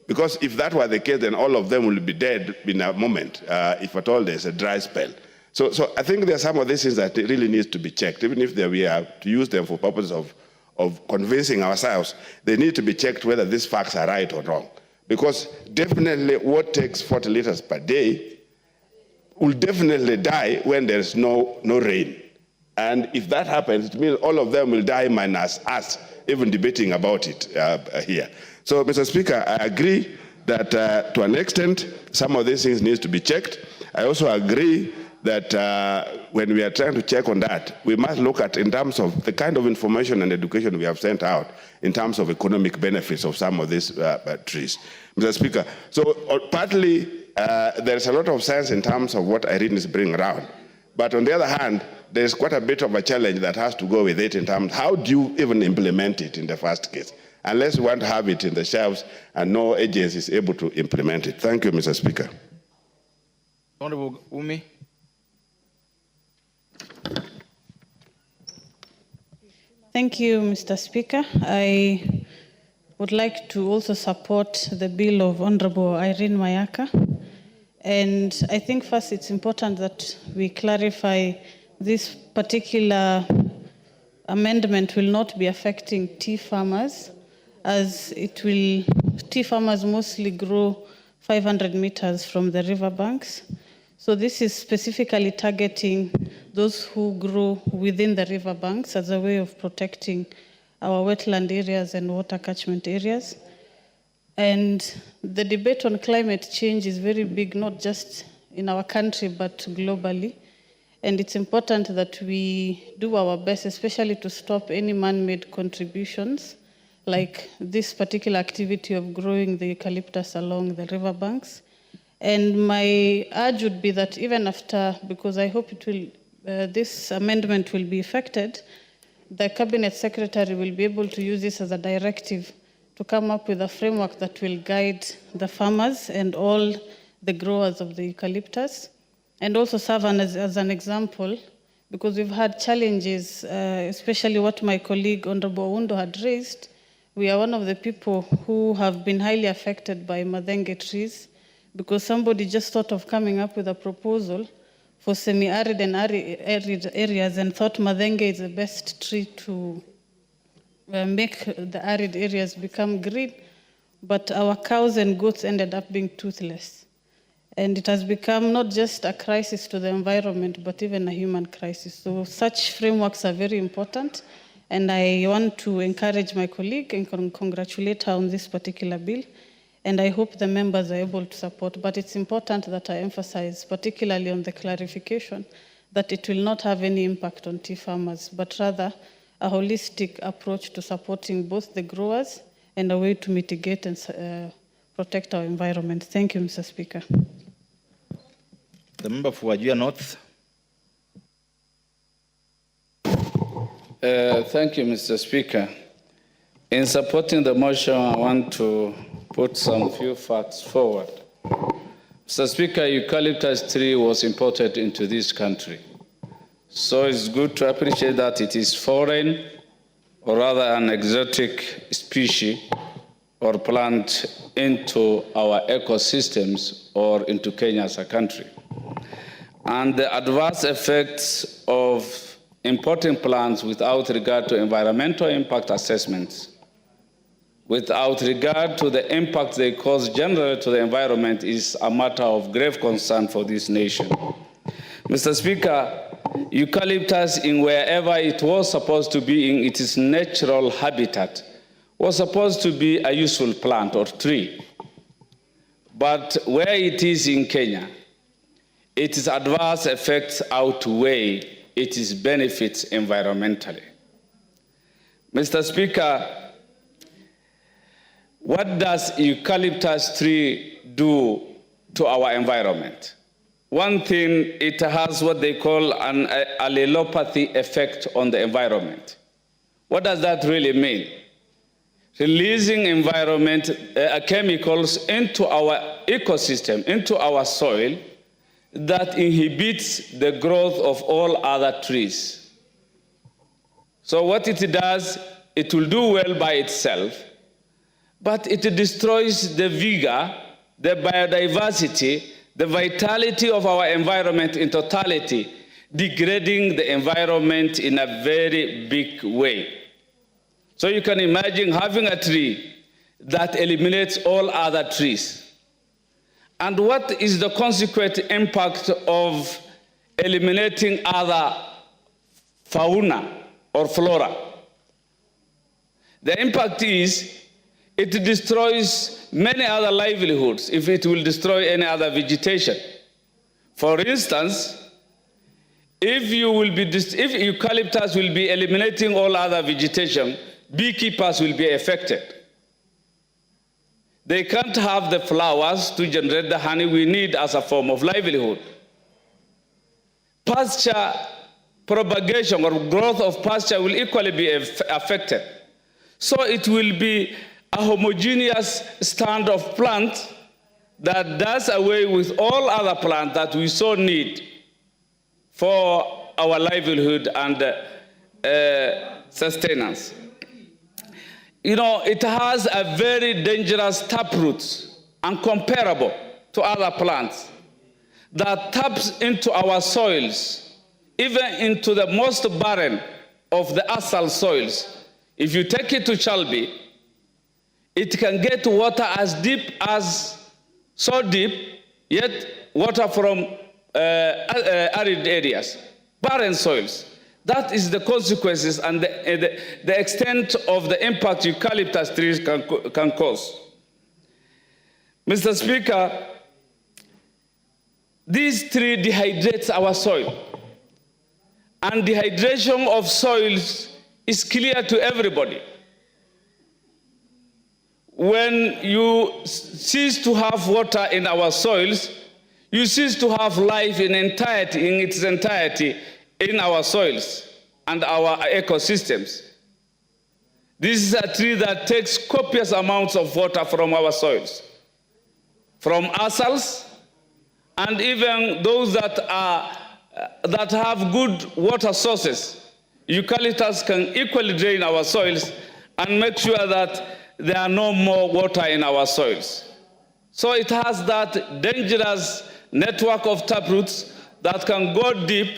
Because if that were the case, then all of them will be dead in a moment, if at all there's a dry spell. So I think there are some of these things that really needs to be checked, even if we are to use them for purposes of convincing ourselves, they need to be checked whether these facts are right or wrong. Because definitely what takes 40 liters per day will definitely die when there's no rain. And if that happens, it means all of them will die minus us even debating about it here. So, Mr. Speaker, I agree that to an extent, some of these things need to be checked. I also agree that when we are trying to check on that, we must look at in terms of the kind of information and education we have sent out in terms of economic benefits of some of these trees. Mr. Speaker, so partly there's a lot of science in terms of what Irene is bringing around. But on the other hand, there's quite a bit of a challenge that has to go with it in terms of how do you even implement it in the first case, unless you want to have it in the shelves and no agency is able to implement it. Thank you, Mr. Speaker. Honorable Umi. Thank you, Mr. Speaker. I would like to also support the bill of Honorable Irene Mayaka. And I think first it's important that we clarify this particular amendment will not be affecting tea farmers, as tea farmers mostly grow 500 meters from the riverbanks. So this is specifically targeting those who grow within the riverbanks as a way of protecting our wetland areas and water catchment areas. And the debate on climate change is very big, not just in our country, but globally. And it's important that we do our best, especially to stop any man-made contributions, like this particular activity of growing the eucalyptus along the riverbanks. And my urge would be that even after, because I hope it will, this amendment will be effected, the Cabinet Secretary will be able to use this as a directive to come up with a framework that will guide the farmers and all the growers of the eucalyptus, and also serve as an example, because we've had challenges, especially what my colleague Honorable Oundo had raised. We are one of the people who have been highly affected by madenge trees, because somebody just thought of coming up with a proposal for semi-arid and arid areas and thought madenge is the best tree to make the arid areas become green, but our cows and goats ended up being toothless. And it has become not just a crisis to the environment, but even a human crisis. So such frameworks are very important, and I want to encourage my colleague and congratulate her on this particular bill. And I hope the members are able to support. But it's important that I emphasize, particularly on the clarification, that it will not have any impact on tea farmers, but rather a holistic approach to supporting both the growers and a way to mitigate and protect our environment. Thank you, Mr. Speaker. The member for Wajir North. Thank you, Mr. Speaker. In supporting the motion, I want to put some few facts forward. Mr. Speaker, eucalyptus tree was imported into this country. So it's good to appreciate that it is foreign, or rather an exotic species or plant into our ecosystems or into Kenya as a country. And the adverse effects of importing plants without regard to environmental impact assessments, without regard to the impact they cause generally to the environment, is a matter of grave concern for this nation. Mr. Speaker, eucalyptus, in wherever it was supposed to be in its natural habitat, was supposed to be a useful plant or tree. But where it is in Kenya, its adverse effects outweigh its benefits environmentally. Mr. Speaker, what does eucalyptus tree do to our environment? One thing, it has what they call an allelopathy effect on the environment. What does that really mean? Releasing environment chemicals into our ecosystem, into our soil, that inhibits the growth of all other trees. So what it does, it will do well by itself, but it destroys the vigor, the biodiversity, the vitality of our environment in totality, degrading the environment in a very big way. So you can imagine having a tree that eliminates all other trees. And what is the consequent impact of eliminating other fauna or flora? The impact is it destroys many other livelihoods if it will destroy any other vegetation. For instance, if eucalyptus will be eliminating all other vegetation, beekeepers will be affected. They can't have the flowers to generate the honey we need as a form of livelihood. Pasture propagation or growth of pasture will equally be affected. So it will be a homogeneous stand of plant that does away with all other plants that we so need for our livelihood and sustenance. You know, it has a very dangerous taproot, uncomparable to other plants, that taps into our soils, even into the most barren of the arsal soils. If you take it to Chalbi, it can get water as deep as, so deep, yet water from arid areas, barren soils. That is the consequences and the extent of the impact eucalyptus trees can cause. Mr. Speaker, this tree dehydrates our soil. And dehydration of soils is clear to everybody. When you cease to have water in our soils, you cease to have life in its entirety in our soils and our ecosystems. This is a tree that takes copious amounts of water from our soils, from arsals, and even those that have good water sources. Eucalyptus can equally drain our soils and make sure that there are no more water in our soils. So it has that dangerous network of taproots that can go deep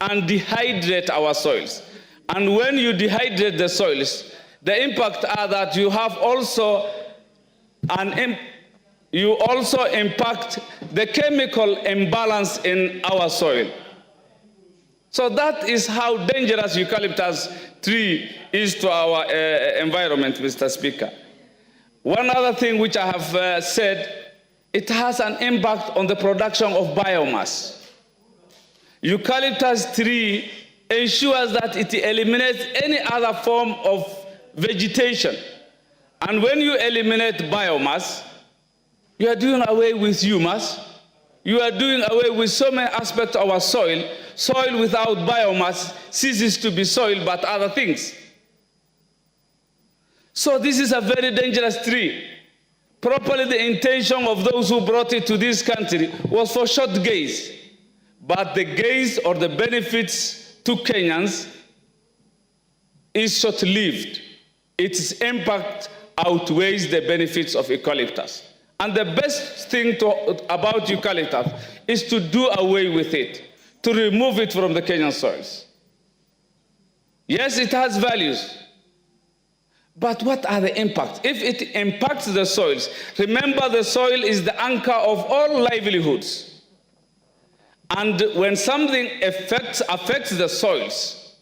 and dehydrate our soils. And when you dehydrate the soils, the impact are that you have also you also impact the chemical imbalance in our soil. So that is how dangerous eucalyptus tree is to our environment, Mr. Speaker. One other thing which I have said, it has an impact on the production of biomass. Eucalyptus tree ensures that it eliminates any other form of vegetation. And when you eliminate biomass, you are doing away with humus. You are doing away with so many aspects of our soil. Soil without biomass ceases to be soil, but other things. So this is a very dangerous tree. Probably the intention of those who brought it to this country was for short gaze. But the gaze or the benefits to Kenyans is short-lived. Its impact outweighs the benefits of eucalyptus. And the best thing about eucalyptus is to do away with it, to remove it from the Kenyan soils. Yes, it has values, but what are the impacts? If it impacts the soils, remember the soil is the anchor of all livelihoods. And when something affects the soils,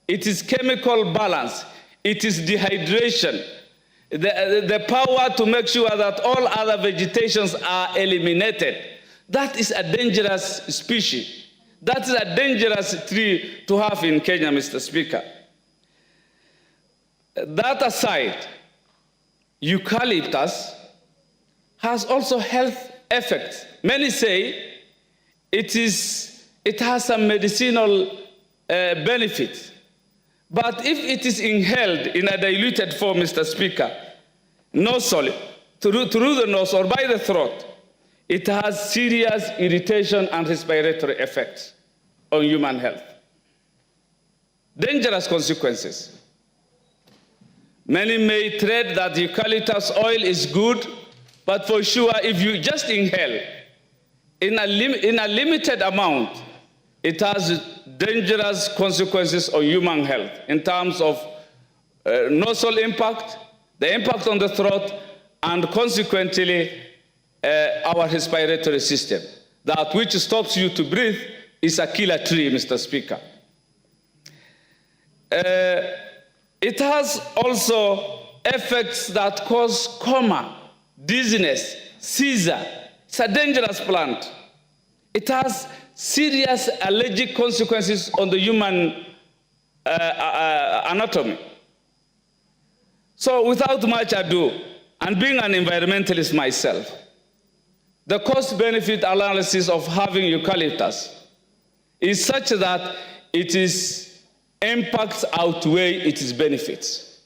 it is chemical balance, it is dehydration, the power to make sure that all other vegetations are eliminated. That is a dangerous species. That is a dangerous tree to have in Kenya, Mr. Speaker. That aside, eucalyptus has also health effects. Many say it has some medicinal benefit. But if it is inhaled in a diluted form, Mr. Speaker, nasally, through the nose or by the throat, it has serious irritation and respiratory effects on human health. Dangerous consequences. Many may tread that eucalyptus oil is good, but for sure, if you just inhale in a limited amount, it has dangerous consequences on human health in terms of nasal impact, the impact on the throat, and consequently our respiratory system. That which stops you to breathe is a killer tree, Mr. Speaker. It has also effects that cause coma, dizziness, seizure. It's a dangerous plant. It has serious allergic consequences on the human anatomy. So without much ado, and being an environmentalist myself, the cost-benefit analysis of having eucalyptus is such that its impacts outweigh its benefits.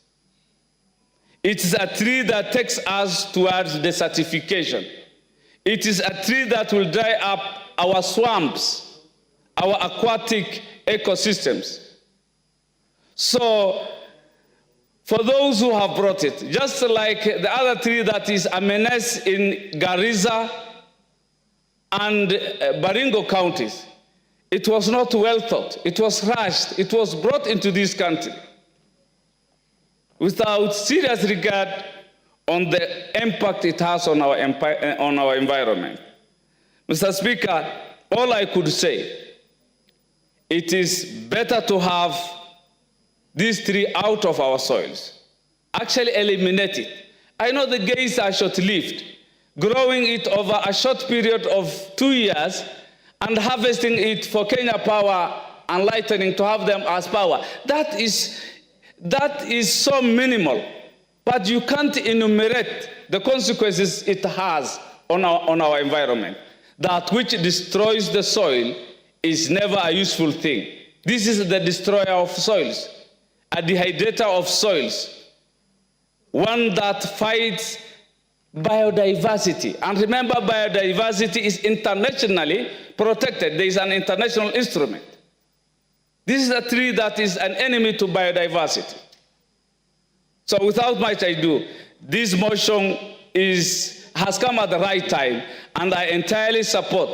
It is a tree that takes us towards desertification. It is a tree that will dry up our swamps, our aquatic ecosystems. So, for those who have brought it, just like the other tree that is a menace in Garissa and Baringo counties, it was not well thought. It was rushed. It was brought into this country without serious regard on the impact it has on our environment. Mr. Speaker, all I could say, it is better to have this tree out of our soils, actually eliminate it. I know the gains are short-lived. Growing it over a short period of 2 years and harvesting it for Kenya Power and Lightning to have them as power, that is so minimal. But you can't enumerate the consequences it has on our environment. That which destroys the soil is never a useful thing. This is the destroyer of soils, a dehydrator of soils, one that fights biodiversity. And remember, biodiversity is internationally protected. There is an international instrument. This is a tree that is an enemy to biodiversity. So without much ado, this motion has come at the right time, and I entirely support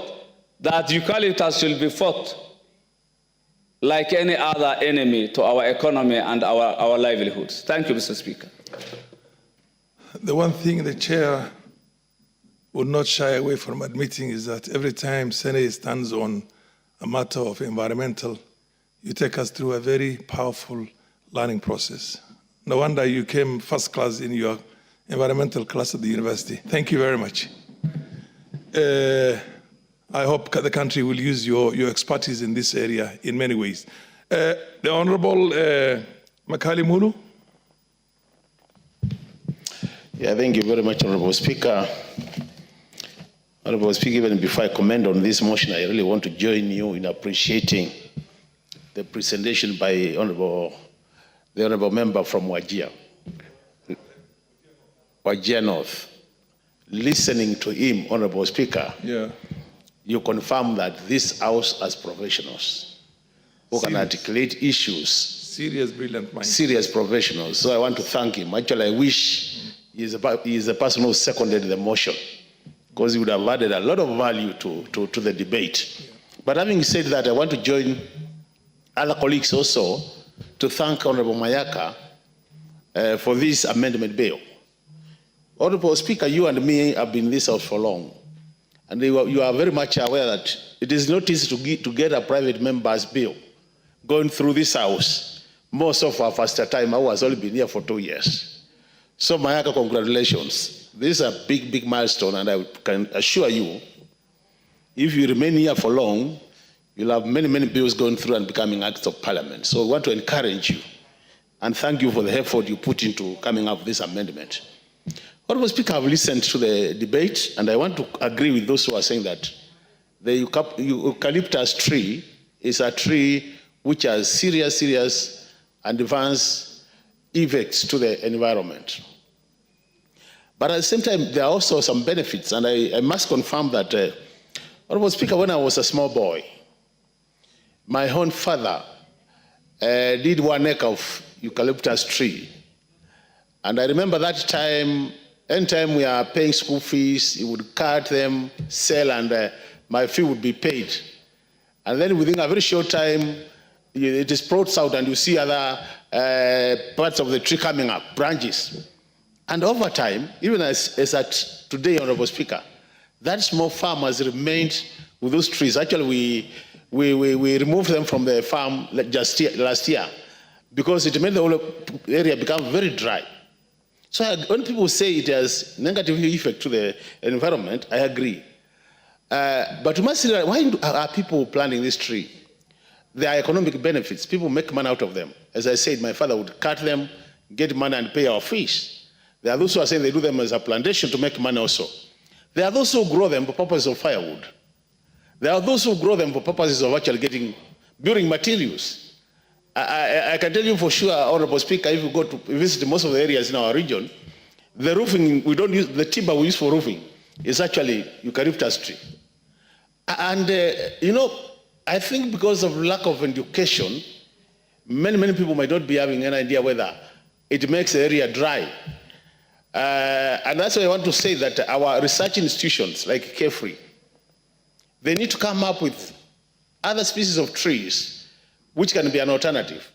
that eucalyptus should be fought like any other enemy to our economy and our livelihoods. Thank you, Mr. Speaker. The one thing the chair would not shy away from admitting is that every time Senate stands on a matter of environmental, you take us through a very powerful learning process. No wonder you came first class in your environmental class at the university. Thank you very much. I hope the country will use your expertise in this area in many ways. The Honorable Makali Mulu. Yeah, thank you very much, Honorable Speaker. Honorable Speaker, even before I comment on this motion, I really want to join you in appreciating the presentation by the Honorable Member from Wajir North. Listening to him, Honorable Speaker, you confirm that this House has professionals who can articulate issues. Serious, brilliant minds. Serious professionals. So I want to thank him. Actually, I wish he is the person who seconded the motion, because he would have added a lot of value to the debate. But having said that, I want to join other colleagues also to thank Honorable Mayaka for this amendment bill. Honorable Speaker, you and me have been in this house for long, and you are very much aware that it is not easy to get a private member's bill going through this house. Most of our faster time, I has only been here for 2 years. So Mayaka, congratulations. This is a big, big milestone, and I can assure you, if you remain here for long, you'll have many, many bills going through and becoming acts of parliament. So we want to encourage you and thank you for the effort you put into coming up with this amendment. Honorable Speaker, I've listened to the debate, and I want to agree with those who are saying that the eucalyptus tree is a tree which has serious and advanced effects to the environment. But at the same time, there are also some benefits, and I must confirm that, Honorable Speaker, when I was a small boy, my own father did 1 acre of eucalyptus tree. And I remember that time, anytime we are paying school fees, he would cut them, sell, and my fee would be paid. And then within a very short time, it sprouts out and you see other parts of the tree coming up, branches. And over time, even as at today, Honorable Speaker, that small farm has remained with those trees. Actually, we removed them from the farm last year because it made the whole area become very dry. So when people say it has negative effect to the environment, I agree. But we must say, why are people planting this tree? There are economic benefits. People make money out of them. As I said, my father would cut them, get money, and pay our fees. There are those who are saying they do them as a plantation to make money also. There are those who grow them for purposes of firewood. There are those who grow them for purposes of actually getting building materials. I can tell you for sure, Honorable Speaker, if you go to visit most of the areas in our region, the roofing, we don't use, the timber we use for roofing is actually eucalyptus tree. And, you know, I think because of lack of education, many people might not be having an idea whether it makes the area dry. And that's why I want to say that our research institutions like Kefri, they need to come up with other species of trees which can be an alternative,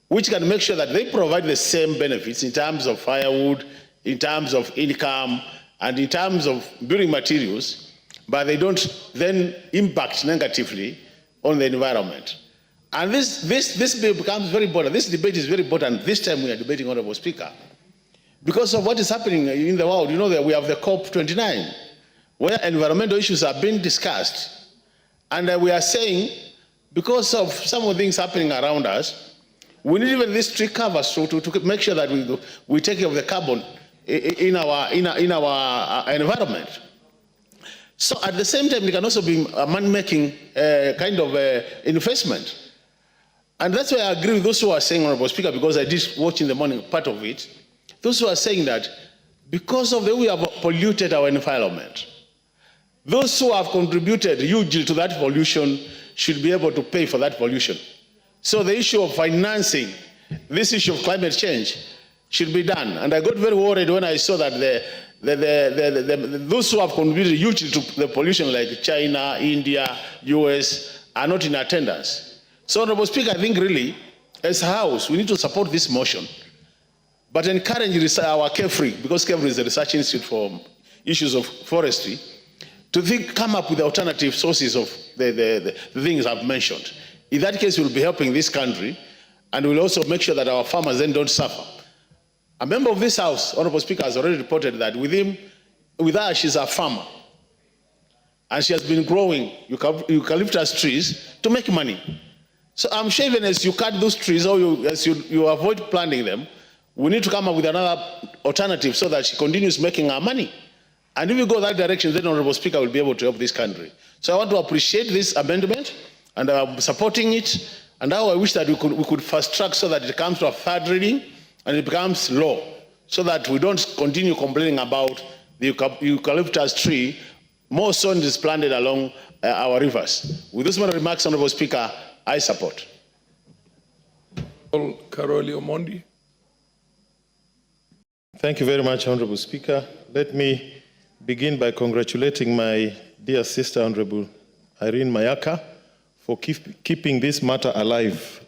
which can make sure that they provide the same benefits in terms of firewood, in terms of income, and in terms of building materials, but they don't then impact negatively on the environment. And this bill becomes very important. This debate is very important. This time we are debating, Honorable Speaker, because of what is happening in the world. You know that we have the COP29, where environmental issues are being discussed. And we are saying, because of some of the things happening around us, we need even these tree covers to make sure that we take care of the carbon in our environment. So at the same time, it can also be a man-making kind of investment. And that's why I agree with those who are saying, Honorable Speaker, because I did watch in the morning part of it, those who are saying that because of the way we have polluted our environment, those who have contributed hugely to that pollution should be able to pay for that pollution. So the issue of financing this issue of climate change should be done. And I got very worried when I saw that those who have contributed hugely to the pollution, like China, India, US, are not in attendance. So, Honorable Speaker, I think really, as a House, we need to support this motion, but encourage our Kefri, because Kefri is the research institute for issues of forestry, to come up with alternative sources of the things I've mentioned. In that case, we'll be helping this country, and we'll also make sure that our farmers then don't suffer. A member of this House, Honorable Speaker, has already reported that with her, she's a farmer. And she has been growing eucalyptus trees to make money. So I'm sure even as you cut those trees or as you avoid planting them, we need to come up with another alternative so that she continues making her money. And if we go that direction, then Honorable Speaker will be able to help this country. So I want to appreciate this amendment, and I'm supporting it. And now I wish that we could fast track so that it comes to a third reading and it becomes law, so that we don't continue complaining about the eucalyptus tree. More sun is planted along our rivers. With those remarks, Honorable Speaker, I support. Karoli Omondi. Thank you very much, Honorable Speaker. Let me begin by congratulating my dear sister, Honorable Irene Mayaka, for keeping this matter alive.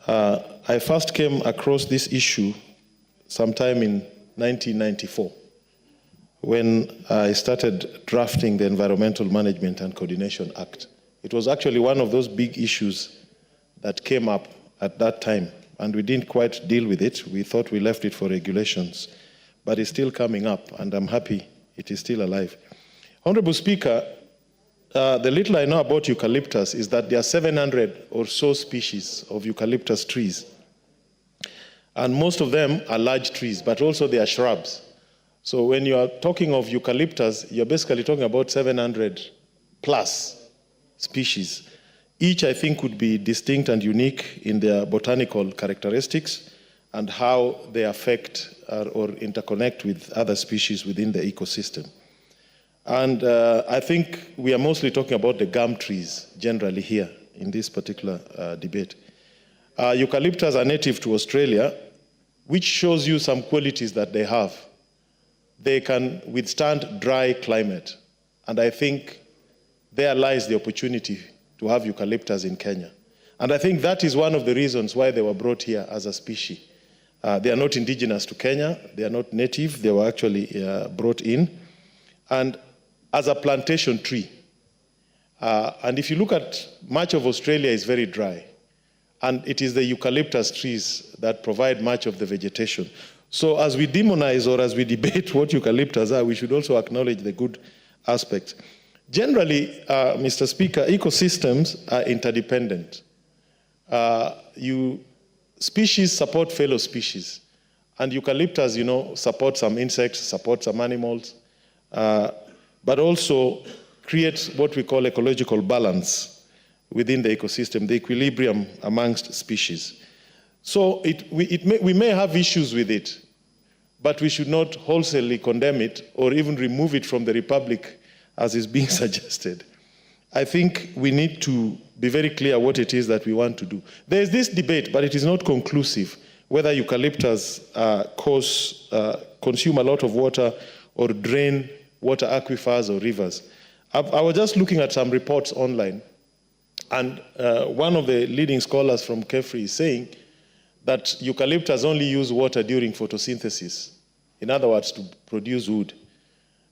I first came across this issue sometime in 1994, when I started drafting the Environmental Management and Coordination Act. It was actually one of those big issues that came up at that time, and we didn't quite deal with it. We thought we left it for regulations, but it's still coming up, and I'm happy it is still alive. Honorable Speaker, the little I know about eucalyptus is that there are 700 or so species of eucalyptus trees, and most of them are large trees, but also they are shrubs. So when you are talking of eucalyptus, you're basically talking about 700 plus species. Each, I think, would be distinct and unique in their botanical characteristics and how they affect or interconnect with other species within the ecosystem. And I think we are mostly talking about the gum trees generally here in this particular debate. Eucalyptus are native to Australia, which shows you some qualities that they have. They can withstand dry climate. And I think there lies the opportunity to have eucalyptus in Kenya. And I think that is one of the reasons why they were brought here as a species. They are not indigenous to Kenya. They are not native. They were actually brought in. And as a plantation tree. And if you look at much of Australia is very dry. And it is the eucalyptus trees that provide much of the vegetation. So as we demonize or as we debate what eucalyptus are, we should also acknowledge the good aspects. Generally, Mr. Speaker, ecosystems are interdependent. Species support fellow species. And eucalyptus, you know, support some insects, support some animals, but also create what we call ecological balance within the ecosystem, the equilibrium amongst species. So we may have issues with it, but we should not wholesalely condemn it or even remove it from the Republic as is being suggested. I think we need to be very clear what it is that we want to do. There is this debate, but it is not conclusive, whether eucalyptus consume a lot of water or drain water aquifers or rivers. I was just looking at some reports online, and one of the leading scholars from KEFRI is saying that eucalyptus only use water during photosynthesis, in other words, to produce wood.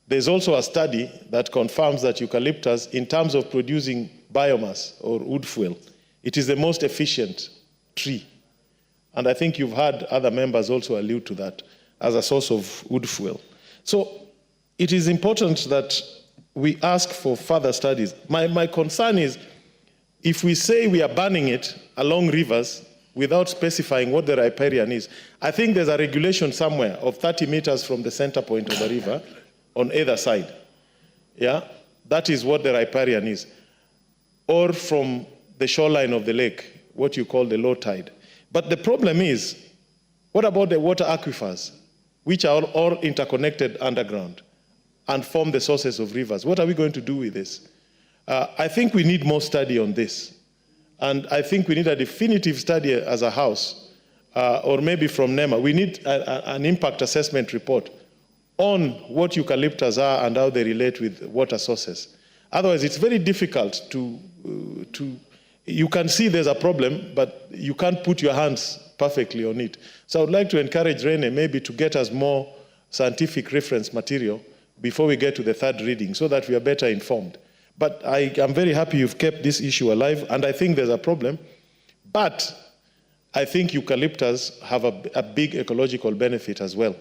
There's also a study that confirms that eucalyptus, in terms of producing biomass or wood fuel, it is the most efficient tree. And I think you've had other members also allude to that as a source of wood fuel. So it is important that we ask for further studies. My concern is, if we say we are banning it along rivers without specifying what the riparian is, I think there's a regulation somewhere of 30 meters from the center point of the river on either side. Yeah, that is what the riparian is. Or from the shoreline of the lake, what you call the low tide. But the problem is, what about the water aquifers, which are all interconnected underground and form the sources of rivers? What are we going to do with this? I think we need more study on this. And I think we need a definitive study as a house, or maybe from NEMA. We need an impact assessment report on what eucalyptus are and how they relate with water sources. Otherwise, it's very difficult you can see there's a problem, but you can't put your hands perfectly on it. So I would like to encourage Rene maybe to get us more scientific reference material before we get to the third reading, so that we are better informed. But I am very happy you've kept this issue alive, and I think there's a problem. But I think eucalyptus have a big ecological benefit as well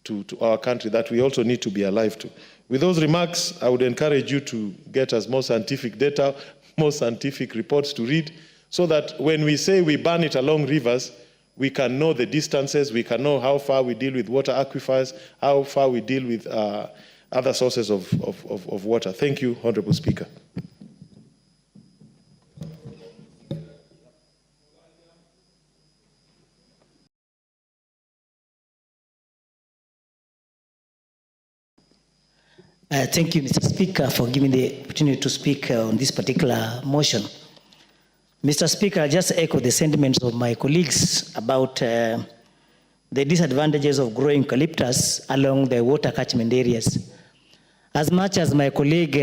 to our country that we also need to be alive to. With those remarks, I would encourage you to get us more scientific data, more scientific reports to read, so that when we say we ban it along rivers, we can know the distances, we can know how far we deal with water aquifers, how far we deal with other sources of water. Thank you, Honorable Speaker. Thank you, Mr. Speaker, for giving the opportunity to speak on this particular motion. Mr. Speaker, I just echo the sentiments of my colleagues about the disadvantages of growing eucalyptus along the water catchment areas. As much as my colleague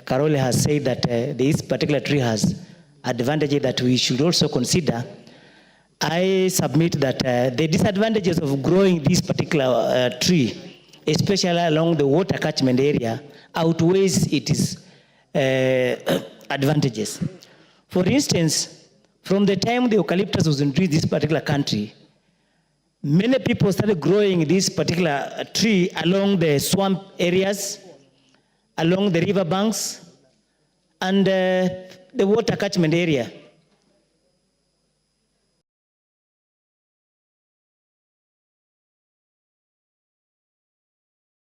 Carole has said that this particular tree has advantages that we should also consider, I submit that the disadvantages of growing this particular tree, especially along the water catchment area, outweighs its advantages. For instance, from the time the eucalyptus was introduced in this particular country, many people started growing this particular tree along the swamp areas, along the river banks, and the water catchment area.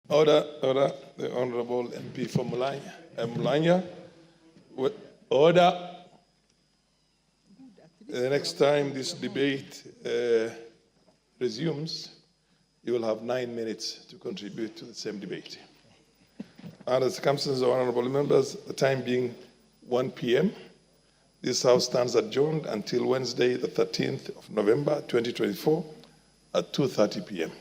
Order, the Honorable MP for Mulanya. Order. The next time this debate resumes, you will have 9 minutes to contribute to the same debate. Under the circumstances, honorable members, the time being 1 p.m., this House stands adjourned until Wednesday, the 13th of November, 2024, at 2:30 p.m.